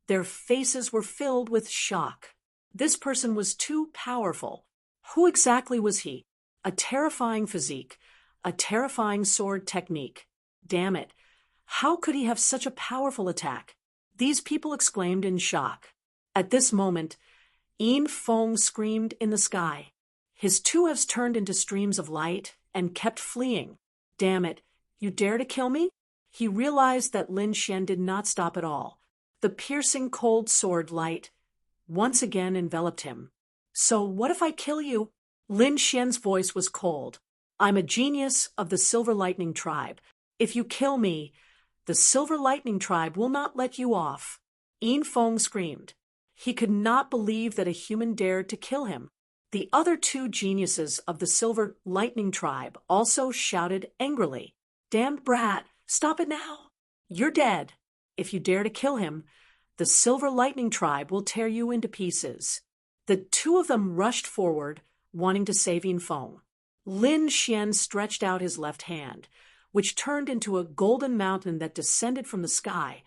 Speaker 1: Their faces were filled with shock. This person was too powerful. Who exactly was he? A terrifying physique, a terrifying sword technique. Damn it. How could he have such a powerful attack? These people exclaimed in shock. At this moment, Yin Feng screamed in the sky. His two halves turned into streams of light and kept fleeing. Damn it, you dare to kill me? He realized that Lin Xian did not stop at all. The piercing cold sword light once again enveloped him. So what if I kill you? Lin Xian's voice was cold. I'm a genius of the Silver Lightning Tribe. If you kill me, the Silver Lightning Tribe will not let you off. Yin Feng screamed. He could not believe that a human dared to kill him. The other two geniuses of the Silver Lightning Tribe also shouted angrily. Damned brat, stop it now. You're dead. If you dare to kill him, the Silver Lightning Tribe will tear you into pieces. The two of them rushed forward, wanting to save Yin Feng. Lin Xian stretched out his left hand, which turned into a golden mountain that descended from the sky,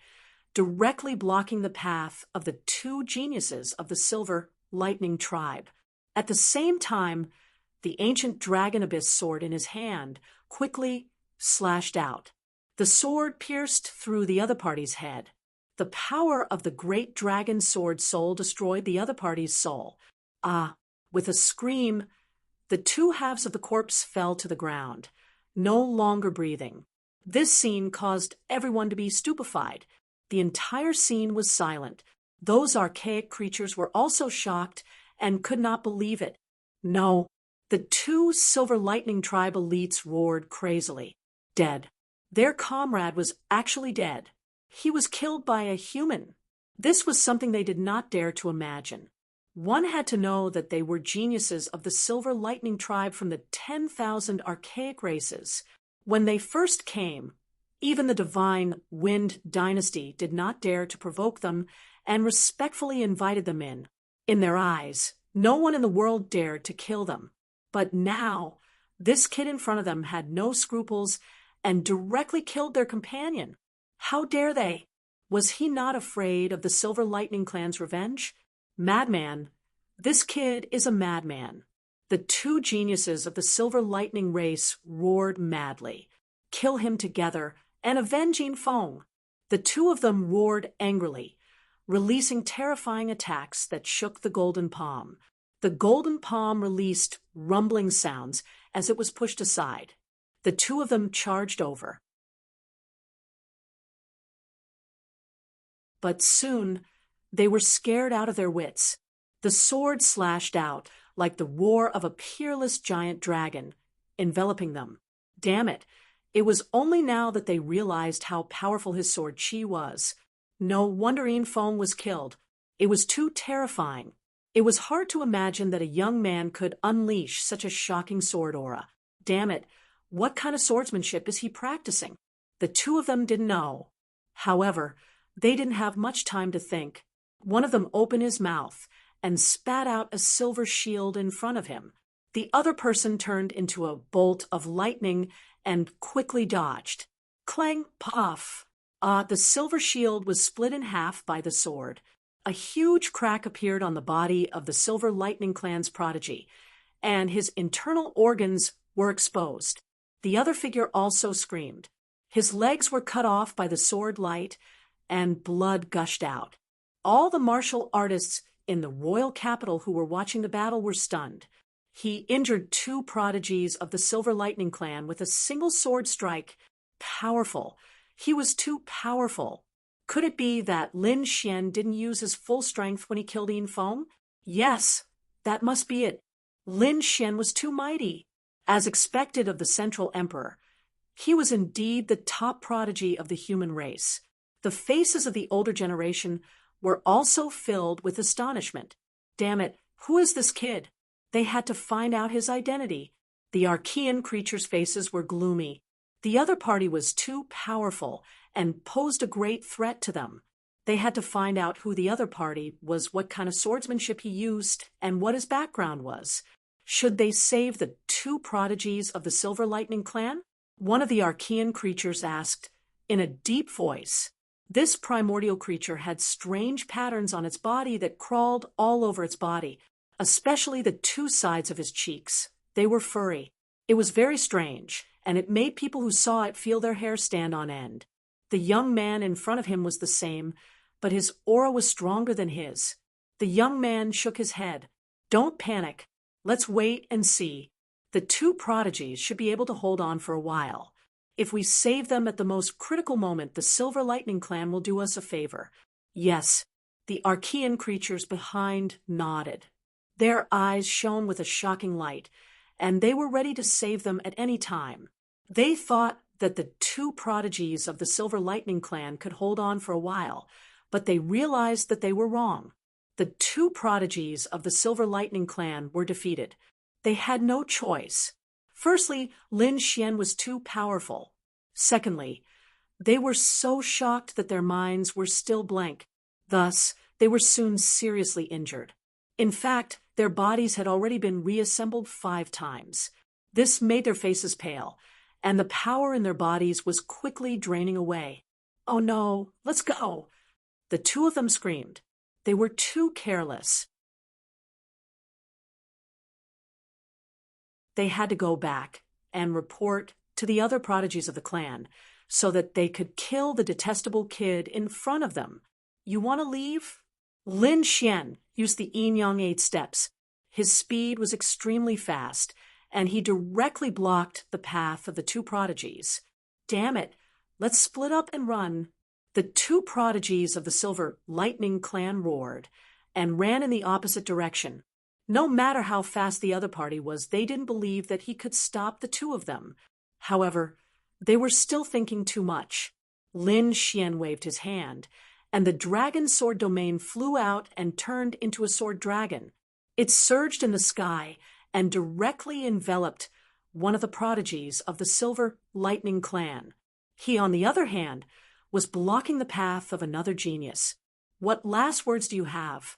Speaker 1: directly blocking the path of the two geniuses of the Silver Lightning Tribe. At the same time, the ancient Dragon Abyss sword in his hand quickly slashed out. The sword pierced through the other party's head. The power of the great dragon sword soul destroyed the other party's soul. With a scream, the two halves of the corpse fell to the ground, no longer breathing. This scene caused everyone to be stupefied. The entire scene was silent. Those archaic creatures were also shocked and could not believe it. No, the two Silver Lightning Tribe elites roared crazily. Dead. Their comrade was actually dead. He was killed by a human. This was something they did not dare to imagine. One had to know that they were geniuses of the Silver Lightning Tribe from the 10,000 archaic races. When they first came, even the divine Wind Dynasty did not dare to provoke them and respectfully invited them in. In their eyes, no one in the world dared to kill them. But now, this kid in front of them had no scruples and directly killed their companion. How dare they? Was he not afraid of the Silver Lightning Clan's revenge? Madman. This kid is a madman. The two geniuses of the Silver Lightning race roared madly. Kill him together and avenge Yin Feng. The two of them roared angrily, releasing terrifying attacks that shook the golden palm. The golden palm released rumbling sounds as it was pushed aside. The two of them charged over. But soon, they were scared out of their wits. The sword slashed out like the roar of a peerless giant dragon, enveloping them. Damn it! It was only now that they realized how powerful his sword chi was. No wonder Yin Feng was killed. It was too terrifying. It was hard to imagine that a young man could unleash such a shocking sword aura. Damn it! What kind of swordsmanship is he practicing? The two of them didn't know. However, they didn't have much time to think. One of them opened his mouth and spat out a silver shield in front of him. The other person turned into a bolt of lightning and quickly dodged. Clang, puff. The silver shield was split in half by the sword. A huge crack appeared on the body of the Silver Lightning Clan's prodigy, and his internal organs were exposed. The other figure also screamed. His legs were cut off by the sword light, and blood gushed out. All the martial artists in the royal capital who were watching the battle were stunned. He injured two prodigies of the Silver Lightning Clan with a single sword strike. Powerful. He was too powerful. Could it be that Lin Xian didn't use his full strength when he killed Yin Feng? Yes, that must be it. Lin Xian was too mighty. As expected of the Central Emperor, he was indeed the top prodigy of the human race. The faces of the older generation were also filled with astonishment. Damn it, who is this kid? They had to find out his identity. The Archean creatures' faces were gloomy. The other party was too powerful and posed a great threat to them. They had to find out who the other party was, what kind of swordsmanship he used, and what his background was. Should they save the two prodigies of the Silver Lightning Clan? One of the Archean creatures asked, in a deep voice. This primordial creature had strange patterns on its body that crawled all over its body, especially the two sides of his cheeks. They were furry. It was very strange, and it made people who saw it feel their hair stand on end. The young man in front of him was the same, but his aura was stronger than his. The young man shook his head. Don't panic. Let's wait and see. The two prodigies should be able to hold on for a while. If we save them at the most critical moment, the Silver Lightning Clan will do us a favor. Yes, the Archean creatures behind nodded. Their eyes shone with a shocking light, and they were ready to save them at any time. They thought that the two prodigies of the Silver Lightning Clan could hold on for a while, but they realized that they were wrong. The two prodigies of the Silver Lightning Clan were defeated. They had no choice. Firstly, Lin Xian was too powerful. Secondly, they were so shocked that their minds were still blank. Thus, they were soon seriously injured. In fact, their bodies had already been reassembled 5 times. This made their faces pale, and the power in their bodies was quickly draining away. Oh no, let's go! The two of them screamed. They were too careless. They had to go back and report to the other prodigies of the clan so that they could kill the detestable kid in front of them. You want to leave? Lin Xian used the Yin-Yang 8 steps. His speed was extremely fast, and he directly blocked the path of the two prodigies. Damn it, let's split up and run. The two prodigies of the Silver Lightning Clan roared and ran in the opposite direction. No matter how fast the other party was, they didn't believe that he could stop the two of them. However, they were still thinking too much. Lin Xian waved his hand, and the dragon sword domain flew out and turned into a sword dragon. It surged in the sky and directly enveloped one of the prodigies of the Silver Lightning Clan. He, on the other hand, was blocking the path of another genius. What last words do you have?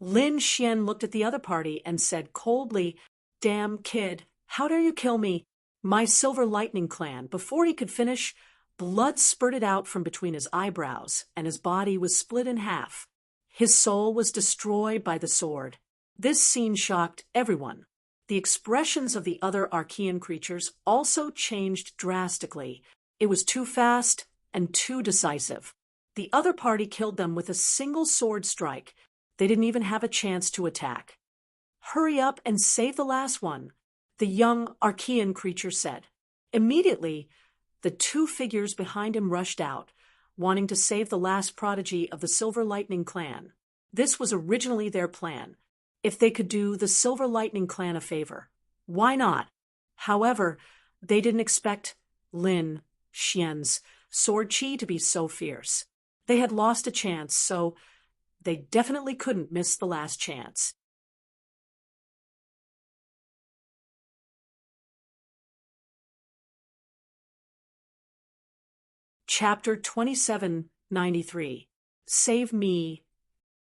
Speaker 1: Lin Xian looked at the other party and said coldly, "Damn kid, how dare you kill me? My Silver Lightning Clan." Before he could finish, blood spurted out from between his eyebrows, and his body was split in half. His soul was destroyed by the sword. This scene shocked everyone. The expressions of the other Archean creatures also changed drastically. It was too fast and too decisive. The other party killed them with a single sword strike. They didn't even have a chance to attack. "Hurry up and save the last one," the young Archean creature said. Immediately, the two figures behind him rushed out, wanting to save the last prodigy of the Silver Lightning Clan. This was originally their plan. If they could do the Silver Lightning Clan a favor, why not? However, they didn't expect Lin Xian's sword chi to be so fierce. They had lost a chance, so they definitely couldn't miss the last chance. Chapter 2793. Save Me.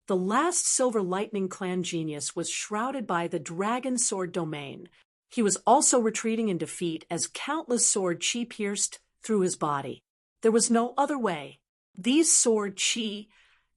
Speaker 1: The last Silver Lightning Clan genius was shrouded by the Dragon Sword domain. He was also retreating in defeat as countless sword chi pierced through his body. There was no other way. These sword chi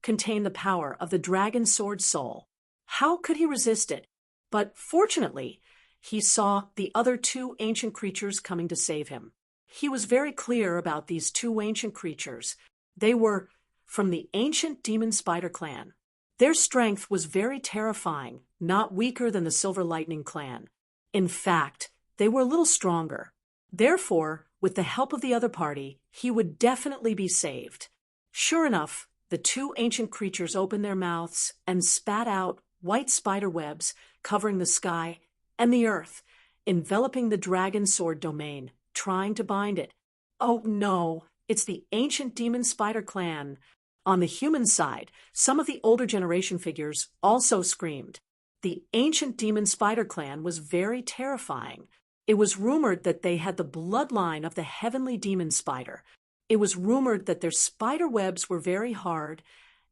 Speaker 1: contained the power of the Dragon Sword soul. How could he resist it? But fortunately, he saw the other two ancient creatures coming to save him. He was very clear about these two ancient creatures. They were from the ancient Demon Spider Clan. Their strength was very terrifying, not weaker than the Silver Lightning Clan. In fact, they were a little stronger. Therefore, with the help of the other party, he would definitely be saved. Sure enough, the two ancient creatures opened their mouths and spat out white spider webs covering the sky and the earth, enveloping the Dragon Sword domain, trying to bind it. Oh no, it's the ancient Demon Spider Clan. On the human side, some of the older generation figures also screamed. The ancient Demon Spider Clan was very terrifying. It was rumored that they had the bloodline of the heavenly demon spider. It was rumored that their spider webs were very hard,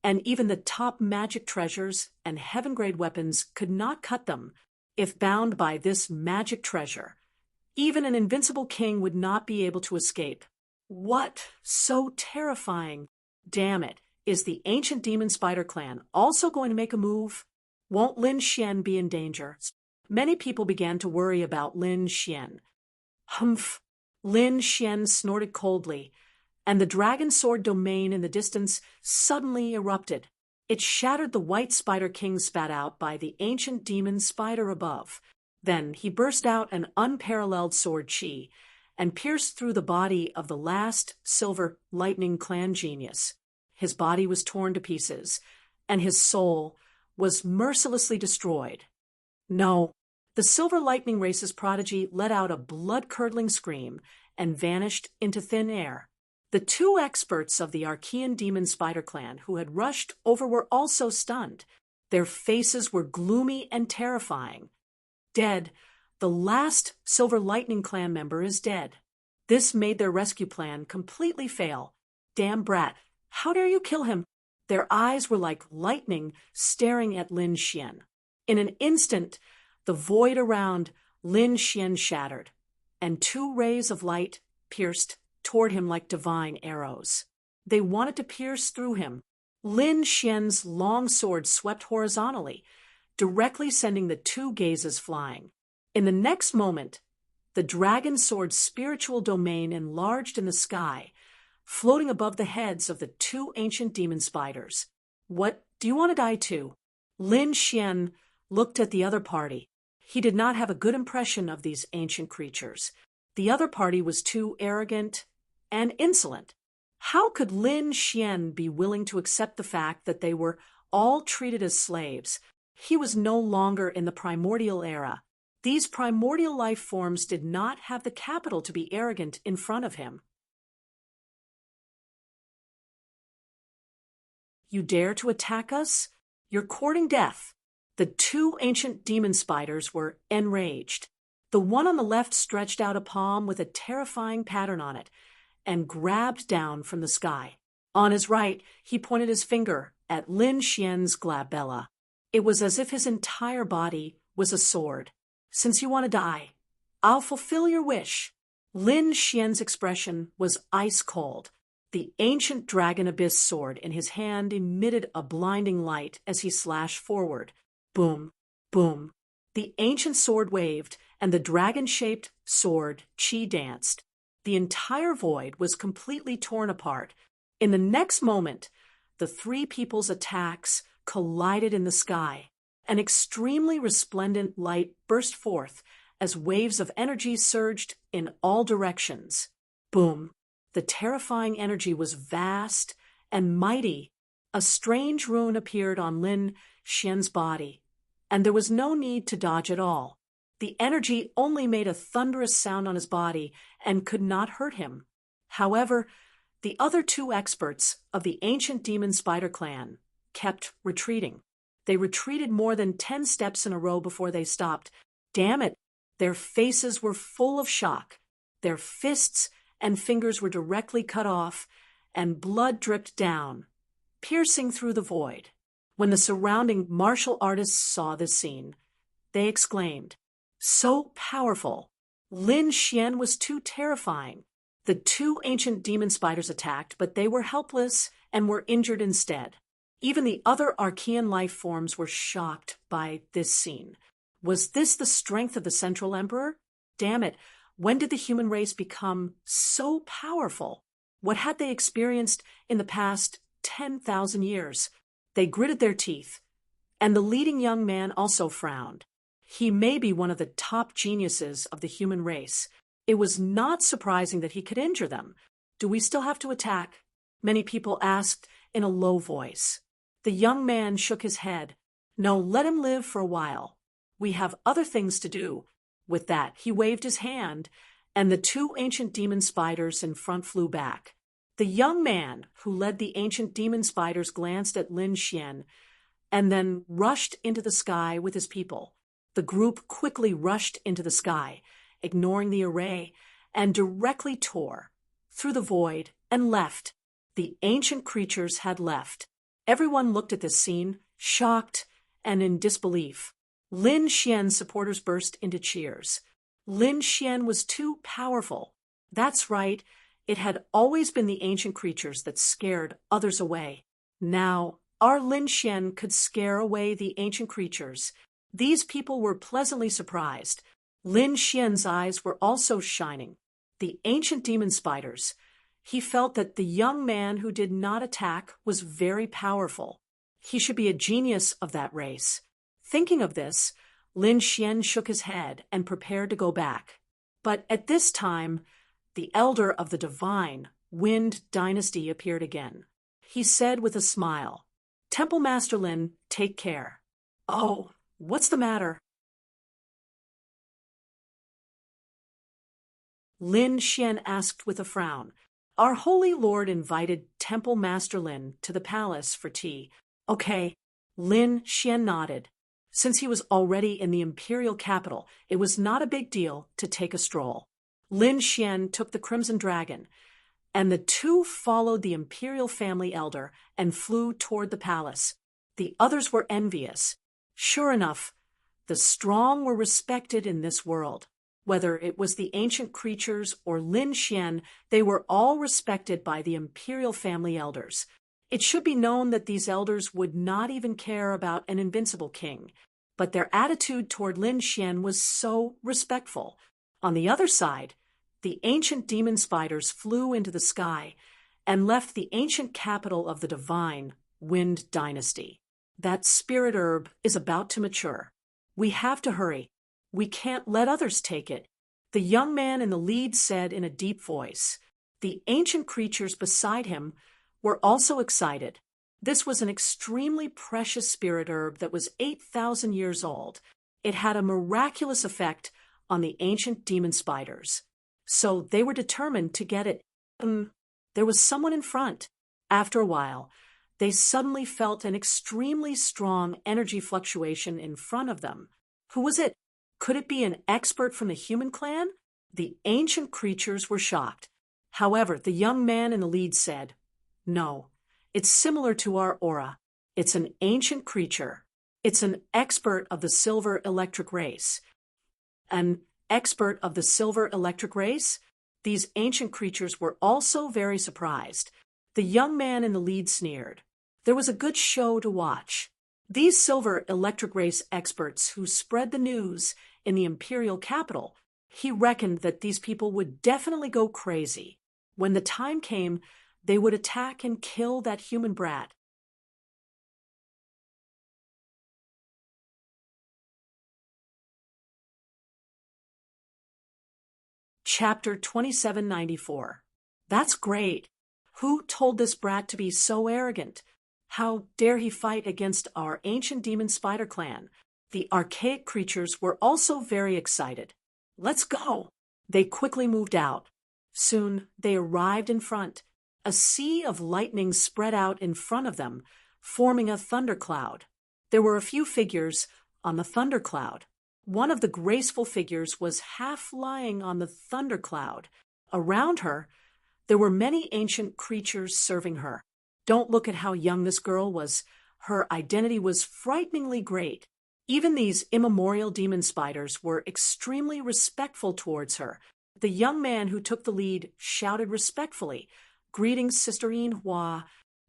Speaker 1: and even the top magic treasures and heaven-grade weapons could not cut them if bound by this magic treasure. Even an invincible king would not be able to escape. What? So terrifying. Damn it. Is the ancient Demon Spider Clan also going to make a move? Won't Lin Xian be in danger? Many people began to worry about Lin Xian. Humph! Lin Xian snorted coldly, and the Dragon Sword domain in the distance suddenly erupted. It shattered the white spider king spat out by the ancient demon spider above. Then he burst out an unparalleled sword chi and pierced through the body of the last Silver Lightning Clan genius. His body was torn to pieces, and his soul was mercilessly destroyed. No, the Silver Lightning race's prodigy let out a blood-curdling scream and vanished into thin air. The two experts of the Archean Demon Spider Clan who had rushed over were also stunned. Their faces were gloomy and terrifying. Dead. The last Silver Lightning Clan member is dead. This made their rescue plan completely fail. Damn brat. How dare you kill him? Their eyes were like lightning staring at Lin Xian. In an instant, the void around Lin Xian shattered, and two rays of light pierced toward him like divine arrows. They wanted to pierce through him. Lin Xian's long sword swept horizontally, directly sending the two gazes flying. In the next moment, the Dragon Sword's spiritual domain enlarged in the sky, floating above the heads of the two ancient demon spiders. What, do you want to die too? Lin Xian looked at the other party. He did not have a good impression of these ancient creatures. The other party was too arrogant and insolent. How could Lin Xian be willing to accept the fact that they were all treated as slaves? He was no longer in the primordial era. These primordial life forms did not have the capital to be arrogant in front of him. You dare to attack us? You're courting death. The two ancient demon spiders were enraged. The one on the left stretched out a palm with a terrifying pattern on it and grabbed down from the sky. On his right, he pointed his finger at Lin Xian's glabella. It was as if his entire body was a sword. Since you want to die, I'll fulfill your wish. Lin Xian's expression was ice cold. The ancient dragon abyss sword in his hand emitted a blinding light as he slashed forward. Boom, boom. The ancient sword waved, and the dragon-shaped sword chi danced. The entire void was completely torn apart. In the next moment, the three people's attacks collided in the sky. An extremely resplendent light burst forth as waves of energy surged in all directions. Boom. The terrifying energy was vast and mighty. A strange rune appeared on Lin Xian's body, and there was no need to dodge at all. The energy only made a thunderous sound on his body and could not hurt him. However, the other two experts of the ancient demon spider clan kept retreating. They retreated more than 10 steps in a row before they stopped. Damn it! Their faces were full of shock. Their fists and fingers were directly cut off, and blood dripped down, piercing through the void. When the surrounding martial artists saw this scene, they exclaimed, "So powerful!" Lin Xian was too terrifying. The two ancient demon spiders attacked, but they were helpless and were injured instead. Even the other Archean life forms were shocked by this scene. Was this the strength of the Central Emperor? Damn it, when did the human race become so powerful? What had they experienced in the past 10,000 years? They gritted their teeth, and the leading young man also frowned. He may be one of the top geniuses of the human race. It was not surprising that he could injure them. Do we still have to attack? Many people asked in a low voice. The young man shook his head. No, let him live for a while. We have other things to do. With that, he waved his hand, and the two ancient demon spiders in front flew back. The young man who led the ancient demon spiders glanced at Lin Xian and then rushed into the sky with his people. The group quickly rushed into the sky, ignoring the array, and directly tore through the void and left. The ancient creatures had left. Everyone looked at this scene, shocked and in disbelief. Lin Xian's supporters burst into cheers. Lin Xian was too powerful. That's right, it had always been the ancient creatures that scared others away. Now, our Lin Xian could scare away the ancient creatures. These people were pleasantly surprised. Lin Xian's eyes were also shining. The ancient demon spiders. He felt that the young man who did not attack was very powerful. He should be a genius of that race. Thinking of this, Lin Xian shook his head and prepared to go back. But at this time, the elder of the divine Wind dynasty appeared again. He said with a smile, "Temple Master Lin, take care." "Oh, what's the matter?" Lin Xian asked with a frown. "Our holy lord invited Temple Master Lin to the palace for tea." "Okay." Lin Xian nodded. Since he was already in the imperial capital, it was not a big deal to take a stroll. Lin Xian took the Crimson Dragon, and the two followed the imperial family elder and flew toward the palace. The others were envious. Sure enough, the strong were respected in this world. Whether it was the ancient creatures or Lin Xian, they were all respected by the imperial family elders. It should be known that these elders would not even care about an invincible king, but their attitude toward Lin Xian was so respectful. On the other side, the ancient demon spiders flew into the sky and left the ancient capital of the divine Wind dynasty. That spirit herb is about to mature. We have to hurry. We can't let others take it. The young man in the lead said in a deep voice. The ancient creatures beside him were also excited. This was an extremely precious spirit herb that was 8,000 years old. It had a miraculous effect on the ancient demon spiders. So they were determined to get it. There was someone in front. After a while, they suddenly felt an extremely strong energy fluctuation in front of them. Who was it? Could it be an expert from the human clan? The ancient creatures were shocked. However, the young man in the lead said, "No, it's similar to our aura. It's an ancient creature. It's an expert of the silver electric race." An expert of the silver electric race? These ancient creatures were also very surprised. The young man in the lead sneered. There was a good show to watch. These silver electric race experts who spread the news in the imperial capital, he reckoned that these people would definitely go crazy. When the time came, they would attack and kill that human brat. Chapter 2794. That's great. Who told this brat to be so arrogant? How dare he fight against our ancient demon spider clan? The archaic creatures were also very excited. Let's go! They quickly moved out. Soon they arrived in front. A sea of lightning spread out in front of them, forming a thundercloud. There were a few figures on the thundercloud. One of the graceful figures was half lying on the thundercloud. Around her, there were many ancient creatures serving her. Don't look at how young this girl was. Her identity was frighteningly great. Even these immemorial demon spiders were extremely respectful towards her. The young man who took the lead shouted respectfully, "Greetings, Sister Yinhua."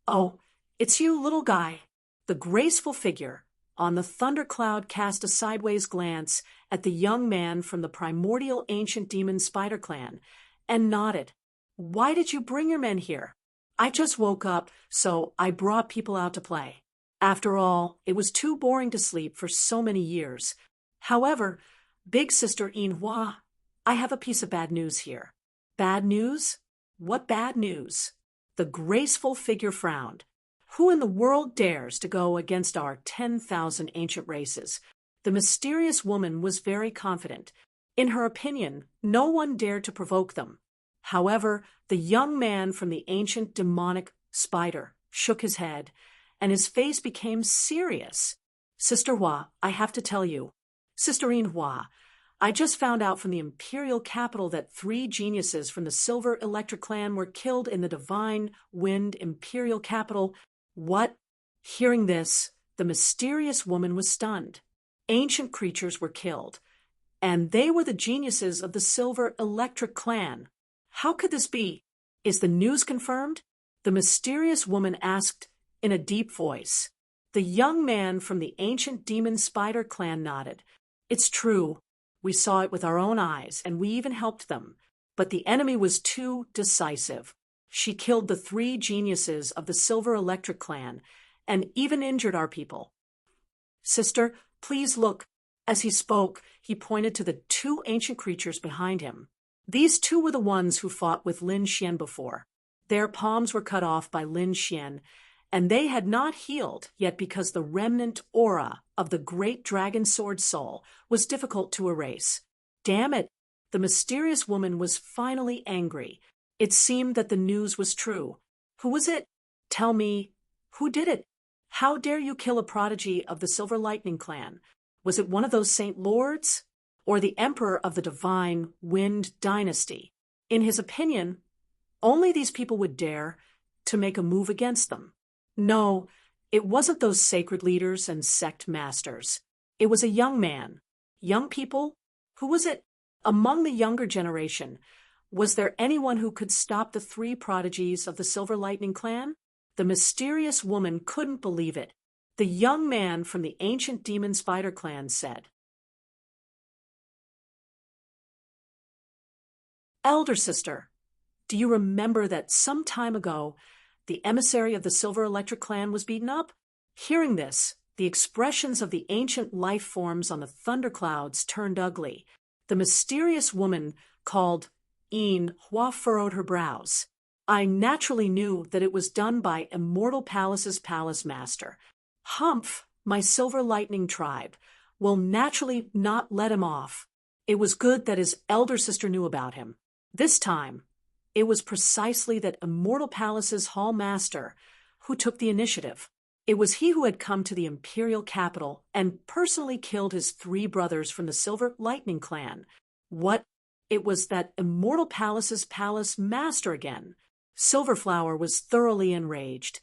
Speaker 1: "Oh, it's you, little guy." The graceful figure on the thundercloud cast a sideways glance at the young man from the primordial ancient demon spider clan and nodded. "Why did you bring your men here?" "I just woke up, so I brought people out to play. After all, it was too boring to sleep for so many years. However, Big Sister Yinhua, I have a piece of bad news here." "Bad news? What bad news?" The graceful figure frowned. "Who in the world dares to go against our 10,000 ancient races?" The mysterious woman was very confident. In her opinion, no one dared to provoke them. However, the young man from the ancient demonic spider shook his head, and his face became serious. "Sister Hua, I have to tell you. Sister Yinhua, I just found out from the imperial capital that 3 geniuses from the Silver Electric clan were killed in the Divine Wind imperial capital." "What?" Hearing this, the mysterious woman was stunned. Ancient creatures were killed, and they were the geniuses of the Silver Electric clan. How could this be? Is the news confirmed? The mysterious woman asked in a deep voice. The young man from the ancient demon spider clan nodded. "It's true. We saw it with our own eyes, and we even helped them. But the enemy was too decisive. She killed the 3 geniuses of the Silver Electric clan, and even injured our people. Sister, please look." As he spoke, he pointed to the 2 ancient creatures behind him. These 2 were the ones who fought with Lin Xian before. Their palms were cut off by Lin Xian, and they had not healed yet because the remnant aura of the great dragon sword soul was difficult to erase. Damn it! The mysterious woman was finally angry. It seemed that the news was true. "Who was it? Tell me, who did it? How dare you kill a prodigy of the Silver Lightning clan? Was it one of those Saint Lords? Or the Emperor of the Divine Wind dynasty?" In his opinion, only these people would dare to make a move against them. No, it wasn't those sacred leaders and sect masters. It was a young man. Young people? Who was it? Among the younger generation, was there anyone who could stop the 3 prodigies of the Silver Lightning clan? The mysterious woman couldn't believe it. The young man from the ancient demon spider clan said, "Elder sister, do you remember that some time ago the emissary of the Silver Electric clan was beaten up?" Hearing this, the expressions of the ancient life forms on the thunderclouds turned ugly. The mysterious woman called Yin Hua furrowed her brows. I naturally knew that it was done by Immortal Palace's palace master. Humph, my Silver Lightning tribe, will naturally not let him off. It was good that his elder sister knew about him. This time, it was precisely that Immortal Palace's hall master who took the initiative. It was he who had come to the imperial capital and personally killed his 3 brothers from the Silver Lightning clan. What? It was that Immortal Palace's palace master again. Silverflower was thoroughly enraged,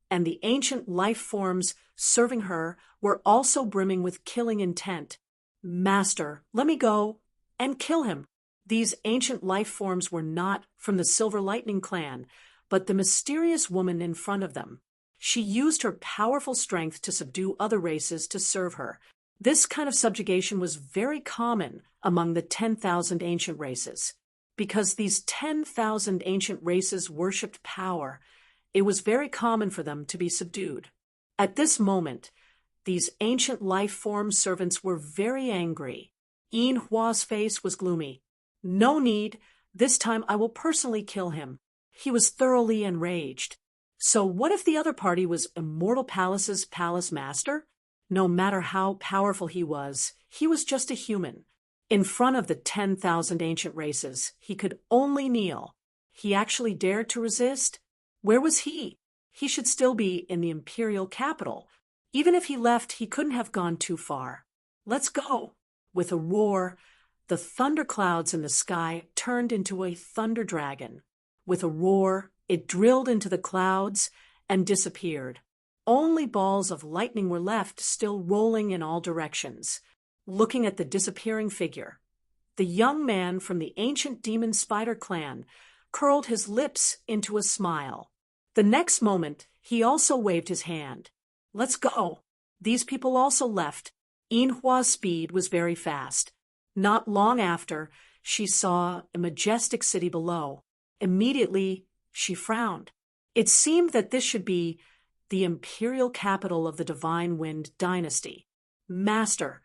Speaker 1: and the ancient life forms serving her were also brimming with killing intent. Master, let me go and kill him. These ancient life forms were not from the Silver Lightning clan, but the mysterious woman in front of them. She used her powerful strength to subdue other races to serve her. This kind of subjugation was very common among the 10,000 ancient races. Because these 10,000 ancient races worshipped power, it was very common for them to be subdued. At this moment, these ancient life form servants were very angry. Yin Hua's face was gloomy. No need. This time I will personally kill him. He was thoroughly enraged. So what if the other party was Immortal Palace's palace master? No matter how powerful he was just a human. In front of the 10,000 ancient races, he could only kneel. He actually dared to resist? Where was he? He should still be in the imperial capital. Even if he left, he couldn't have gone too far. Let's go. With a roar, the thunderclouds in the sky turned into a thunder dragon. With a roar, it drilled into the clouds and disappeared. Only balls of lightning were left, still rolling in all directions. Looking at the disappearing figure, the young man from the ancient demon spider clan curled his lips into a smile. The next moment, he also waved his hand. Let's go. These people also left. Yin Hua's speed was very fast. Not long after, she saw a majestic city below. Immediately, she frowned. It seemed that this should be the imperial capital of the Divine Wind dynasty. Master,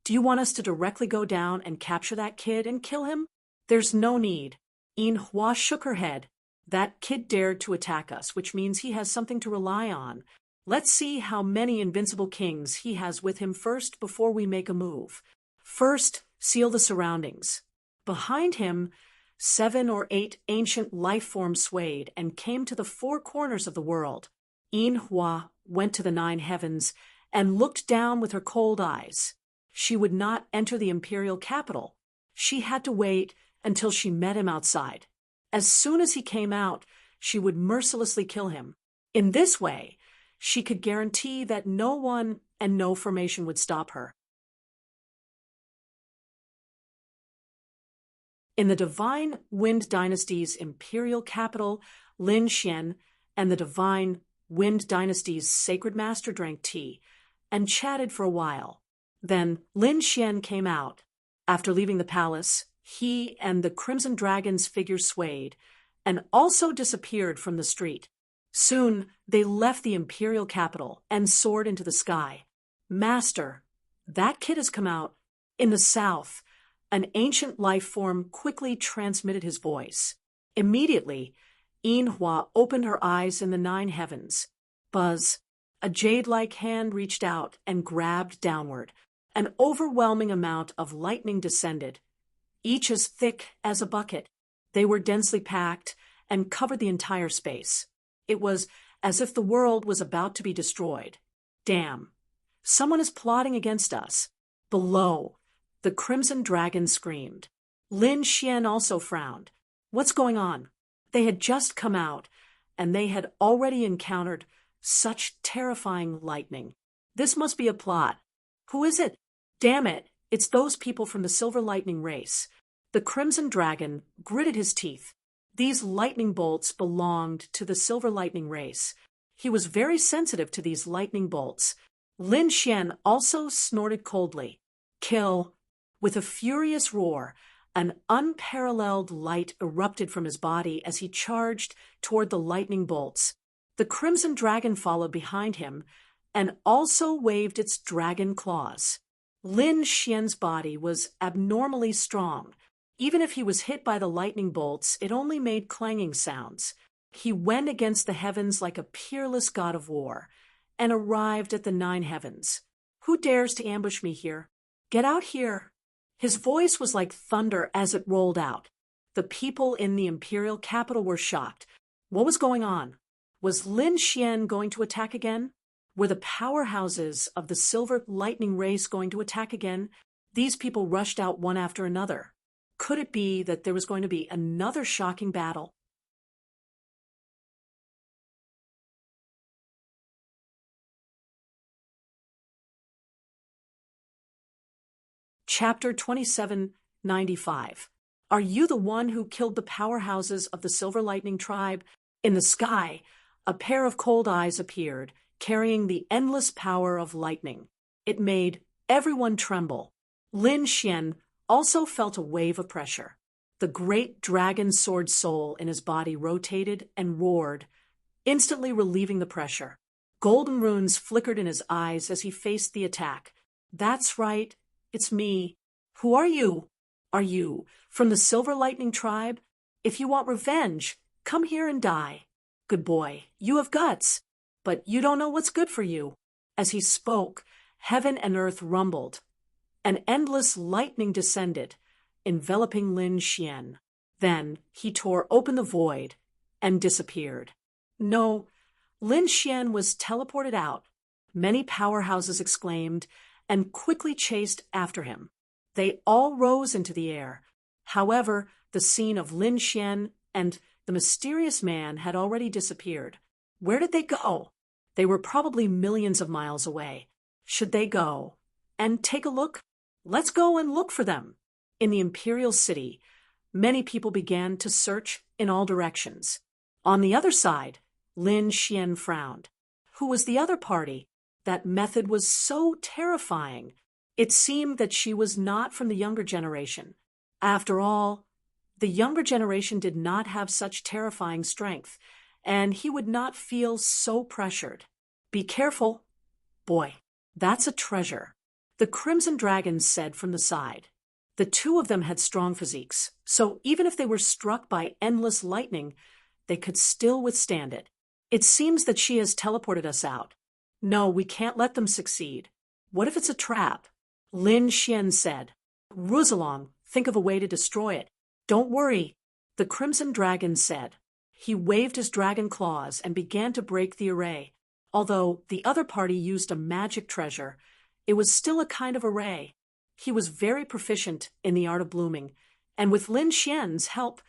Speaker 1: do you want us to directly go down and capture that kid and kill him? There's no need. Yin Hua shook her head. That kid dared to attack us, which means he has something to rely on. Let's see how many invincible kings he has with him first before we make a move. First, seal the surroundings. Behind him, 7 or 8 ancient life forms swayed and came to the 4 corners of the world. Yin Hua went to the 9 heavens and looked down with her cold eyes. She would not enter the imperial capital. She had to wait until she met him outside. As soon as he came out, she would mercilessly kill him. In this way, she could guarantee that no one and no formation would stop her. In the Divine Wind Dynasty's imperial capital, Lin Xian and the Divine Wind Dynasty's sacred master drank tea and chatted for a while. Then Lin Xian came out. After leaving the palace, he and the Crimson Dragon's figure swayed and also disappeared from the street. Soon they left the imperial capital and soared into the sky. Master, that kid has come out. In the south, an ancient life form quickly transmitted his voice. Immediately, Yin Hua opened her eyes in the 9 heavens. Buzz, a jade-like hand reached out and grabbed downward. An overwhelming amount of lightning descended, each as thick as a bucket. They were densely packed and covered the entire space. It was as if the world was about to be destroyed. Damn. Someone is plotting against us. Below, the Crimson Dragon screamed. Lin Xian also frowned. What's going on? They had just come out, and they had already encountered such terrifying lightning. This must be a plot. Who is it? Damn it, it's those people from the Silver Lightning race. The Crimson Dragon gritted his teeth. These lightning bolts belonged to the Silver Lightning race. He was very sensitive to these lightning bolts. Lin Xian also snorted coldly. Kill. With a furious roar, an unparalleled light erupted from his body as he charged toward the lightning bolts. The Crimson Dragon followed behind him and also waved its dragon claws. Lin Xian's body was abnormally strong. even if he was hit by the lightning bolts, it only made clanging sounds. He went against the heavens like a peerless god of war, and arrived at the 9 heavens. Who dares to ambush me here? Get out here! His voice was like thunder as it rolled out. The people in the imperial capital were shocked. What was going on? Was Lin Xian going to attack again? Were the powerhouses of the silver lightning race going to attack again? These people rushed out one after another. Could it be that there was going to be another shocking battle? Chapter 2795. Are you the one who killed the powerhouses of the Silver Lightning tribe? In the sky, a pair of cold eyes appeared, carrying the endless power of lightning. It made everyone tremble. Lin Xian also felt a wave of pressure. The great dragon sword soul in his body rotated and roared, instantly relieving the pressure. Golden runes flickered in his eyes as he faced the attack. That's right, it's me. Who are you? Are you from the Silver Lightning tribe? If you want revenge, come here and die. Good boy, you have guts, but you don't know what's good for you. As he spoke, heaven and earth rumbled. An endless lightning descended, enveloping Lin Xian. Then he tore open the void and disappeared. No, Lin Xian was teleported out. Many powerhouses exclaimed and quickly chased after him. They all rose into the air. However, the scene of Lin Xian and the mysterious man had already disappeared. Where did they go? They were probably millions of miles away. Should they go and take a look? Let's go and look for them. In the imperial city, many people began to search in all directions. On the other side, Lin Xian frowned. Who was the other party? That method was so terrifying. It seemed that she was not from the younger generation. After all, the younger generation did not have such terrifying strength, and he would not feel so pressured. Be careful. Boy, that's a treasure. The Crimson Dragon said from the side. The two of them had strong physiques, so even if they were struck by endless lightning, they could still withstand it. It seems that she has teleported us out. No, we can't let them succeed. What if it's a trap? Lin Xian said. Ruzalong, think of a way to destroy it. Don't worry, the Crimson Dragon said. He waved his dragon claws and began to break the array. Although the other party used a magic treasure, it was still a kind of array. He was very proficient in the art of blooming, and with Lin Xian's help,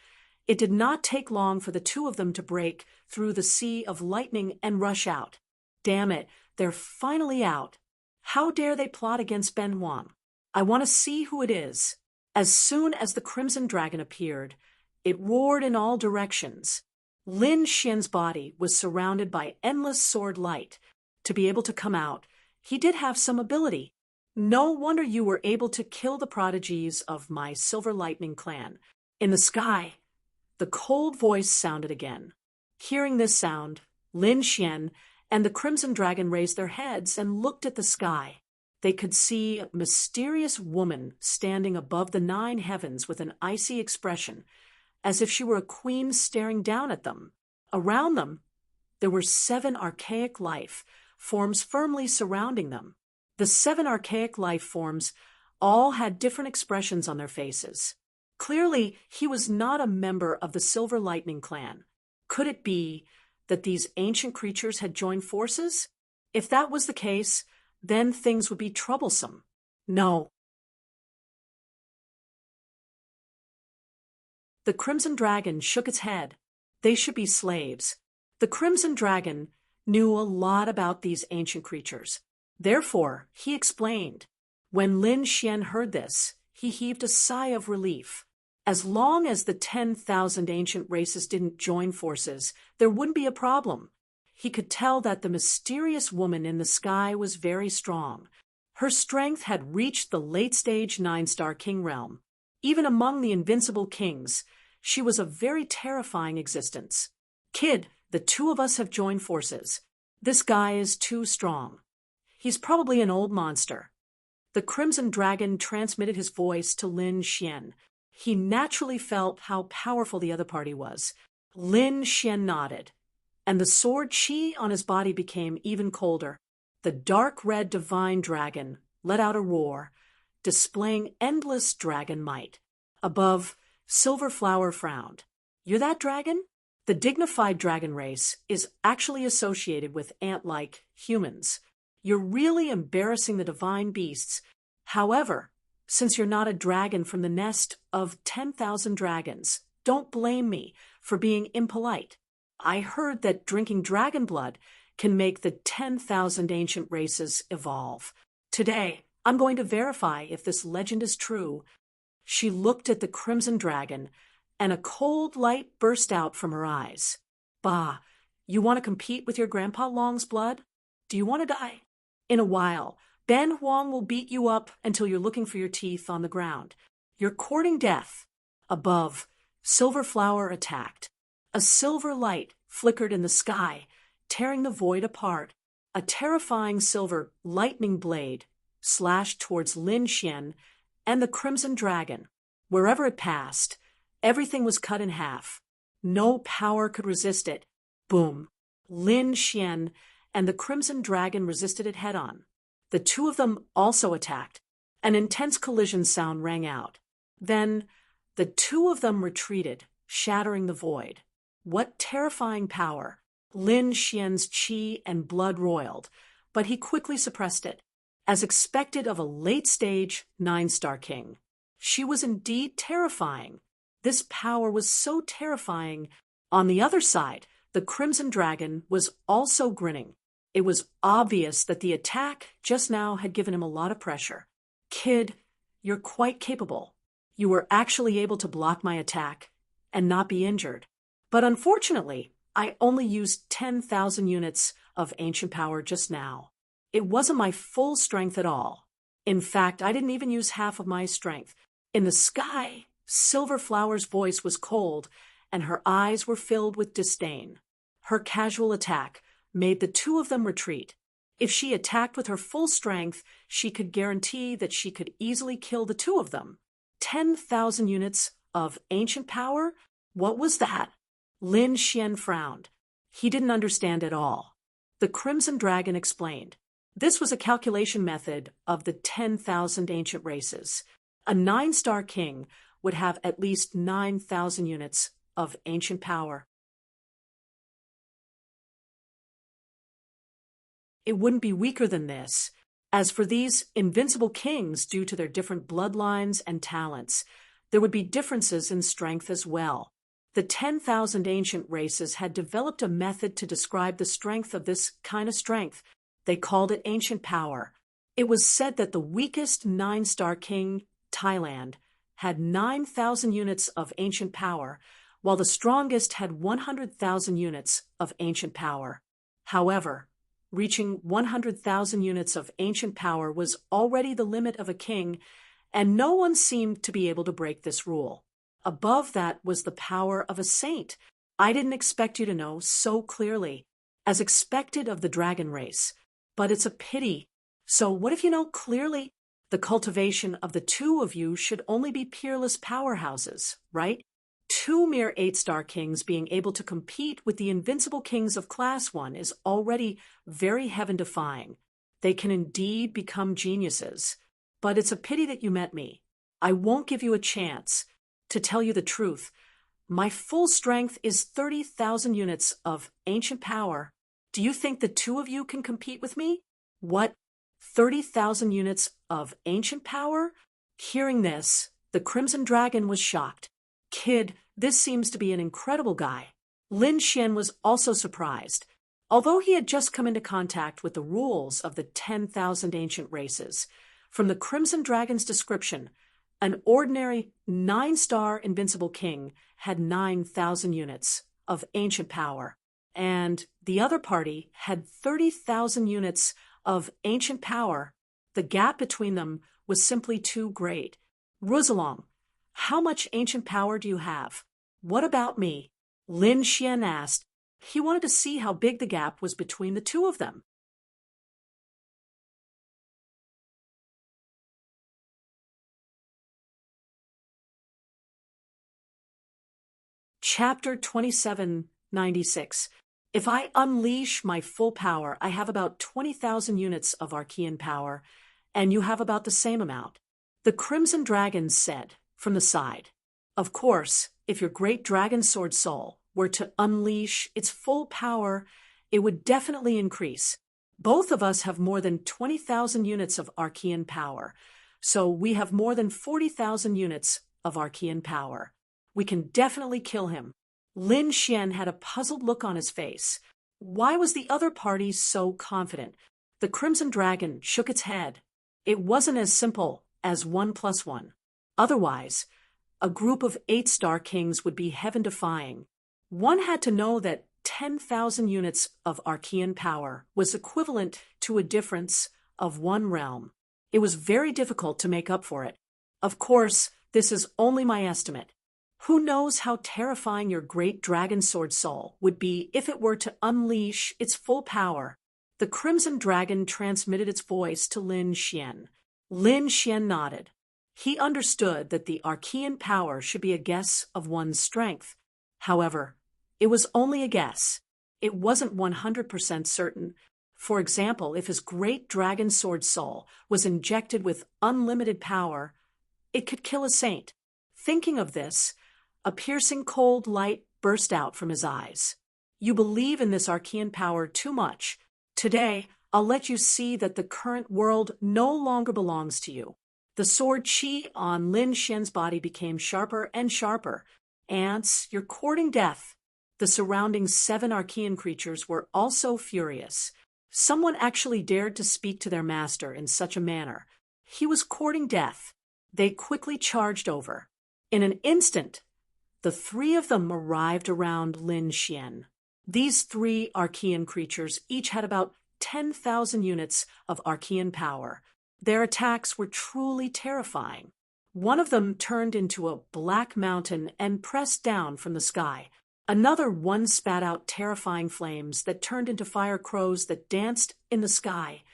Speaker 1: it did not take long for the two of them to break through the sea of lightning and rush out. Damn it, they're finally out. How dare they plot against Ben Huang? I want to see who it is. As soon as the Crimson Dragon appeared, it roared in all directions. Lin Xian's body was surrounded by endless sword light. To be able to come out, he did have some ability. No wonder you were able to kill the prodigies of my Silver Lightning clan. In the sky, the cold voice sounded again. Hearing this sound, Lin Xian and the Crimson Dragon raised their heads and looked at the sky. They could see a mysterious woman standing above the 9 heavens with an icy expression, as if she were a queen staring down at them. Around them, there were 7 archaic life forms firmly surrounding them. The 7 archaic life forms all had different expressions on their faces. Clearly, he was not a member of the Silver Lightning clan. Could it be that these ancient creatures had joined forces? If that was the case, then things would be troublesome. No. The Crimson Dragon shook its head. They should be slaves. The Crimson Dragon knew a lot about these ancient creatures. Therefore, he explained. When Lin Xian heard this, he heaved a sigh of relief. As long as the 10,000 ancient races didn't join forces, there wouldn't be a problem. He could tell that the mysterious woman in the sky was very strong. Her strength had reached the late-stage 9-star king realm. Even among the invincible kings, she was a very terrifying existence. Kid, the 2 of us have joined forces. This guy is too strong. He's probably an old monster. The Crimson Dragon transmitted his voice to Lin Xian. He naturally felt how powerful the other party was. Lin Xian nodded, and the sword chi on his body became even colder. The dark red divine dragon let out a roar, displaying endless dragon might. Above, Silver Flower frowned. "You're that dragon?" The dignified dragon race is actually associated with ant-like humans. You're really embarrassing the divine beasts. However, since you're not a dragon from the nest of 10,000 dragons, don't blame me for being impolite. I heard that drinking dragon blood can make the 10,000 ancient races evolve. Today, I'm going to verify if this legend is true. She looked at the crimson dragon, and a cold light burst out from her eyes. "Bah, you want to compete with your Grandpa Long's blood? Do you want to die?" "In a while, Ben Huang will beat you up until you're looking for your teeth on the ground. You're courting death." Above, Silver Flower attacked. A silver light flickered in the sky, tearing the void apart. A terrifying silver lightning blade slashed towards Lin Xian and the crimson dragon. Wherever it passed, everything was cut in half. No power could resist it. Boom! Lin Xian and the crimson dragon resisted it head-on. The two of them also attacked. An intense collision sound rang out. Then, the two of them retreated, shattering the void. What terrifying power! Lin Xian's chi and blood roiled, but he quickly suppressed it, as expected of a late-stage 9-star king. She was indeed terrifying. This power was so terrifying. On the other side, the crimson dragon was also grinning. It was obvious that the attack just now had given him a lot of pressure. "Kid, you're quite capable. You were actually able to block my attack and not be injured. But unfortunately, I only used 10,000 units of ancient power just now. It wasn't my full strength at all. In fact, I didn't even use half of my strength." In the sky, Silver Flower's voice was cold, and her eyes were filled with disdain. Her casual attack made the two of them retreat. If she attacked with her full strength, she could guarantee that she could easily kill the two of them. 10,000 units of ancient power? What was that? Lin Xian frowned. He didn't understand at all. The Crimson Dragon explained. This was a calculation method of the 10,000 ancient races. A 9-star king would have at least 9,000 units of ancient power. It wouldn't be weaker than this. As for these invincible kings, due to their different bloodlines and talents, there would be differences in strength as well. The 10,000 ancient races had developed a method to describe the strength of this kind of strength. They called it ancient power. It was said that the weakest 9-star king, Thailand, had 9,000 units of ancient power, while the strongest had 100,000 units of ancient power. However, reaching 100,000 units of ancient power was already the limit of a king, and no one seemed to be able to break this rule. Above that was the power of a saint. I didn't expect you to know so clearly, as expected of the dragon race. But it's a pity. So what if you know clearly? The cultivation of the two of you should only be peerless powerhouses, right? Two mere 8-star kings being able to compete with the invincible kings of Class 1 is already very heaven-defying. They can indeed become geniuses. But it's a pity that you met me. I won't give you a chance. To tell you the truth, my full strength is 30,000 units of ancient power. Do you think the two of you can compete with me? What? 30,000 units of ancient power? Hearing this, the Crimson Dragon was shocked. Kid, this seems to be an incredible guy. Lin Xian was also surprised. Although he had just come into contact with the rules of the 10,000 ancient races, from the Crimson Dragon's description, an ordinary 9-star invincible king had 9,000 units of ancient power, and the other party had 30,000 units of ancient power. The gap between them was simply too great. Rosalong, how much ancient power do you have? What about me? Lin Xian asked. He wanted to see how big the gap was between the two of them. Chapter 2796. If I unleash my full power, I have about 20,000 units of Archean power, and you have about the same amount. The Crimson Dragon said, from the side. Of course, if your great dragon sword soul were to unleash its full power, it would definitely increase. Both of us have more than 20,000 units of Archean power, so we have more than 40,000 units of Archean power. We can definitely kill him. Lin Xian had a puzzled look on his face. Why was the other party so confident? The Crimson Dragon shook its head. It wasn't as simple as 1 + 1. Otherwise, a group of 8-star kings would be heaven-defying. One had to know that 10,000 units of Archean power was equivalent to a difference of 1 realm. It was very difficult to make up for it. Of course, this is only my estimate. Who knows how terrifying your great dragon sword soul would be if it were to unleash its full power? The Crimson Dragon transmitted its voice to Lin Xian. Lin Xian nodded. He understood that the Archean power should be a guess of one's strength. However, it was only a guess. It wasn't 100% certain. For example, if his great dragon sword soul was injected with unlimited power, it could kill a saint. Thinking of this, a piercing cold light burst out from his eyes. You believe in this Archean power too much. Today, I'll let you see that the current world no longer belongs to you. The sword chi on Lin Xian's body became sharper and sharper. Ants, you're courting death. The surrounding 7 Archean creatures were also furious. Someone actually dared to speak to their master in such a manner. He was courting death. They quickly charged over. In an instant, the 3 of them arrived around Lin Xian. These 3 Archean creatures each had about 10,000 units of Archean power. Their attacks were truly terrifying. One of them turned into a black mountain and pressed down from the sky. Another one spat out terrifying flames that turned into fire crows that danced in the sky,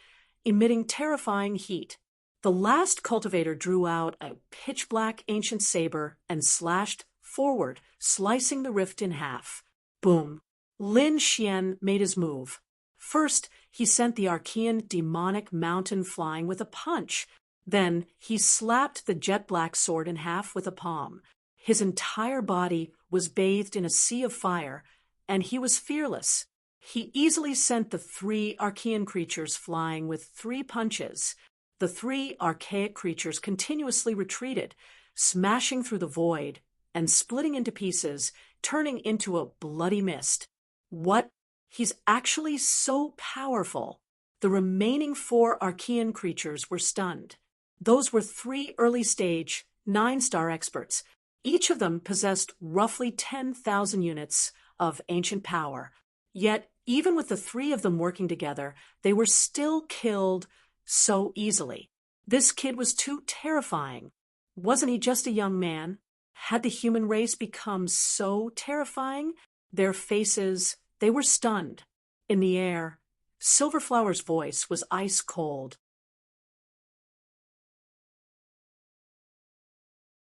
Speaker 1: emitting terrifying heat. The last cultivator drew out a pitch-black ancient saber and slashed forward, slicing the rift in half. Boom! Lin Xian made his move. First, he sent the Archean demonic mountain flying with a punch. Then, he slapped the jet-black sword in half with a palm. His entire body was bathed in a sea of fire, and he was fearless. He easily sent the 3 Archean creatures flying with 3 punches. The 3 archaic creatures continuously retreated, smashing through the void and splitting into pieces, turning into a bloody mist. What? He's actually so powerful. The remaining 4 Archean creatures were stunned. Those were 3 early-stage, 9-star experts. Each of them possessed roughly 10,000 units of ancient power. Yet, even with the 3 of them working together, they were still killed so easily. This kid was too terrifying. Wasn't he just a young man? Had the human race become so terrifying? Their faces, they were stunned. In the air, Silverflower's voice was ice cold.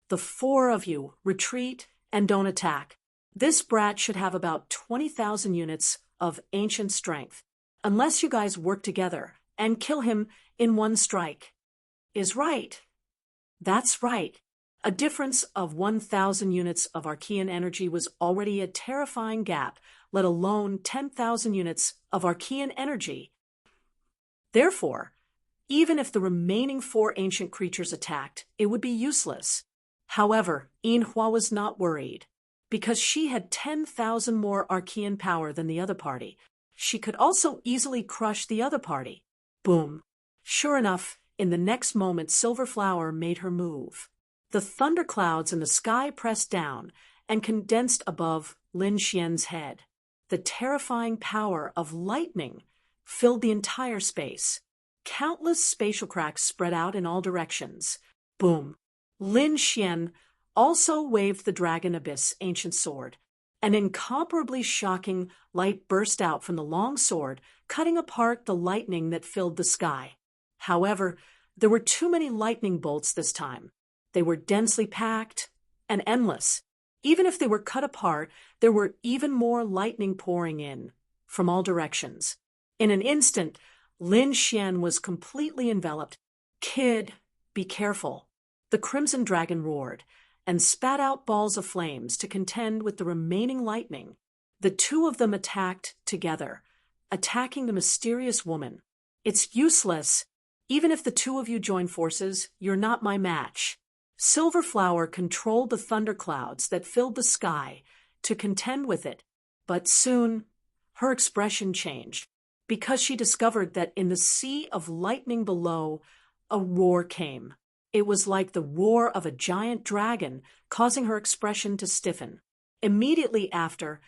Speaker 1: The 4 of you, retreat and don't attack. This brat should have about 20,000 units of ancient strength, unless you guys work together and kill him in one strike. Is right. That's right. A difference of 1,000 units of Archean energy was already a terrifying gap, let alone 10,000 units of Archean energy. Therefore, even if the remaining 4 ancient creatures attacked, it would be useless. However, Yinhua was not worried. Because she had 10,000 more Archean power than the other party, she could also easily crush the other party. Boom. Sure enough, in the next moment Silverflower made her move. The thunderclouds in the sky pressed down and condensed above Lin Xian's head. The terrifying power of lightning filled the entire space. Countless spatial cracks spread out in all directions. Boom. Lin Xian also waved the Dragon Abyss ancient sword. An incomparably shocking light burst out from the long sword, cutting apart the lightning that filled the sky. However, there were too many lightning bolts this time. They were densely packed and endless. Even if they were cut apart, there were even more lightning pouring in from all directions. In an instant, Lin Xian was completely enveloped. "Kid, be careful." The Crimson Dragon roared and spat out balls of flames to contend with the remaining lightning. The two of them attacked together, attacking the mysterious woman. "It's useless. Even if the two of you join forces, you're not my match." Silverflower controlled the thunderclouds that filled the sky to contend with it, but soon her expression changed because she discovered that in the sea of lightning below, a roar came. It was like the roar of a giant dragon, causing her expression to stiffen. Immediately after,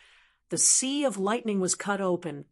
Speaker 1: the sea of lightning was cut open,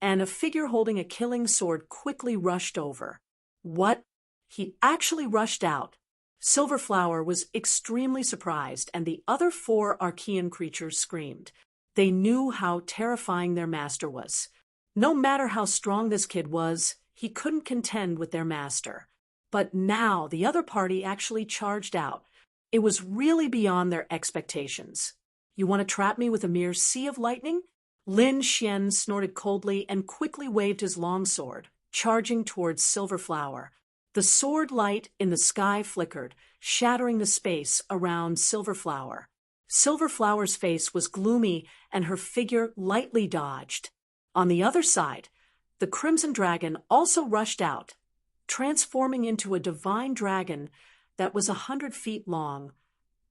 Speaker 1: and a figure holding a killing sword quickly rushed over. What? He actually rushed out. Silverflower was extremely surprised, and the other 4 Archean creatures screamed. They knew how terrifying their master was. No matter how strong this kid was, he couldn't contend with their master. But now the other party actually charged out. It was really beyond their expectations. "You want to trap me with a mere sea of lightning?" Lin Xian snorted coldly and quickly waved his longsword, charging towards Silverflower. The sword light in the sky flickered, shattering the space around Silverflower. Silverflower's face was gloomy and her figure lightly dodged. On the other side, the Crimson Dragon also rushed out, transforming into a divine dragon that was 100 feet long,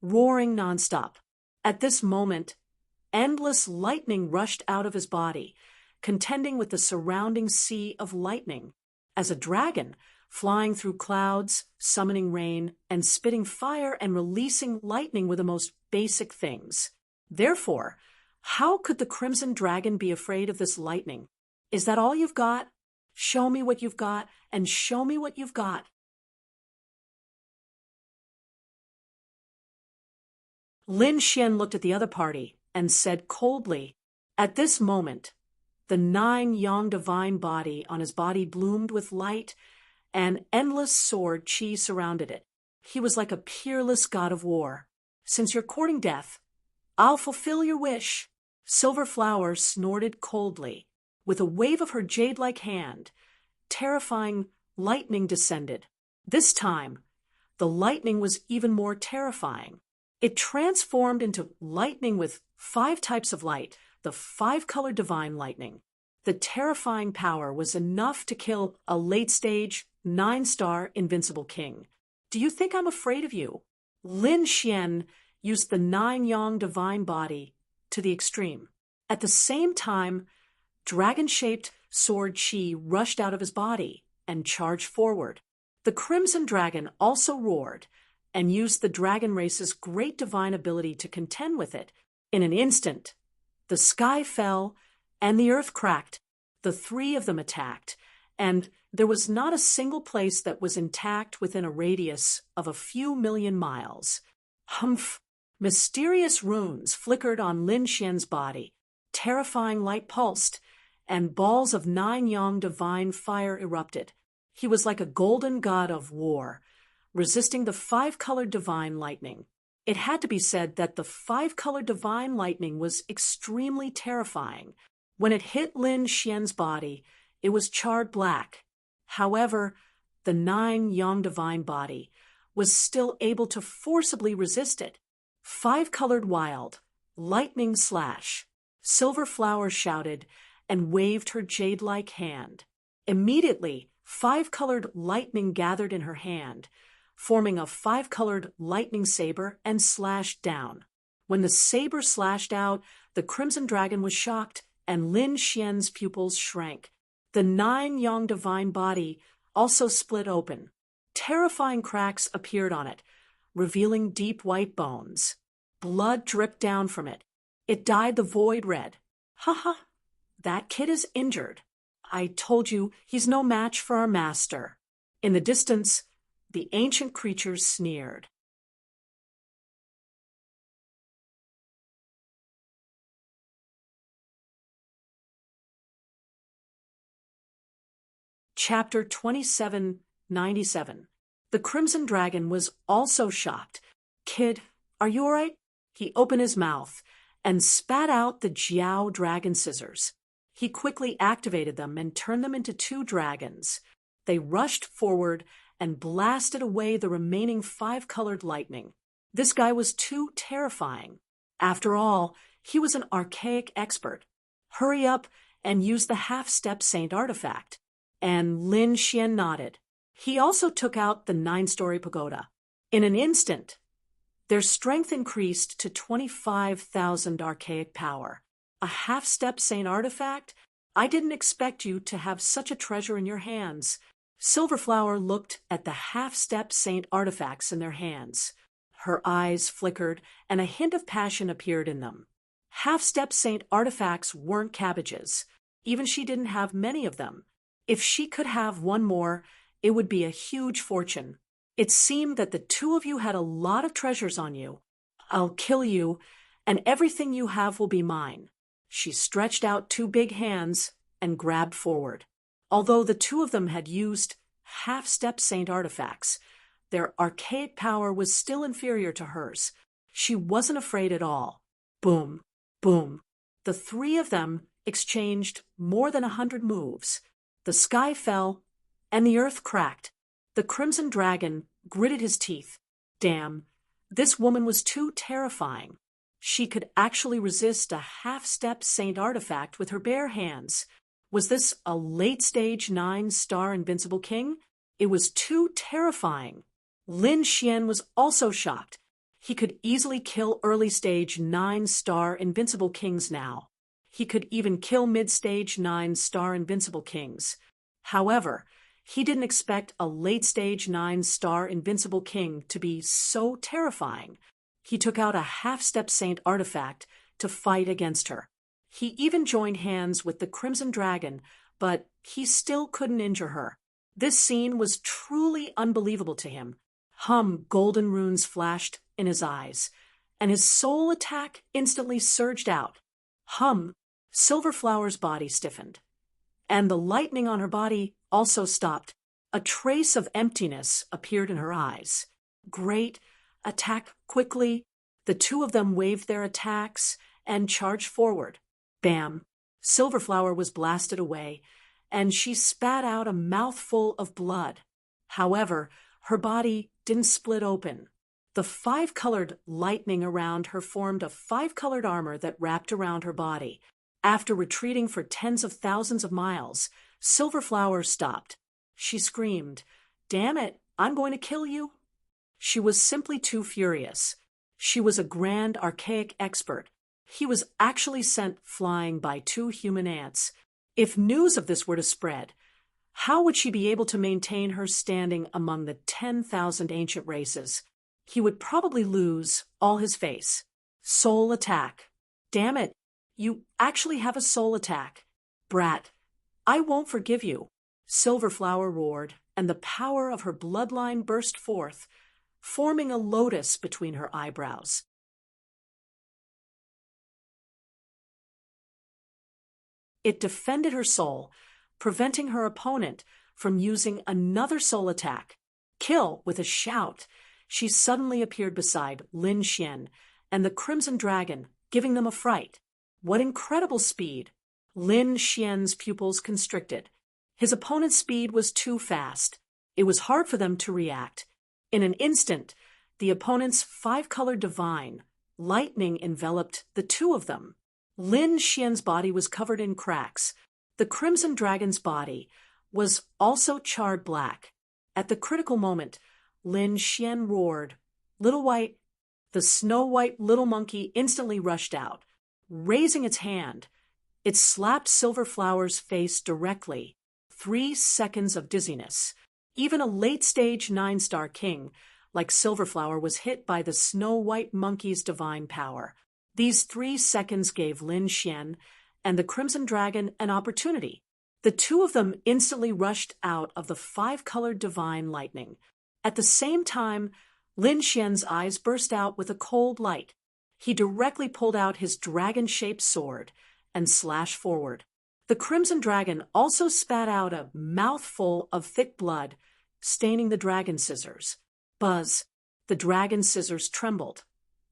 Speaker 1: roaring nonstop. At this moment, endless lightning rushed out of his body, contending with the surrounding sea of lightning. As a dragon, flying through clouds, summoning rain, and spitting fire and releasing lightning were the most basic things. Therefore, how could the Crimson Dragon be afraid of this lightning? "Is that all you've got? Show me what you've got, and show me what you've got." Lin Xian looked at the other party and said coldly, at this moment, the 9 yang divine body on his body bloomed with light, and endless sword chi surrounded it. He was like a peerless god of war. "Since you're courting death, I'll fulfill your wish." Silverflower snorted coldly. With a wave of her jade-like hand, terrifying lightning descended. This time, the lightning was even more terrifying. It transformed into lightning with 5 types of light, the 5-color divine lightning. The terrifying power was enough to kill a late-stage, 9-star invincible king. "Do you think I'm afraid of you?" Lin Xian used the 9 yang divine body to the extreme. At the same time, dragon-shaped sword chi rushed out of his body and charged forward. The Crimson Dragon also roared and used the dragon race's great divine ability to contend with it. In an instant, the sky fell and the earth cracked. The 3 of them attacked, and there was not a single place that was intact within a radius of a few million miles. Humph! Mysterious runes flickered on Lin Xian's body, terrifying light pulsed, and balls of 9 yang divine fire erupted. He was like a golden god of war, resisting the 5-colored divine lightning. It had to be said that the 5-colored divine lightning was extremely terrifying. When it hit Lin Xian's body, it was charred black. However, the 9 yang divine body was still able to forcibly resist it. 5-colored wild, lightning slash. Silverflower shouted and waved her jade-like hand. Immediately, 5-colored lightning gathered in her hand, forming a 5-colored lightning saber and slashed down. When the saber slashed out, the Crimson Dragon was shocked, and Lin Xian's pupils shrank. The 9 yang divine body also split open. Terrifying cracks appeared on it, revealing deep white bones. Blood dripped down from it. It dyed the void red. "Ha! That kid is injured. I told you he's no match for our master." In the distance, the ancient creatures sneered. Chapter 2797. The Crimson Dragon was also shocked. "Kid, are you all right?" He opened his mouth and spat out the Jiao dragon scissors. He quickly activated them and turned them into 2 dragons. They rushed forward and blasted away the remaining 5-colored lightning. This guy was too terrifying. After all, he was an archaic expert. Hurry up and use the half-step saint artifact. And Lin Xian nodded. He also took out the 9-story pagoda. In an instant, their strength increased to 25,000 archaic power. A half-step saint artifact? I didn't expect you to have such a treasure in your hands. Silverflower looked at the half-step saint artifacts in their hands. Her eyes flickered, and a hint of passion appeared in them. Half-step saint artifacts weren't cabbages. Even she didn't have many of them. If she could have one more, it would be a huge fortune. It seemed that the 2 of you had a lot of treasures on you. I'll kill you, and everything you have will be mine. She stretched out 2 big hands and grabbed forward. Although the 2 of them had used half-step saint artifacts, their archaic power was still inferior to hers. She wasn't afraid at all. Boom, boom. The 3 of them exchanged more than 100 moves. The sky fell, and the earth cracked. The Crimson Dragon gritted his teeth. Damn, this woman was too terrifying. She could actually resist a half-step saint artifact with her bare hands. Was this a late-stage 9-star invincible king? It was too terrifying. Lin Xian was also shocked. He could easily kill early-stage 9-star invincible kings now. He could even kill mid-stage 9-star invincible kings. However, he didn't expect a late-stage 9-star invincible king to be so terrifying. He took out a half-step saint artifact to fight against her. He even joined hands with the Crimson Dragon, but he still couldn't injure her. This scene was truly unbelievable to him. Golden runes flashed in his eyes, and his soul attack instantly surged out. Silverflower's body stiffened, and the lightning on her body also stopped. A trace of emptiness appeared in her eyes. Great, attack quickly. The 2 of them waved their attacks and charged forward. Bam! Silverflower was blasted away, and she spat out a mouthful of blood. However, her body didn't split open. The 5-colored lightning around her formed a 5-colored armor that wrapped around her body. After retreating for tens of thousands of miles, Silverflower stopped. She screamed, "Damn it, I'm going to kill you." She was simply too furious. She was a grand archaic expert. He was actually sent flying by 2 human ants. If news of this were to spread, how would she be able to maintain her standing among the 10,000 ancient races? He would probably lose all his face. Soul attack. Damn it, you actually have a soul attack. Brat, I won't forgive you. Silverflower roared, and the power of her bloodline burst forth, forming a lotus between her eyebrows. It defended her soul, preventing her opponent from using another soul attack. Kill! With a shout, she suddenly appeared beside Lin Xian and the Crimson Dragon, giving them a fright. What incredible speed! Lin Xian's pupils constricted. His opponent's speed was too fast. It was hard for them to react. In an instant, the opponent's 5-colored divine, lightning, enveloped the 2 of them. Lin Xian's body was covered in cracks. The Crimson Dragon's body was also charred black. At the critical moment, Lin Xian roared, "Little White!" The snow-white little monkey instantly rushed out. Raising its hand, it slapped Silverflower's face directly. 3 seconds of dizziness. Even a late-stage 9-star king like Silverflower was hit by the snow-white monkey's divine power. These 3 seconds gave Lin Xian and the Crimson Dragon an opportunity. The 2 of them instantly rushed out of the 5-colored divine lightning. At the same time, Lin Xian's eyes burst out with a cold light. He directly pulled out his dragon-shaped sword and slashed forward. The Crimson Dragon also spat out a mouthful of thick blood, staining the dragon scissors. Buzz! The dragon scissors trembled.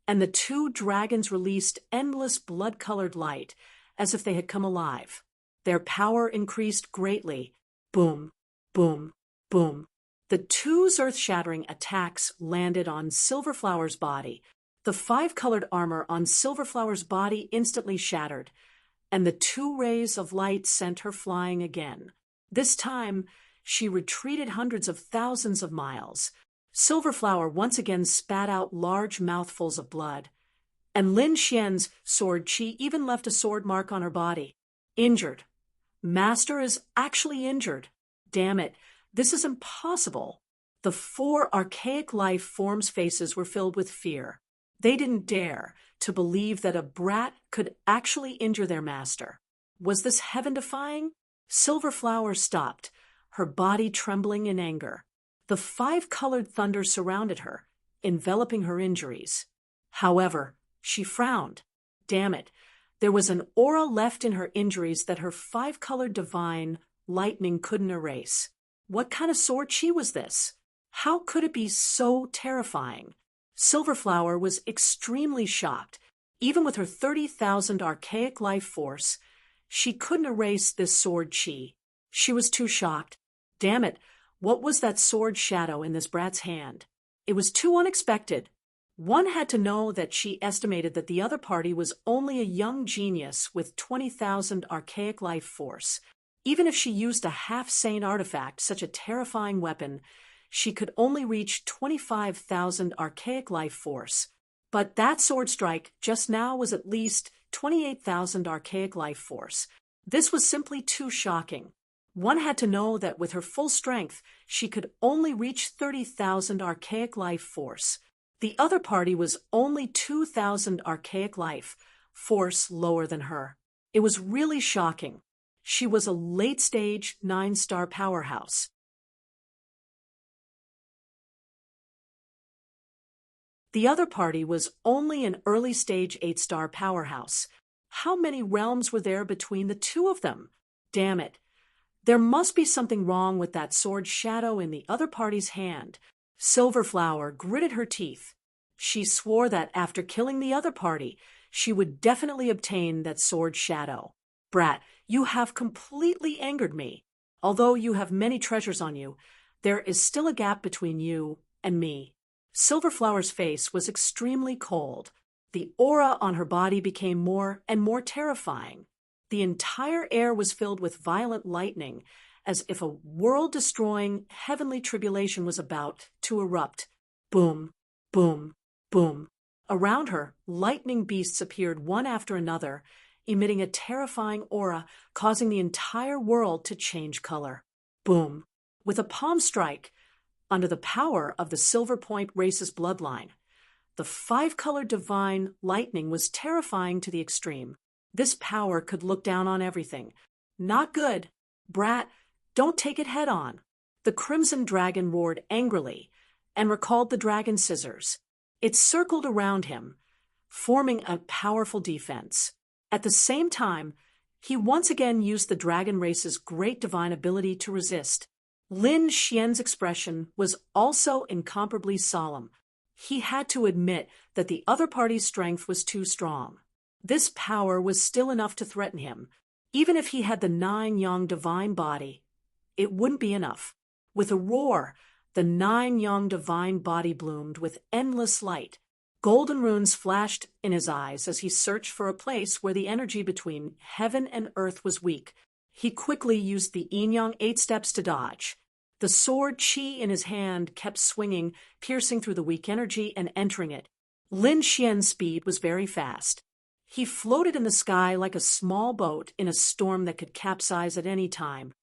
Speaker 1: and the two dragons released endless blood-colored light, as if they had come alive. Their power increased greatly. Boom, boom, boom. The two earth-shattering attacks landed on Silverflower's body. The five-colored armor on Silverflower's body instantly shattered, and the two rays of light sent her flying again. This time, she retreated hundreds of thousands of miles. Silverflower once again spat out large mouthfuls of blood, and Lin Xian's sword chi even left a sword mark on her body. Injured. Master is actually injured. Damn it, this is impossible. The four archaic life forms' faces were filled with fear. They didn't dare to believe that a brat could actually injure their master. Was this heaven-defying? Silverflower stopped, her body trembling in anger. The five-colored thunder surrounded her, enveloping her injuries. However, she frowned. Damn it, there was an aura left in her injuries that her five-colored divine lightning couldn't erase. What kind of sword chi was this? How could it be so terrifying? Silverflower was extremely shocked. Even with her 30,000 archaic life force, she couldn't erase this sword chi. She was too shocked. Damn it, what was that sword shadow in this brat's hand? It was too unexpected. One had to know that she estimated that the other party was only a young genius with 20,000 archaic life force. Even if she used a half-sane artifact, such a terrifying weapon, she could only reach 25,000 archaic life force. But that sword strike just now was at least 28,000 archaic life force. This was simply too shocking. One had to know that with her full strength, she could only reach 30,000 archaic life force. The other party was only 2,000 archaic life force lower than her. It was really shocking. She was a late-stage 9-star powerhouse. The other party was only an early-stage 8-star powerhouse. How many realms were there between the two of them? Damn it. There must be something wrong with that sword shadow in the other party's hand. Silverflower gritted her teeth. She swore that after killing the other party, she would definitely obtain that sword shadow. Brat, you have completely angered me. Although you have many treasures on you, there is still a gap between you and me. Silverflower's face was extremely cold. The aura on her body became more and more terrifying. The entire air was filled with violent lightning, as if a world-destroying heavenly tribulation was about to erupt. Boom, boom, boom. Around her, lightning beasts appeared one after another, emitting a terrifying aura, causing the entire world to change color. Boom. With a palm strike, under the power of the Silver Point race's bloodline, the five-colored divine lightning was terrifying to the extreme. This power could look down on everything. Not good. Brat, don't take it head-on. The Crimson Dragon roared angrily and recalled the dragon scissors. It circled around him, forming a powerful defense. At the same time, he once again used the dragon race's great divine ability to resist. Lin Xian's expression was also incomparably solemn. He had to admit that the other party's strength was too strong. This power was still enough to threaten him. Even if he had the 9-yang divine body, it wouldn't be enough. With a roar, the 9-yang divine body bloomed with endless light. Golden runes flashed in his eyes as he searched for a place where the energy between heaven and earth was weak. He quickly used the yin-yang 8 steps to dodge. The sword chi in his hand kept swinging, piercing through the weak energy and entering it. Lin Xian's speed was very fast. He floated in the sky like a small boat in a storm that could capsize at any time.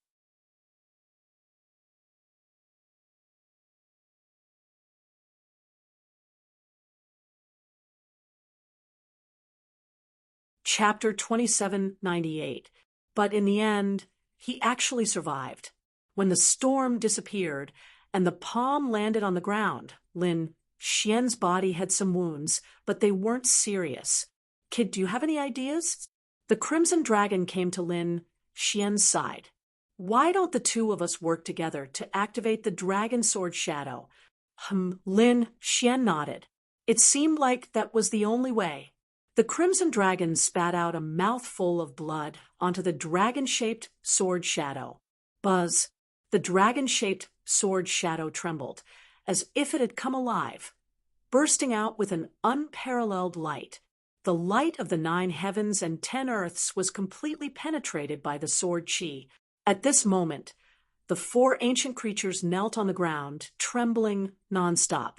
Speaker 1: Chapter 2798. But in the end, he actually survived. When the storm disappeared and the palm landed on the ground, Lin Xian's body had some wounds, but they weren't serious. Kid, do you have any ideas? The Crimson Dragon came to Lin Xian's side. Why don't the two of us work together to activate the Dragon Sword Shadow? Lin Xian nodded. It seemed like that was the only way. The Crimson Dragon spat out a mouthful of blood onto the dragon-shaped sword shadow. Buzz! The dragon-shaped sword shadow trembled, as if it had come alive, bursting out with an unparalleled light. The light of the 9 heavens and 10 earths was completely penetrated by the sword chi. At this moment, the 4 ancient creatures knelt on the ground, trembling nonstop.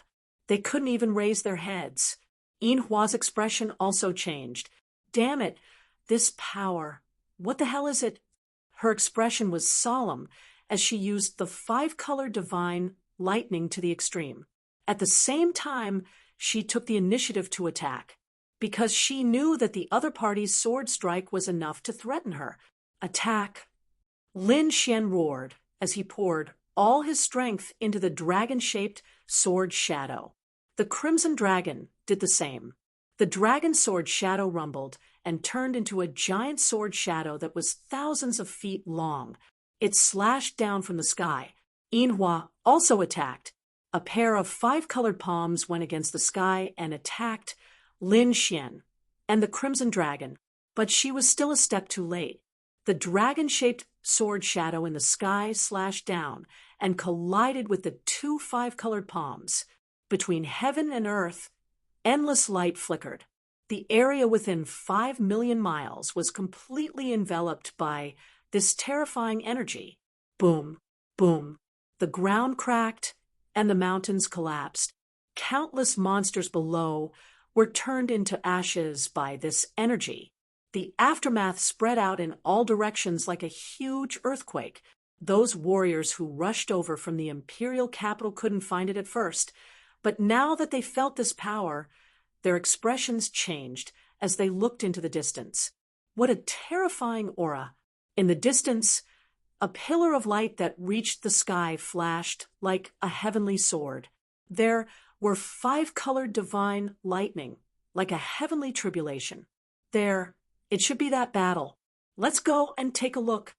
Speaker 1: They couldn't even raise their heads. Yinhua's expression also changed. Damn it, this power. What the hell is it? Her expression was solemn as she used the 5-color divine lightning to the extreme. At the same time, she took the initiative to attack, because she knew that the other party's sword strike was enough to threaten her. Attack! Lin Xian roared as he poured all his strength into the dragon-shaped sword shadow. The Crimson Dragon did the same. The dragon sword shadow rumbled and turned into a giant sword shadow that was thousands of feet long. It slashed down from the sky. Yinhua also attacked. A pair of 5-colored palms went against the sky and attacked Lin Xian and the Crimson Dragon, but she was still a step too late. The dragon-shaped sword shadow in the sky slashed down and collided with the 2 5-colored palms. Between heaven and earth, endless light flickered. The area within 5 million miles was completely enveloped by this terrifying energy. Boom, boom. The ground cracked and the mountains collapsed. Countless monsters below were turned into ashes by this energy. The aftermath spread out in all directions like a huge earthquake. Those warriors who rushed over from the imperial capital couldn't find it at first, but now that they felt this power, their expressions changed as they looked into the distance. What a terrifying aura! In the distance, a pillar of light that reached the sky flashed like a heavenly sword. There were 5-colored divine lightning, like a heavenly tribulation. There, it should be that battle. Let's go and take a look.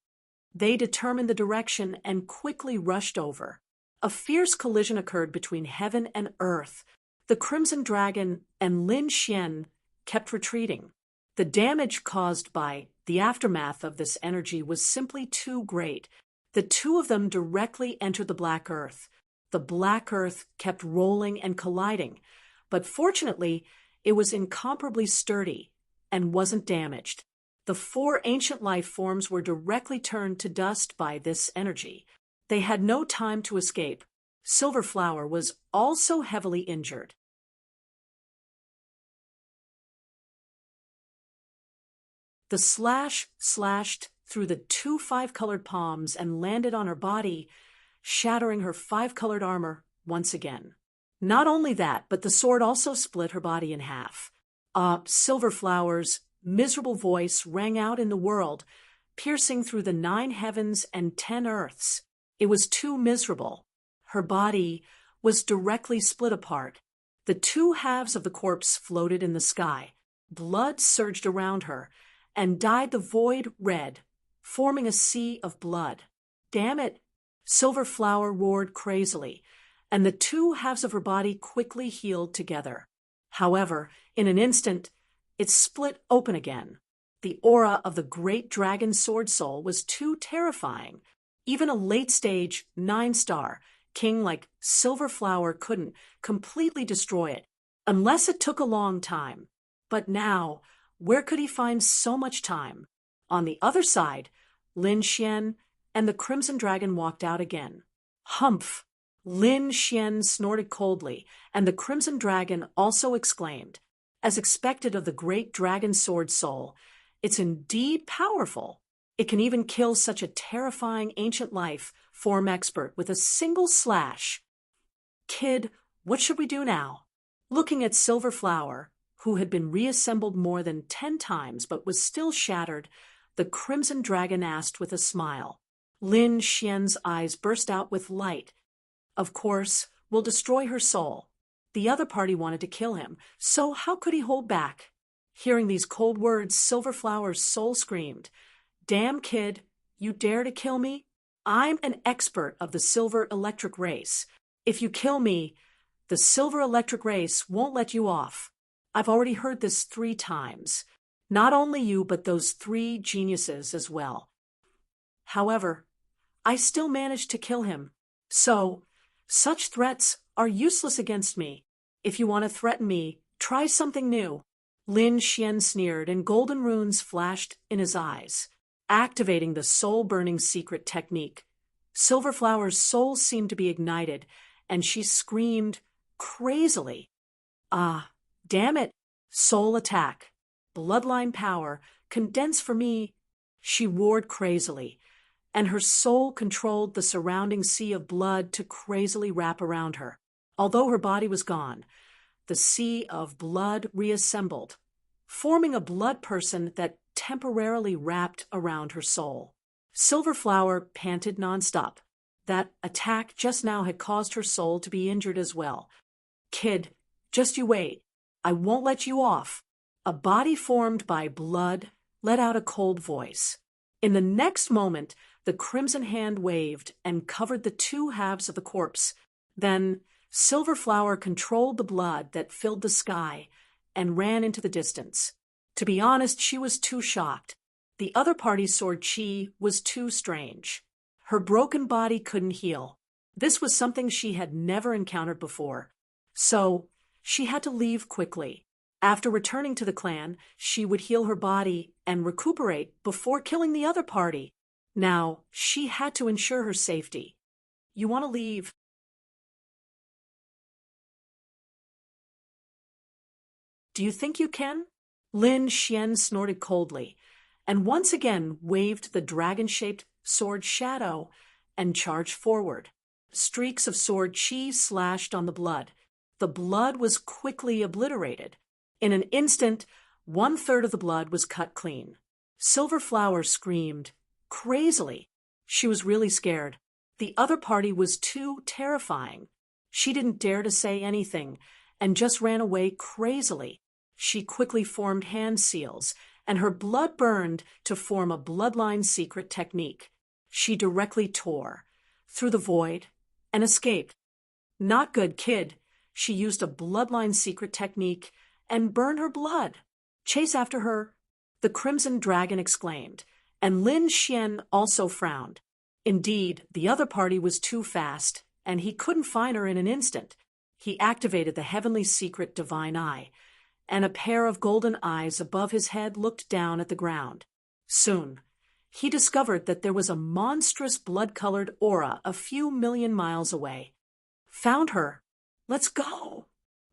Speaker 1: They determined the direction and quickly rushed over. A fierce collision occurred between heaven and earth. The Crimson Dragon and Lin Xian kept retreating. The damage caused by the aftermath of this energy was simply too great. The 2 of them directly entered the Black Earth. The Black Earth kept rolling and colliding, but fortunately, it was incomparably sturdy and wasn't damaged. The 4 ancient life forms were directly turned to dust by this energy. They had no time to escape. Silverflower was also heavily injured. The slash slashed through the 2 5-colored palms and landed on her body, shattering her 5-colored armor once again. Not only that, but the sword also split her body in half. Silverflower's miserable voice rang out in the world, piercing through the 9 heavens and 10 earths. It was too miserable. Her body was directly split apart. The 2 halves of the corpse floated in the sky. Blood surged around her and dyed the void red, forming a sea of blood. Damn it! Silverflower roared crazily, and the 2 halves of her body quickly healed together. However, in an instant, it split open again. The aura of the great dragon sword soul was too terrifying. Even a late-stage 9-star king like Silverflower couldn't completely destroy it, unless it took a long time. But now, where could he find so much time? On the other side, Lin Xian and the Crimson Dragon walked out again. Humph! Lin Xian snorted coldly, and the Crimson Dragon also exclaimed. As expected of the great dragon sword soul, it's indeed powerful. It can even kill such a terrifying ancient life form expert with a single slash. Kid, what should we do now? Looking at Silverflower, who had been reassembled more than 10 times but was still shattered, the Crimson Dragon asked with a smile. Lin Xian's eyes burst out with light. Of course, we'll destroy her soul. The other party wanted to kill him, so how could he hold back? Hearing these cold words, Silverflower's soul screamed, "Damn, kid, you dare to kill me? I'm an expert of the silver electric race. If you kill me, The silver electric race won't let you off. I've already heard this 3 times. Not only you, but those 3 geniuses as well. However, I still managed to kill him. So, such threats are useless against me. If you want to threaten me, try something new. Lin Xian sneered, and golden runes flashed in his eyes, activating the soul-burning secret technique. Silverflower's soul seemed to be ignited, and she screamed crazily. Ah, damn it! Soul attack. Bloodline power. Condense for me. She roared crazily, and her soul controlled the surrounding sea of blood to crazily wrap around her. Although her body was gone, the sea of blood reassembled, forming a blood person that temporarily wrapped around her soul. Silverflower panted nonstop. That attack just now had caused her soul to be injured as well. Kid, just you wait. I won't let you off. A body formed by blood let out a cold voice. In the next moment, the crimson hand waved and covered the 2 halves of the corpse. Then, Silverflower controlled the blood that filled the sky and ran into the distance. To be honest, she was too shocked. The other party's sword chi was too strange. Her broken body couldn't heal. This was something she had never encountered before. So, she had to leave quickly. After returning to the clan, she would heal her body and recuperate before killing the other party. Now, she had to ensure her safety. You want to leave? Do you think you can? Lin Xian snorted coldly, and once again waved the dragon-shaped sword shadow and charged forward. Streaks of sword chi slashed on the blood. The blood was quickly obliterated. In an instant, 1/3 of the blood was cut clean. Silverflower screamed crazily. She was really scared. The other party was too terrifying. She didn't dare to say anything and just ran away crazily. She quickly formed hand seals, and her blood burned to form a bloodline secret technique. She directly tore through the void and escaped. Not good, kid. She used a bloodline secret technique and burned her blood. Chase after her, the Crimson Dragon exclaimed, and Lin Xian also frowned. Indeed, the other party was too fast, and he couldn't find her in an instant. He activated the heavenly secret divine eye, and a pair of golden eyes above his head looked down at the ground. Soon, he discovered that there was a monstrous blood-colored aura a few million miles away. Found her. Let's go.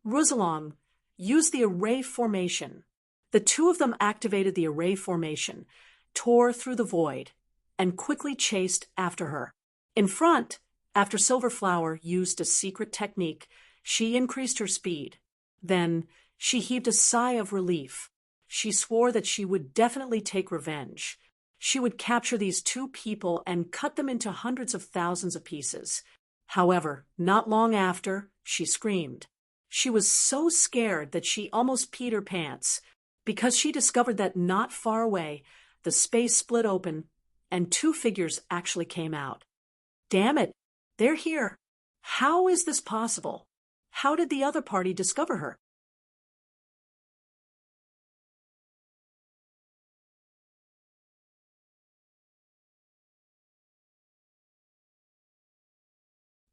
Speaker 1: Ruzalong used the array formation. The 2 of them activated the array formation, tore through the void, and quickly chased after her. In front, after Silverflower used a secret technique, she increased her speed. Then, she heaved a sigh of relief. She swore that she would definitely take revenge. She would capture these 2 people and cut them into hundreds of thousands of pieces. However, not long after, she screamed. She was so scared that she almost peed her pants, because she discovered that not far away, the space split open, and 2 figures actually came out. Damn it! They're here! How is this possible? How did the other party discover her?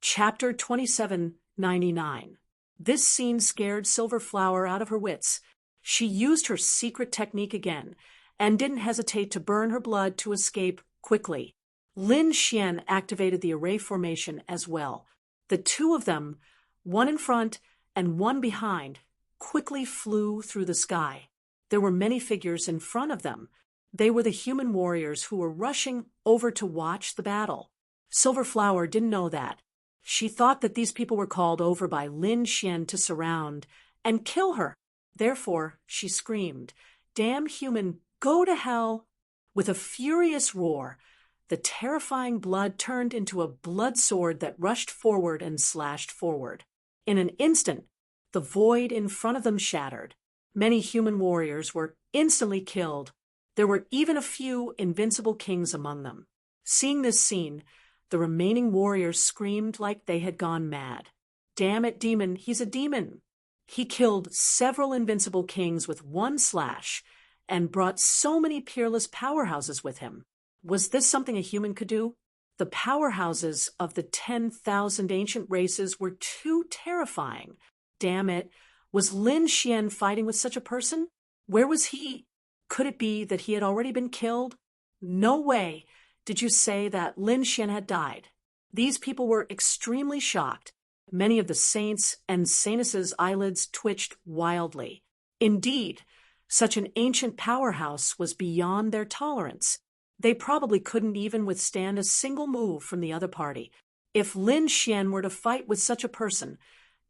Speaker 1: Chapter 2799. This scene scared Silverflower out of her wits. She used her secret technique again, and didn't hesitate to burn her blood to escape quickly. Lin Xian activated the array formation as well. The 2 of them, one in front and one behind, quickly flew through the sky. There were many figures in front of them. They were the human warriors who were rushing over to watch the battle. Silverflower didn't know that. She thought that these people were called over by Lin Xian to surround and kill her. Therefore, she screamed, "Damn human, go to hell!" With a furious roar, the terrifying blood turned into a blood sword that rushed forward and slashed forward. In an instant, the void in front of them shattered. Many human warriors were instantly killed. There were even a few invincible kings among them. Seeing this scene, the remaining warriors screamed like they had gone mad. Damn it, demon, he's a demon. He killed several invincible kings with one slash and brought so many peerless powerhouses with him. Was this something a human could do? The powerhouses of the 10,000 ancient races were too terrifying. Damn it, was Lin Xian fighting with such a person? Where was he? Could it be that he had already been killed? No way did you say that Lin Xian had died. These people were extremely shocked. Many of the saints and saintesses' eyelids twitched wildly. Indeed, such an ancient powerhouse was beyond their tolerance. They probably couldn't even withstand a single move from the other party. If Lin Xian were to fight with such a person,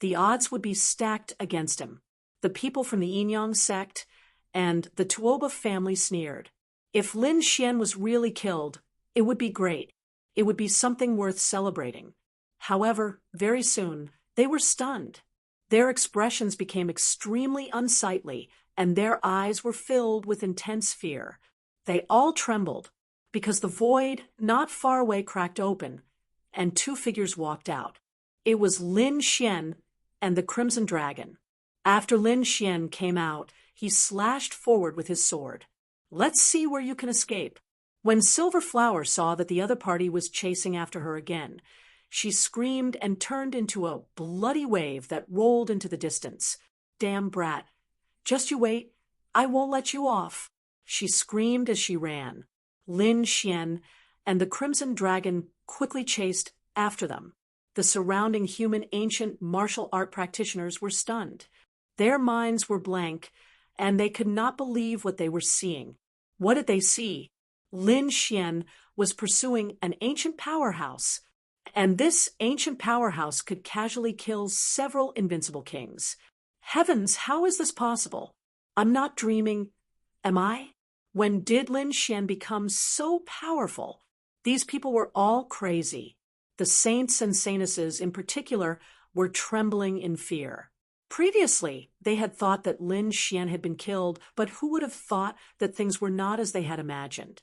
Speaker 1: the odds would be stacked against him. The people from the Yinyang sect and the Tuoba family sneered. If Lin Xian was really killed, it would be great. It would be something worth celebrating. However, very soon, they were stunned. Their expressions became extremely unsightly, and their eyes were filled with intense fear. They all trembled, because the void not far away cracked open, and two figures walked out. It was Lin Xian and the Crimson Dragon. After Lin Xian came out, he slashed forward with his sword. Let's see where you can escape. When Silver Flower saw that the other party was chasing after her again, she screamed and turned into a bloody wave that rolled into the distance. Damn brat. Just you wait. I won't let you off. She screamed as she ran. Lin Xian and the Crimson Dragon quickly chased after them. The surrounding human ancient martial art practitioners were stunned. Their minds were blank, and they could not believe what they were seeing. What did they see? Lin Xian was pursuing an ancient powerhouse, and this ancient powerhouse could casually kill several invincible kings. Heavens, how is this possible? I'm not dreaming, am I? When did Lin Xian become so powerful? These people were all crazy. The saints and saintesses in particular were trembling in fear. Previously, they had thought that Lin Xian had been killed, but who would have thought that things were not as they had imagined?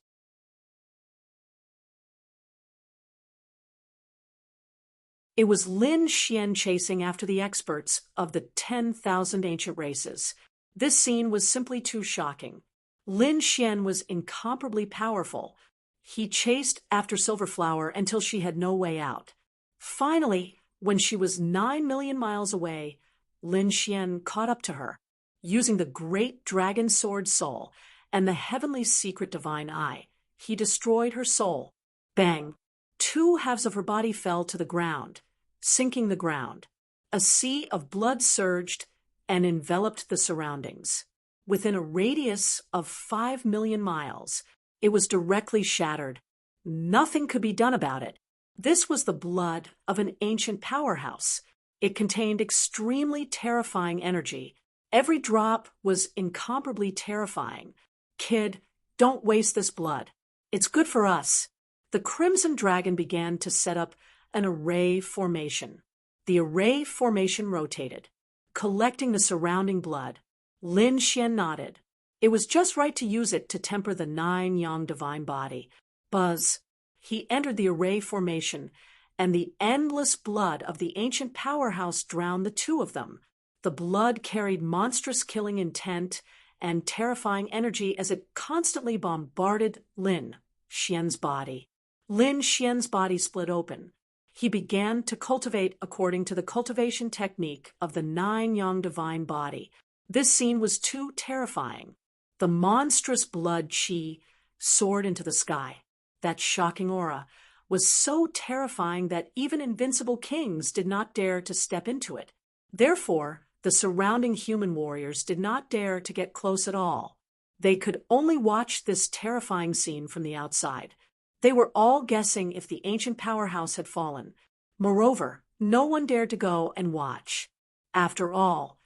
Speaker 1: It was Lin Xian chasing after the experts of the 10,000 ancient races. This scene was simply too shocking. Lin Xian was incomparably powerful. He chased after Silver Flower until she had no way out. Finally, when she was 9 million miles away, Lin Xian caught up to her. Using the great dragon sword soul and the heavenly secret divine eye, he destroyed her soul. Bang! 2 halves of her body fell to the ground, sinking the ground. A sea of blood surged and enveloped the surroundings. Within a radius of 5 million miles, it was directly shattered. Nothing could be done about it. This was the blood of an ancient powerhouse. It contained extremely terrifying energy. Every drop was incomparably terrifying. Kid, don't waste this blood. It's good for us. The Crimson Dragon began to set up an array formation. The array formation rotated, collecting the surrounding blood. Lin Xian nodded. It was just right to use it to temper the 9 yang divine body. Buzz. He entered the array formation, and the endless blood of the ancient powerhouse drowned the 2 of them. The blood carried monstrous killing intent and terrifying energy as it constantly bombarded Lin Xian's body. Lin Xian's body split open. He began to cultivate according to the cultivation technique of the 9 yang divine body. This scene was too terrifying. The monstrous blood qi soared into the sky. That shocking aura was so terrifying that even invincible kings did not dare to step into it. Therefore, the surrounding human warriors did not dare to get close at all. They could only watch this terrifying scene from the outside. They were all guessing if the ancient powerhouse had fallen. Moreover, no one dared to go and watch. After all,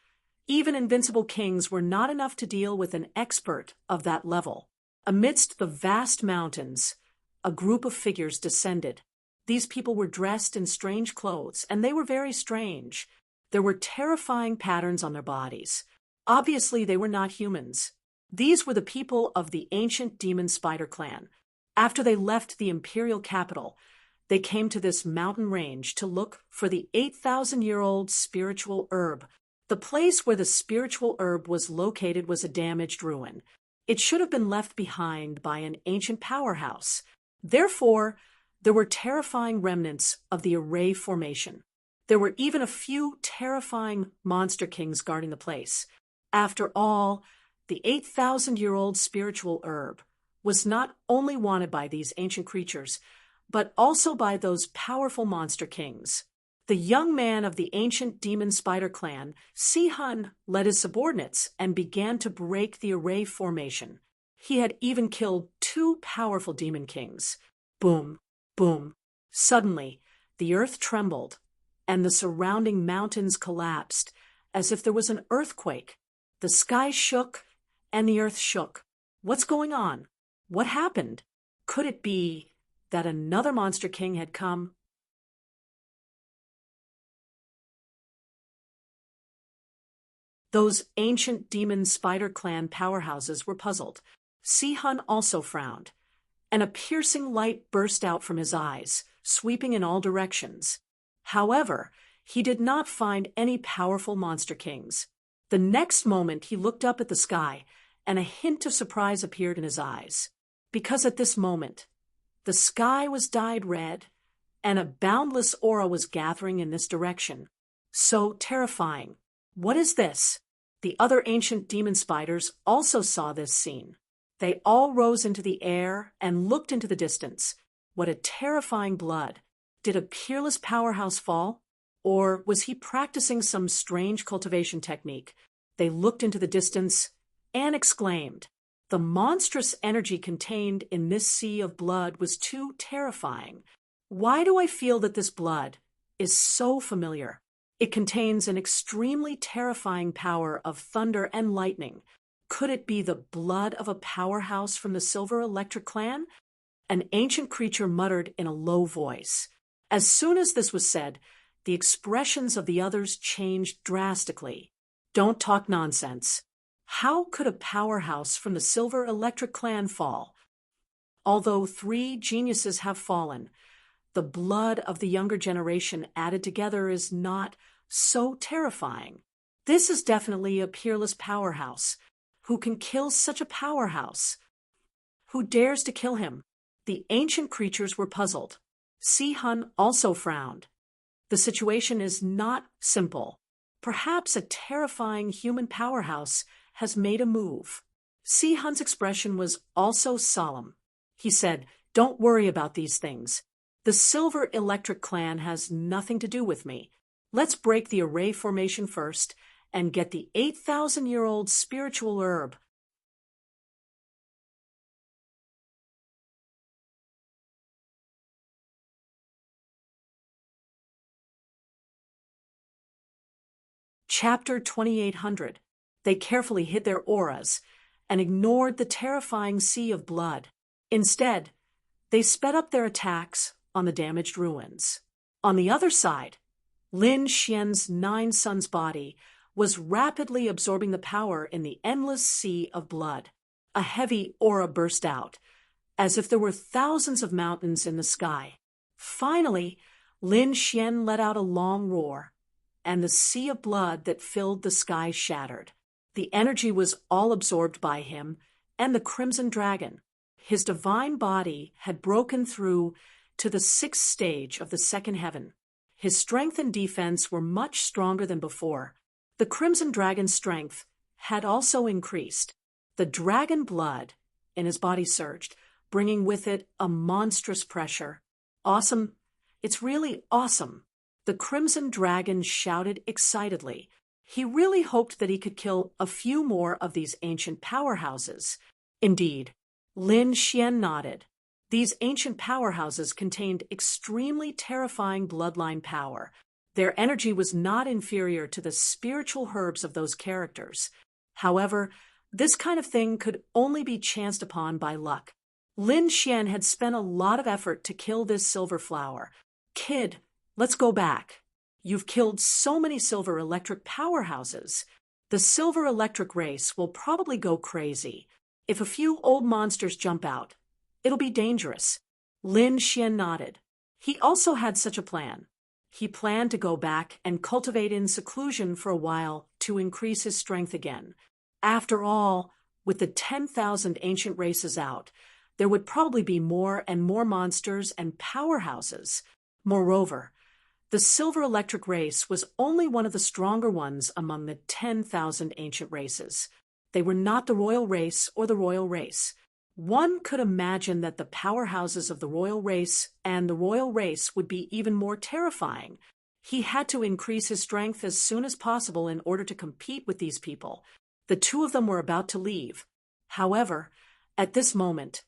Speaker 1: even invincible kings were not enough to deal with an expert of that level. Amidst the vast mountains, a group of figures descended. These people were dressed in strange clothes, and they were very strange. There were terrifying patterns on their bodies. Obviously, they were not humans. These were the people of the ancient demon spider clan. After they left the imperial capital, they came to this mountain range to look for the 8,000-year-old spiritual herb. The place where the spiritual herb was located was a damaged ruin. It should have been left behind by an ancient powerhouse. Therefore, there were terrifying remnants of the Array Formation. There were even a few terrifying monster kings guarding the place. After all, the 8,000-year-old spiritual herb was not only wanted by these ancient creatures, but also by those powerful monster kings. The young man of the ancient demon spider clan, Si-hun, led his subordinates and began to break the Array Formation. He had even killed 2 powerful demon kings. Boom, boom. Suddenly, the earth trembled, and the surrounding mountains collapsed, as if there was an earthquake. The sky shook, and the earth shook. What's going on? What happened? Could it be that another monster king had come? Those ancient demon spider clan powerhouses were puzzled. Si-hun also frowned, and a piercing light burst out from his eyes, sweeping in all directions. However, he did not find any powerful monster kings. The next moment he looked up at the sky, and a hint of surprise appeared in his eyes. Because at this moment, the sky was dyed red, and a boundless aura was gathering in this direction. So terrifying. What is this? The other ancient demon spiders also saw this scene. They all rose into the air and looked into the distance. What a terrifying blood. Did a peerless powerhouse fall? Or was he practicing some strange cultivation technique? They looked into the distance and exclaimed. The monstrous energy contained in this sea of blood was too terrifying. Why do I feel that this blood is so familiar? It contains an extremely terrifying power of thunder and lightning. Could it be the blood of a powerhouse from the Silver Electric clan? An ancient creature muttered in a low voice. As soon as this was said, the expressions of the others changed drastically. Don't talk nonsense. How could a powerhouse from the Silver Electric clan fall? Although 3 geniuses have fallen, the blood of the younger generation added together is not so terrifying. This is definitely a peerless powerhouse. Who can kill such a powerhouse? Who dares to kill him? The ancient creatures were puzzled. Si-hun also frowned. The situation is not simple. Perhaps a terrifying human powerhouse has made a move. Si-hun's expression was also solemn. He said, "Don't worry about these things. The Silver Electric clan has nothing to do with me. Let's break the Array Formation first and get the 8,000-year-old spiritual herb." Chapter 2800. They carefully hid their auras and ignored the terrifying sea of blood. Instead, they sped up their attacks on the damaged ruins. On the other side, Lin Xian's 9 sons' body was rapidly absorbing the power in the endless sea of blood. A heavy aura burst out, as if there were thousands of mountains in the sky. Finally, Lin Xian let out a long roar, and the sea of blood that filled the sky shattered. The energy was all absorbed by him and the Crimson Dragon. His divine body had broken through to the 6th stage of the second heaven. His strength and defense were much stronger than before. The Crimson Dragon's strength had also increased. The dragon blood in his body surged, bringing with it a monstrous pressure. Awesome. It's really awesome. The Crimson Dragon shouted excitedly. He really hoped that he could kill a few more of these ancient powerhouses. Indeed, Lin Xian nodded. These ancient powerhouses contained extremely terrifying bloodline power. Their energy was not inferior to the spiritual herbs of those characters. However, this kind of thing could only be chanced upon by luck. Lin Xian had spent a lot of effort to kill this silver flower. "Kid, let's go back. You've killed so many Silver Electric powerhouses. The Silver Electric race will probably go crazy. If a few old monsters jump out, it'll be dangerous." Lin Xian nodded. He also had such a plan. He planned to go back and cultivate in seclusion for a while to increase his strength again. After all, with the 10,000 ancient races out, there would probably be more and more monsters and powerhouses. Moreover, the silver electric race was only one of the stronger ones among the 10,000 ancient races. They were not the royal race or the royal race. One could imagine that the powerhouses of the royal race and the royal race would be even more terrifying. He had to increase his strength as soon as possible in order to compete with these people. The two of them were about to leave. However, at this moment,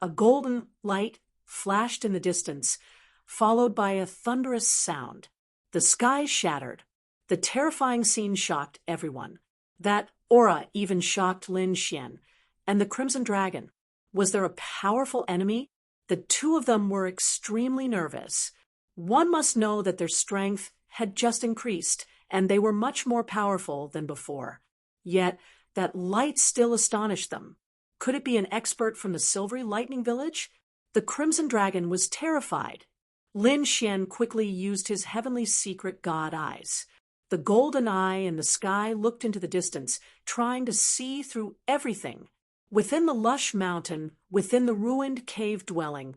Speaker 1: a golden light flashed in the distance, followed by a thunderous sound. The sky shattered. The terrifying scene shocked everyone. That aura even shocked Lin Xian and the Crimson Dragon. Was there a powerful enemy? The two of them were extremely nervous. One must know that their strength had just increased, and they were much more powerful than before. Yet, that light still astonished them. Could it be an expert from the Silvery Lightning Village? The Crimson Dragon was terrified. Lin Xian quickly used his heavenly secret god eyes. The golden eye in the sky looked into the distance, trying to see through everything. Within the lush mountain, within the ruined cave dwelling,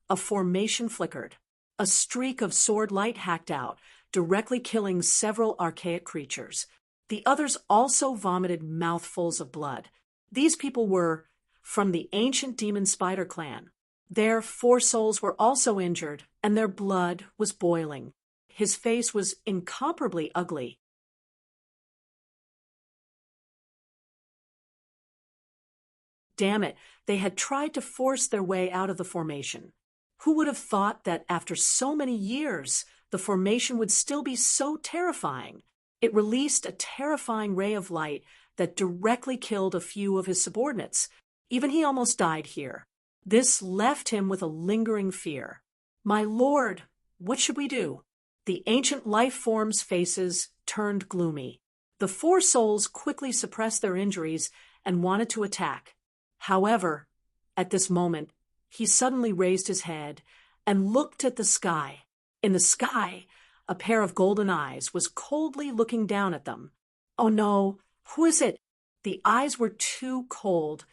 Speaker 1: a formation flickered. A streak of sword light hacked out, directly killing several archaic creatures. The others also vomited mouthfuls of blood. These people were from the ancient demon spider clan. Their 4 souls were also injured, and their blood was boiling. His face was incomparably ugly. Damn it, they had tried to force their way out of the formation. Who would have thought that after so many years, the formation would still be so terrifying? It released a terrifying ray of light that directly killed a few of his subordinates. Even he almost died here. This left him with a lingering fear. My lord, what should we do? The ancient life forms' faces turned gloomy. The 4 souls quickly suppressed their injuries and wanted to attack. However, at this moment, he suddenly raised his head and looked at the sky. In the sky, a pair of golden eyes was coldly looking down at them. Oh no, who is it? The eyes were too cold,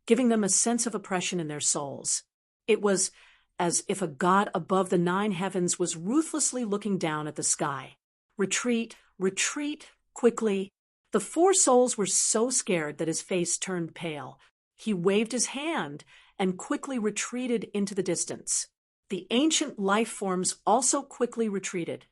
Speaker 1: giving them a sense of oppression in their souls. It was as if a god above the 9 heavens was ruthlessly looking down at the sky. Retreat, retreat, quickly. The 4 souls were so scared that his face turned pale. He waved his hand and quickly retreated into the distance. The ancient life forms also quickly retreated.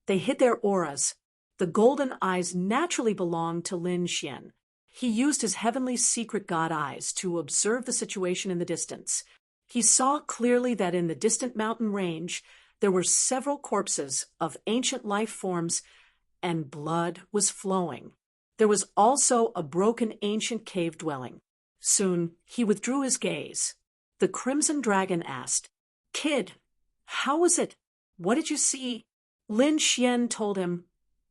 Speaker 1: They hid their auras. The golden eyes naturally belonged to Lin Xian. He used his heavenly secret god eyes to observe the situation in the distance. He saw clearly that in the distant mountain range there were several corpses of ancient life forms, and blood was flowing. There was also a broken ancient cave dwelling. Soon he withdrew his gaze. The Crimson Dragon asked, "Kid, how was it? What did you see?" Lin Xian told him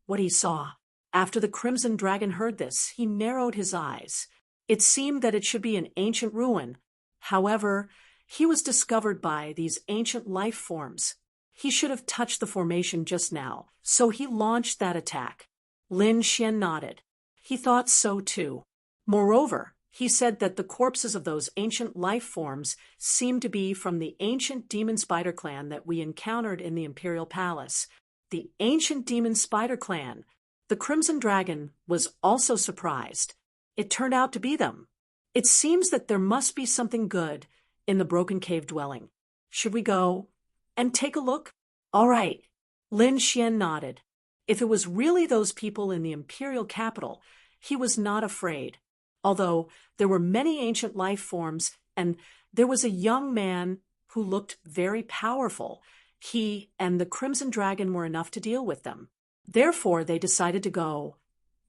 Speaker 1: what he saw. After the Crimson Dragon heard this, he narrowed his eyes. It seemed that it should be an ancient ruin. However, he was discovered by these ancient life forms. He should have touched the formation just now, so he launched that attack. Lin Xian nodded. He thought so too. Moreover, he said that the corpses of those ancient life forms seemed to be from the ancient demon spider clan that we encountered in the Imperial Palace. The ancient demon spider clan. The Crimson Dragon was also surprised. It turned out to be them. It seems that there must be something good in the broken cave dwelling. Should we go and take a look? All right. Lin Xian nodded. If it was really those people in the imperial capital, he was not afraid. Although there were many ancient life forms, and there was a young man who looked very powerful. He and the Crimson Dragon were enough to deal with them. Therefore, they decided to go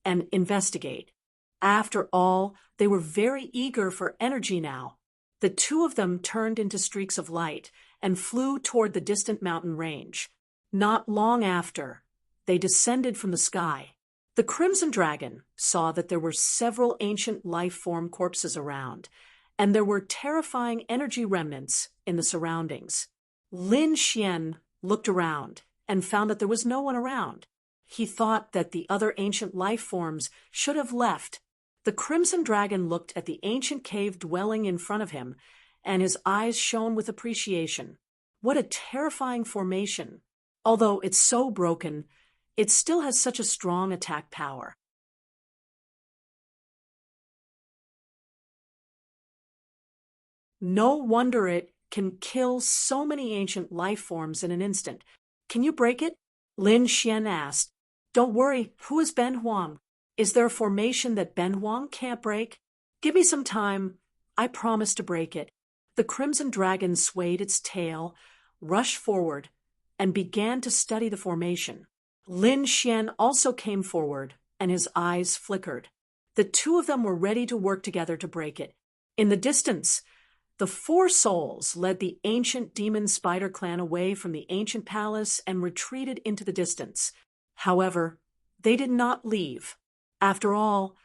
Speaker 1: and investigate. After all, they were very eager for energy now. The two of them turned into streaks of light and flew toward the distant mountain range. Not long after, they descended from the sky. The Crimson Dragon saw that there were several ancient life form corpses around, and there were terrifying energy remnants in the surroundings. Lin Xian looked around and found that there was no one around. He thought that the other ancient life forms should have left. The Crimson Dragon looked at the ancient cave dwelling in front of him, and his eyes shone with appreciation. What a terrifying formation! Although it's so broken, it still has such a strong attack power. No wonder it can kill so many ancient life forms in an instant. Can you break it? Lin Xian asked. Don't worry, who is Ben Huang? Is there a formation that Ben Huang can't break? Give me some time. I promise to break it. The Crimson Dragon swayed its tail, rushed forward, and began to study the formation. Lin Xian also came forward, and his eyes flickered. The two of them were ready to work together to break it. In the distance, the four souls led the ancient demon spider clan away from the ancient palace and retreated into the distance. However, they did not leave. After all,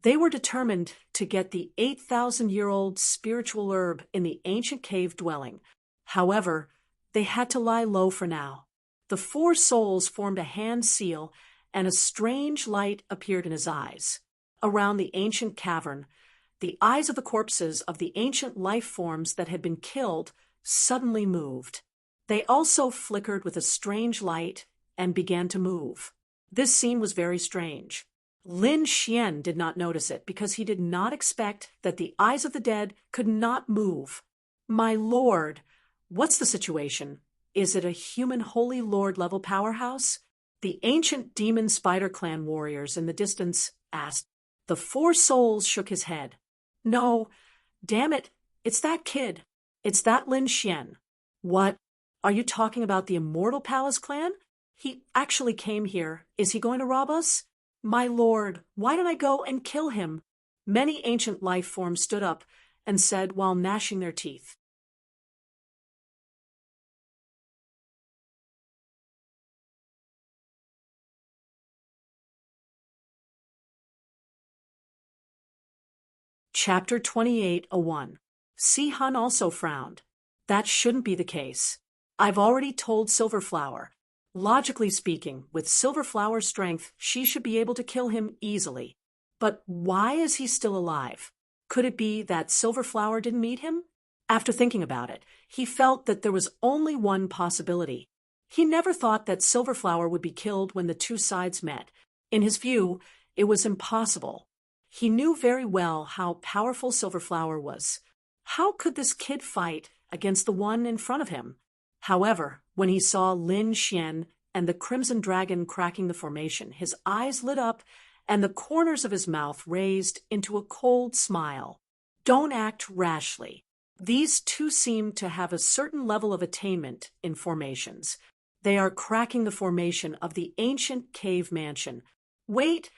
Speaker 1: they were determined to get the 8,000-year-old spiritual herb in the ancient cave dwelling. However, they had to lie low for now. The four souls formed a hand seal, and a strange light appeared in his eyes. Around the ancient cavern, the eyes of the corpses of the ancient life forms that had been killed suddenly moved. They also flickered with a strange light and began to move. This scene was very strange. Lin Xian did not notice it because he did not expect that the eyes of the dead could not move. My lord, what's the situation? Is it a human holy lord level powerhouse? The ancient demon spider clan warriors in the distance asked. The four souls shook his head. No, damn it, it's that kid. It's that Lin Xian. What? Are you talking about the Immortal Palace clan? He actually came here. Is he going to rob us? My lord, why don't I go and kill him? Many ancient life forms stood up and said while gnashing their teeth. Chapter 28:01. Si Han also frowned. That shouldn't be the case. I've already told Silverflower. Logically speaking, with Silverflower's strength, she should be able to kill him easily. But why is he still alive? Could it be that Silverflower didn't meet him? After thinking about it, he felt that there was only one possibility. He never thought that Silverflower would be killed when the two sides met. In his view, it was impossible. He knew very well how powerful Silverflower was. How could this kid fight against the one in front of him? However, when he saw Lin Xian and the Crimson Dragon cracking the formation, his eyes lit up and the corners of his mouth raised into a cold smile. Don't act rashly. These two seem to have a certain level of attainment in formations. They are cracking the formation of the ancient cave mansion. Wait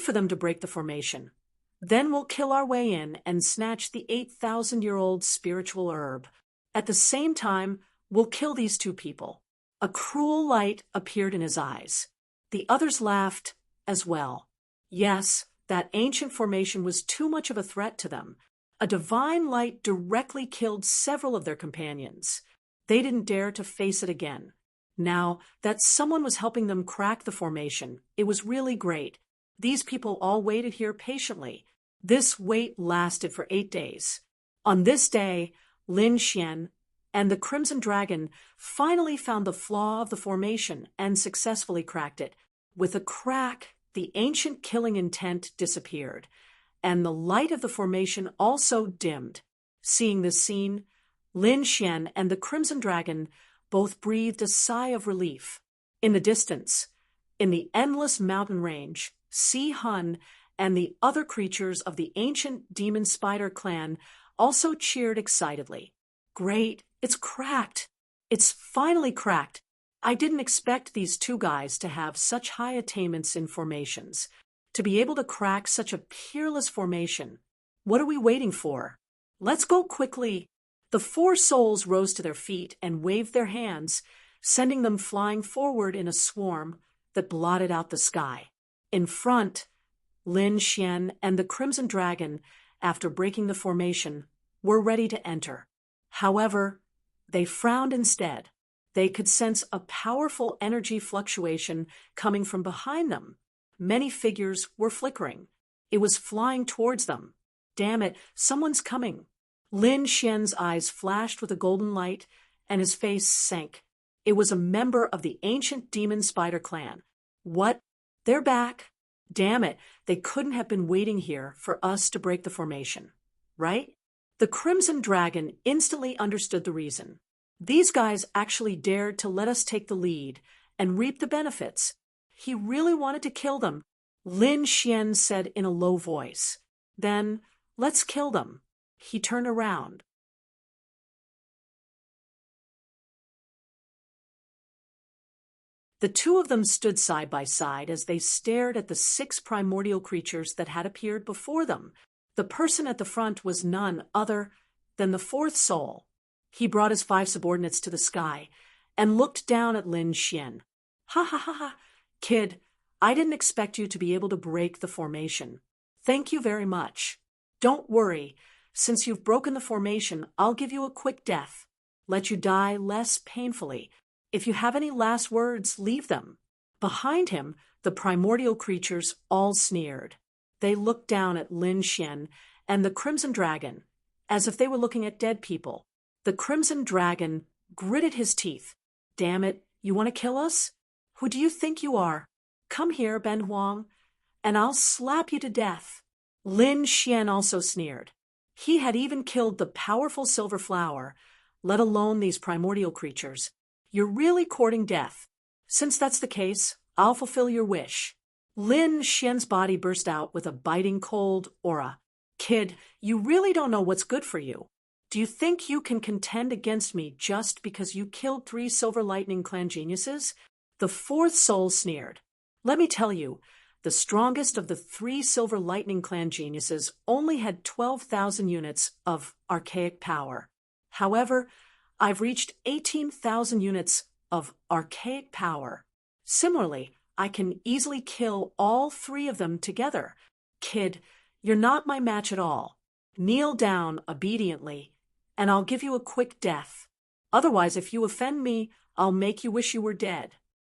Speaker 1: for them to break the formation. Then we'll kill our way in and snatch the 8,000-year-old spiritual herb. At the same time, we'll kill these two people. A cruel light appeared in his eyes. The others laughed as well. Yes, that ancient formation was too much of a threat to them. A divine light directly killed several of their companions. They didn't dare to face it again. Now that someone was helping them crack the formation, it was really great. These people all waited here patiently. This wait lasted for 8 days. On this day, Lin Xian and the Crimson Dragon finally found the flaw of the formation and successfully cracked it. With a crack, the ancient killing intent disappeared, and the light of the formation also dimmed. Seeing this scene, Lin Xian and the Crimson Dragon both breathed a sigh of relief. In the distance, in the endless mountain range, Si Han and the other creatures of the ancient demon spider clan also cheered excitedly. Great, it's cracked. It's finally cracked. I didn't expect these two guys to have such high attainments in formations. To be able to crack such a peerless formation. What are we waiting for? Let's go quickly. The four souls rose to their feet and waved their hands, sending them flying forward in a swarm that blotted out the sky. In front, Lin Xian and the Crimson Dragon, after breaking the formation, were ready to enter. However, they frowned instead. They could sense a powerful energy fluctuation coming from behind them. Many figures were flickering. It was flying towards them. Damn it, someone's coming. Lin Xian's eyes flashed with a golden light, and his face sank. It was a member of the ancient demon spider clan. What? They're back. Damn it, they couldn't have been waiting here for us to break the formation. Right? The Crimson Dragon instantly understood the reason. These guys actually dared to let us take the lead and reap the benefits. He really wanted to kill them, Lin Xian said in a low voice. Then, let's kill them. He turned around. The two of them stood side by side as they stared at the 6 primordial creatures that had appeared before them. The person at the front was none other than the 4th soul. He brought his 5 subordinates to the sky and looked down at Lin Xian. Ha ha ha ha, kid, I didn't expect you to be able to break the formation. Thank you very much. Don't worry, since you've broken the formation, I'll give you a quick death. Let you die less painfully. If you have any last words, leave them. Behind him, the primordial creatures all sneered. They looked down at Lin Xian and the Crimson Dragon, as if they were looking at dead people. The Crimson Dragon gritted his teeth. Damn it, you want to kill us? Who do you think you are? Come here, Ben Huang, and I'll slap you to death. Lin Xian also sneered. He had even killed the powerful silver flower, let alone these primordial creatures. You're really courting death. Since that's the case, I'll fulfill your wish. Lin Xian's body burst out with a biting cold aura. Kid, you really don't know what's good for you. Do you think you can contend against me just because you killed 3 Silver Lightning Clan geniuses? The 4th soul sneered. Let me tell you, the strongest of the 3 Silver Lightning Clan geniuses only had 12,000 units of archaic power. However, I've reached 18,000 units of archaic power. Similarly, I can easily kill all 3 of them together. Kid, you're not my match at all. Kneel down obediently, and I'll give you a quick death. Otherwise, if you offend me, I'll make you wish you were dead.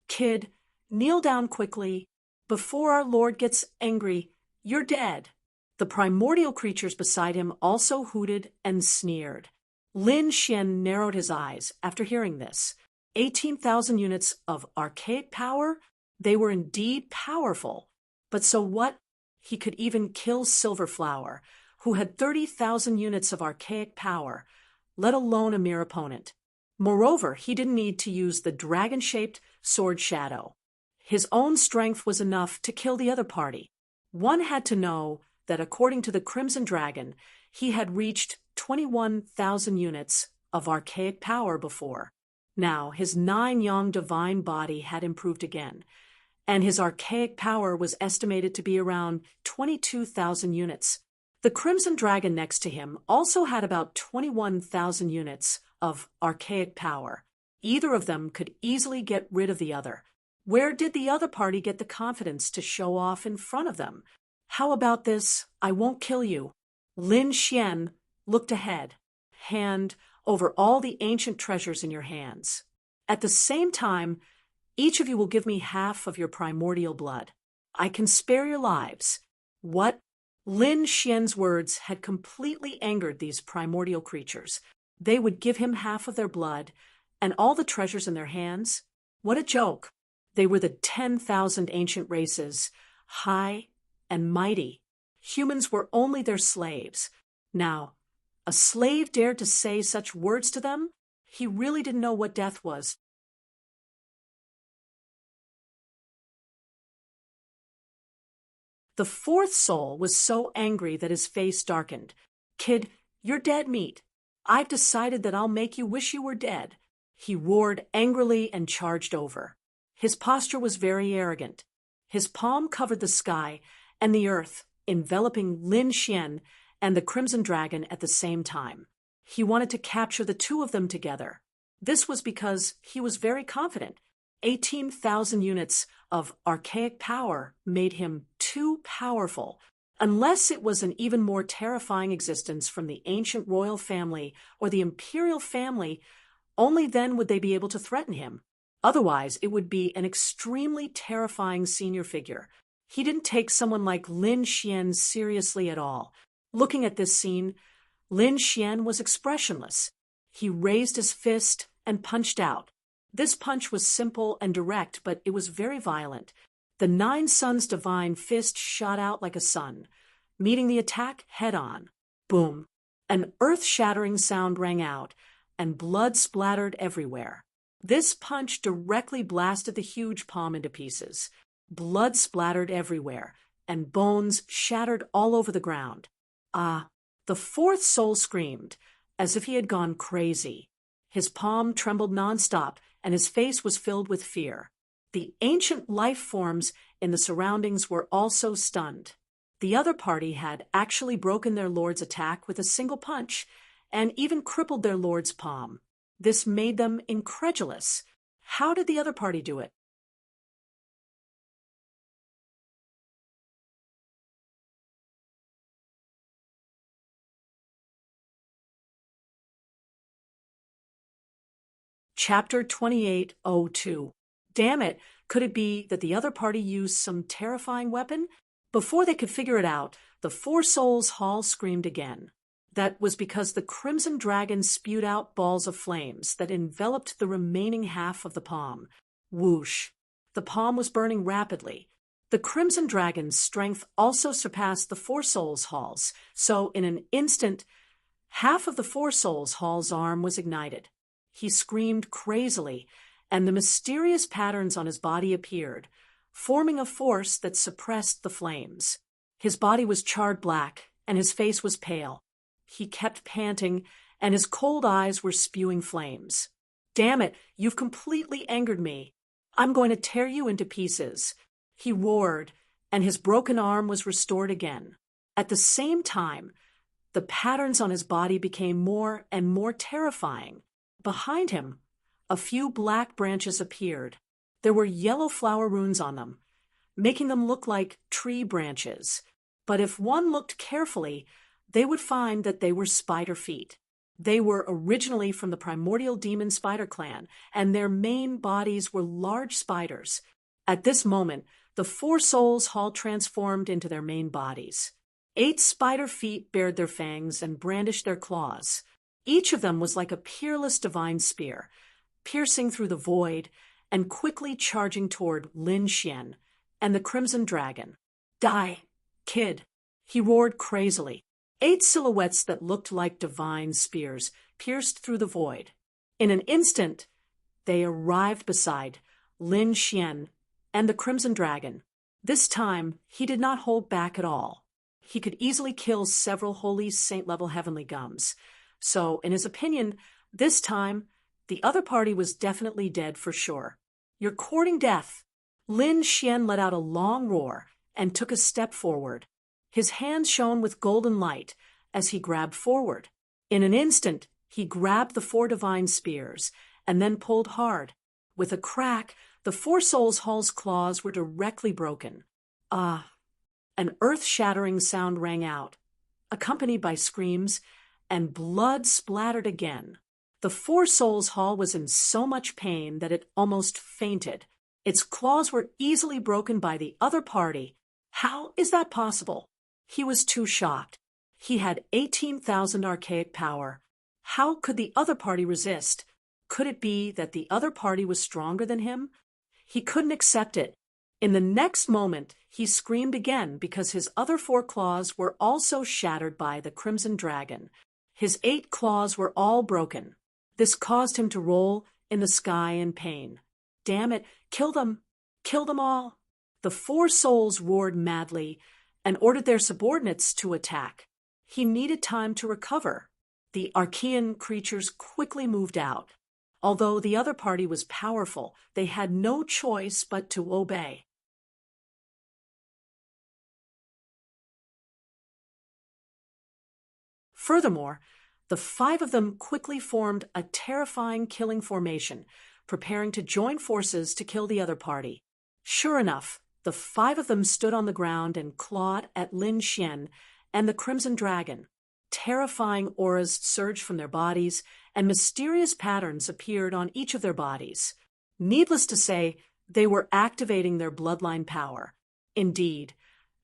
Speaker 1: Kid, kneel down quickly. Before our Lord gets angry, you're dead. The primordial creatures beside him also hooted and sneered. Lin Xian narrowed his eyes after hearing this. 18,000 units of archaic power? They were indeed powerful. But so what? He could even kill Silverflower, who had 30,000 units of archaic power, let alone a mere opponent. Moreover, he didn't need to use the dragon-shaped sword shadow. His own strength was enough to kill the other party. One had to know that according to the Crimson Dragon, he had reached 21,000 units of archaic power before. Now, his 9-yang divine body had improved again, and his archaic power was estimated to be around 22,000 units. The Crimson Dragon next to him also had about 21,000 units of archaic power. Either of them could easily get rid of the other. Where did the other party get the confidence to show off in front of them? How about this? I won't kill you. Lin Xian looked ahead, hand over all the ancient treasures in your hands. At the same time, each of you will give me half of your primordial blood. I can spare your lives. What? Lin Xian's words had completely angered these primordial creatures. They would give him half of their blood and all the treasures in their hands? What a joke! They were the 10,000 ancient races, high and mighty. Humans were only their slaves. Now, a slave dared to say such words to them? He really didn't know what death was. The 4th soul was so angry that his face darkened. Kid, you're dead meat. I've decided that I'll make you wish you were dead. He roared angrily and charged over. His posture was very arrogant. His palm covered the sky and the earth, enveloping Lin Xian and the Crimson Dragon at the same time. He wanted to capture the 2 of them together. This was because he was very confident. 18,000 units of archaic power made him too powerful, unless it was an even more terrifying existence from the ancient royal family or the imperial family Only then would they be able to threaten him. Otherwise, it would be an extremely terrifying senior figure. He didn't take someone like Lin Xian seriously at all. Looking at this scene, Lin Xian was expressionless. He raised his fist and punched out. This punch was simple and direct, but it was very violent. The Nine Suns' divine fist shot out like a sun, meeting the attack head-on. Boom! An earth-shattering sound rang out, and blood splattered everywhere. This punch directly blasted the huge palm into pieces. Blood splattered everywhere, and bones shattered all over the ground. Ah! The fourth soul screamed, as if he had gone crazy. His palm trembled nonstop, and his face was filled with fear. The ancient life forms in the surroundings were also stunned. The other party had actually broken their lord's attack with a single punch, and even crippled their lord's palm. This made them incredulous. How did the other party do it? Chapter 2802. Damn it, could it be that the other party used some terrifying weapon? Before they could figure it out, the Four Souls Hall screamed again. That was because the Crimson Dragon spewed out balls of flames that enveloped the remaining half of the palm. Whoosh! The palm was burning rapidly. The Crimson Dragon's strength also surpassed the Four Souls Hall's, so in an instant, half of the Four Souls Hall's arm was ignited. He screamed crazily, and the mysterious patterns on his body appeared, forming a force that suppressed the flames. His body was charred black, and his face was pale. He kept panting, and his cold eyes were spewing flames. Damn it, you've completely angered me. I'm going to tear you into pieces. He roared, and his broken arm was restored again. At the same time, the patterns on his body became more and more terrifying. Behind him, a few black branches appeared. There were yellow flower runes on them, making them look like tree branches. But if one looked carefully, they would find that they were spider feet. They were originally from the primordial demon spider clan, and their main bodies were large spiders. At this moment, the Four Souls Hall transformed into their main bodies. 8 spider feet bared their fangs and brandished their claws. Each of them was like a peerless divine spear, piercing through the void and quickly charging toward Lin Xian and the Crimson Dragon. Die, kid! He roared crazily. 8 silhouettes that looked like divine spears pierced through the void. In an instant, they arrived beside Lin Xian and the Crimson Dragon. This time, he did not hold back at all. He could easily kill several holy saint-level heavenly gums. So, in his opinion, this time, the other party was definitely dead for sure. You're courting death. Lin Xian let out a long roar and took a step forward. His hands shone with golden light as he grabbed forward. In an instant, he grabbed the 4 divine spears and then pulled hard. With a crack, the Four Souls Hall's claws were directly broken. Ah! An earth-shattering sound rang out, accompanied by screams, and blood splattered again. The Four Souls Hall was in so much pain that it almost fainted. Its claws were easily broken by the other party. How is that possible? He was too shocked. He had 18,000 archaic power. How could the other party resist? Could it be that the other party was stronger than him? He couldn't accept it. In the next moment, he screamed again because his other 4 claws were also shattered by the Crimson Dragon. His 8 claws were all broken. This caused him to roll in the sky in pain. Damn it, kill them! Kill them all! The 4 souls roared madly and ordered their subordinates to attack. He needed time to recover. The Archean creatures quickly moved out. Although the other party was powerful, they had no choice but to obey. Furthermore, the 5 of them quickly formed a terrifying killing formation, preparing to join forces to kill the other party. Sure enough, the 5 of them stood on the ground and clawed at Lin Xian and the Crimson Dragon. terrifying auras surged from their bodies, and mysterious patterns appeared on each of their bodies. Needless to say, they were activating their bloodline power. Indeed,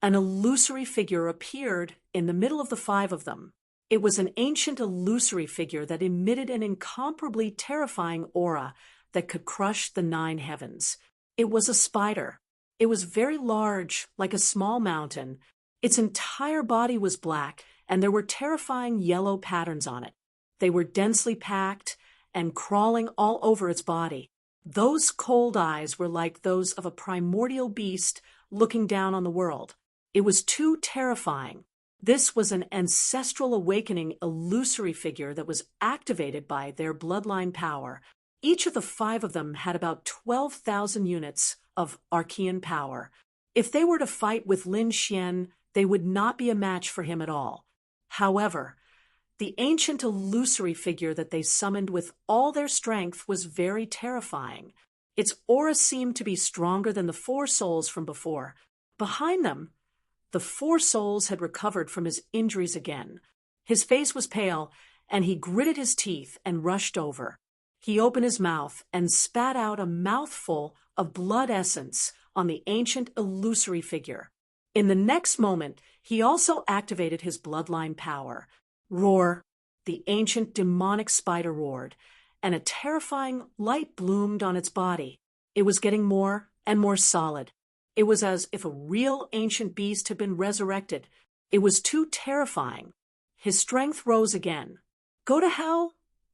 Speaker 1: an illusory figure appeared in the middle of the five of them. It was an ancient illusory figure that emitted an incomparably terrifying aura that could crush the nine heavens. It was a spider. It was very large, like a small mountain. Its entire body was black, and there were terrifying yellow patterns on it. They were densely packed and crawling all over its body. Those cold eyes were like those of a primordial beast looking down on the world. It was too terrifying. This was an ancestral awakening illusory figure that was activated by their bloodline power. Each of the five of them had about 12,000 units of Archean power. If they were to fight with Lin Xian, they would not be a match for him at all. However, the ancient illusory figure that they summoned with all their strength was very terrifying. Its aura seemed to be stronger than the four souls from before. Behind them, the four souls had recovered from his injuries again. His face was pale, and he gritted his teeth and rushed over. He opened his mouth and spat out a mouthful of blood essence on the ancient illusory figure. In the next moment, he also activated his bloodline power. Roar! The ancient demonic spider roared, and a terrifying light bloomed on its body. It was getting more and more solid. It was as if a real ancient beast had been resurrected. It was too terrifying. His strength rose again. Go to hell,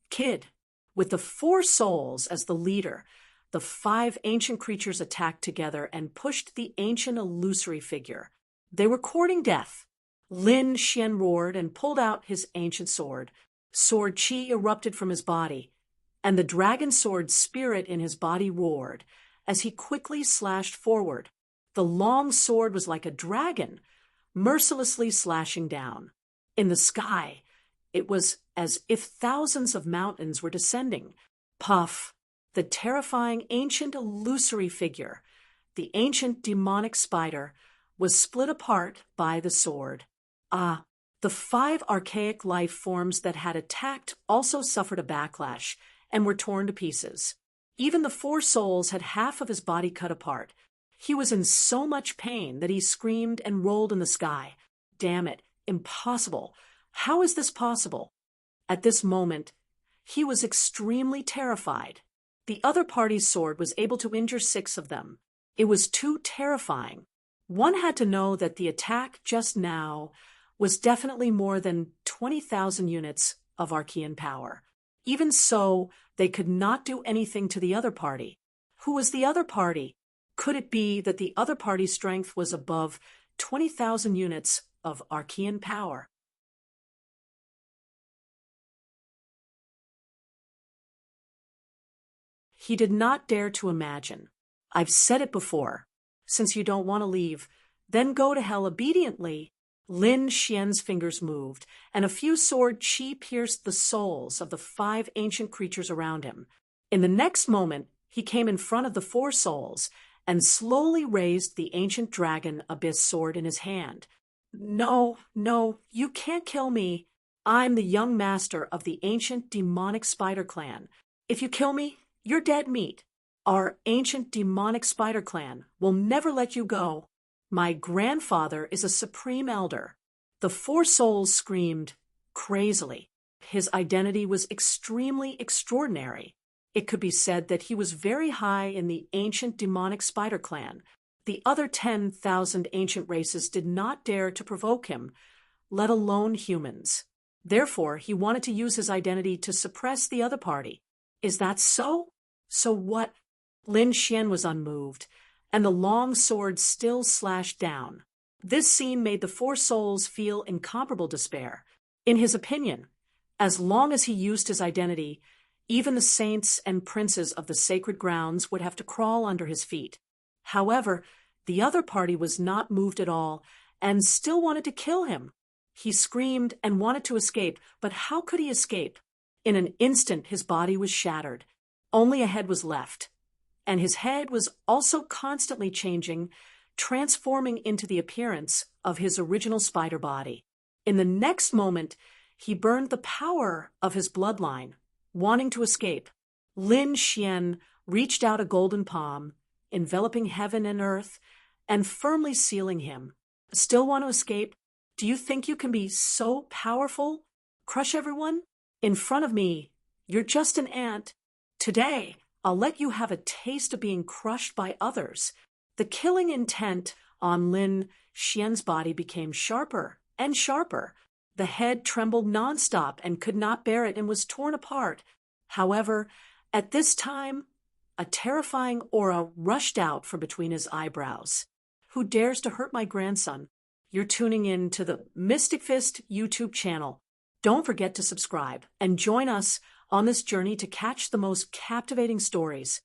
Speaker 1: kid. With the four souls as the leader, the five ancient creatures attacked together and pushed the ancient illusory figure. They were courting death. Lin Xian roared and pulled out his ancient sword. Sword chi erupted from his body, and the dragon sword spirit in his body roared as he quickly slashed forward. The long sword was like a dragon, mercilessly slashing down. In the sky, it was as if thousands of mountains were descending. Puff! The terrifying ancient illusory figure, the ancient demonic spider, was split apart by the sword. The five archaic life forms that had attacked also suffered a backlash and were torn to pieces. Even the four souls had half of his body cut apart. He was in so much pain that he screamed and rolled in the sky. Damn it, impossible. How is this possible? At this moment, he was extremely terrified. The other party's sword was able to injure 6 of them. It was too terrifying. One had to know that the attack just now was definitely more than 20,000 units of Archean power. Even so, they could not do anything to the other party. Who was the other party? Could it be that the other party's strength was above 20,000 units of Archean power? He did not dare to imagine. I've said it before. Since you don't want to leave, then go to hell obediently. Lin Xian's fingers moved, and a few sword chi pierced the souls of the 5 ancient creatures around him. In the next moment, he came in front of the 4 souls and slowly raised the ancient dragon abyss sword in his hand. No, you can't kill me. I'm the young master of the ancient demonic spider clan. If you kill me, you're dead meat. Our ancient demonic spider clan will never let you go. My grandfather is a supreme elder. The 4 souls screamed crazily. His identity was extremely extraordinary. It could be said that he was very high in the ancient demonic spider clan. The other 10,000 ancient races did not dare to provoke him, let alone humans. Therefore, he wanted to use his identity to suppress the other party. Is that so? So what? Lin Xian was unmoved, and the long sword still slashed down. This scene made the 4 souls feel incomparable despair. In his opinion, as long as he used his identity, even the saints and princes of the sacred grounds would have to crawl under his feet. However, the other party was not moved at all and still wanted to kill him. He screamed and wanted to escape, but how could he escape? In an instant, his body was shattered. Only a head was left, and his head was also constantly changing, transforming into the appearance of his original spider body. In the next moment, He burned the power of his bloodline, wanting to escape. Lin Xian reached out a golden palm, enveloping heaven and earth and firmly sealing him. Still want to escape? Do you think you can be so powerful? Crush everyone? In front of me, you're just an ant. Today, I'll let you have a taste of being crushed by others. The killing intent on Lin Xian's body became sharper and sharper. The head trembled nonstop and could not bear it and was torn apart. However, at this time, a terrifying aura rushed out from between his eyebrows. Who dares to hurt my grandson? You're tuning in to the Mystic Fist YouTube channel. Don't forget to subscribe and join us on this journey to catch the most captivating stories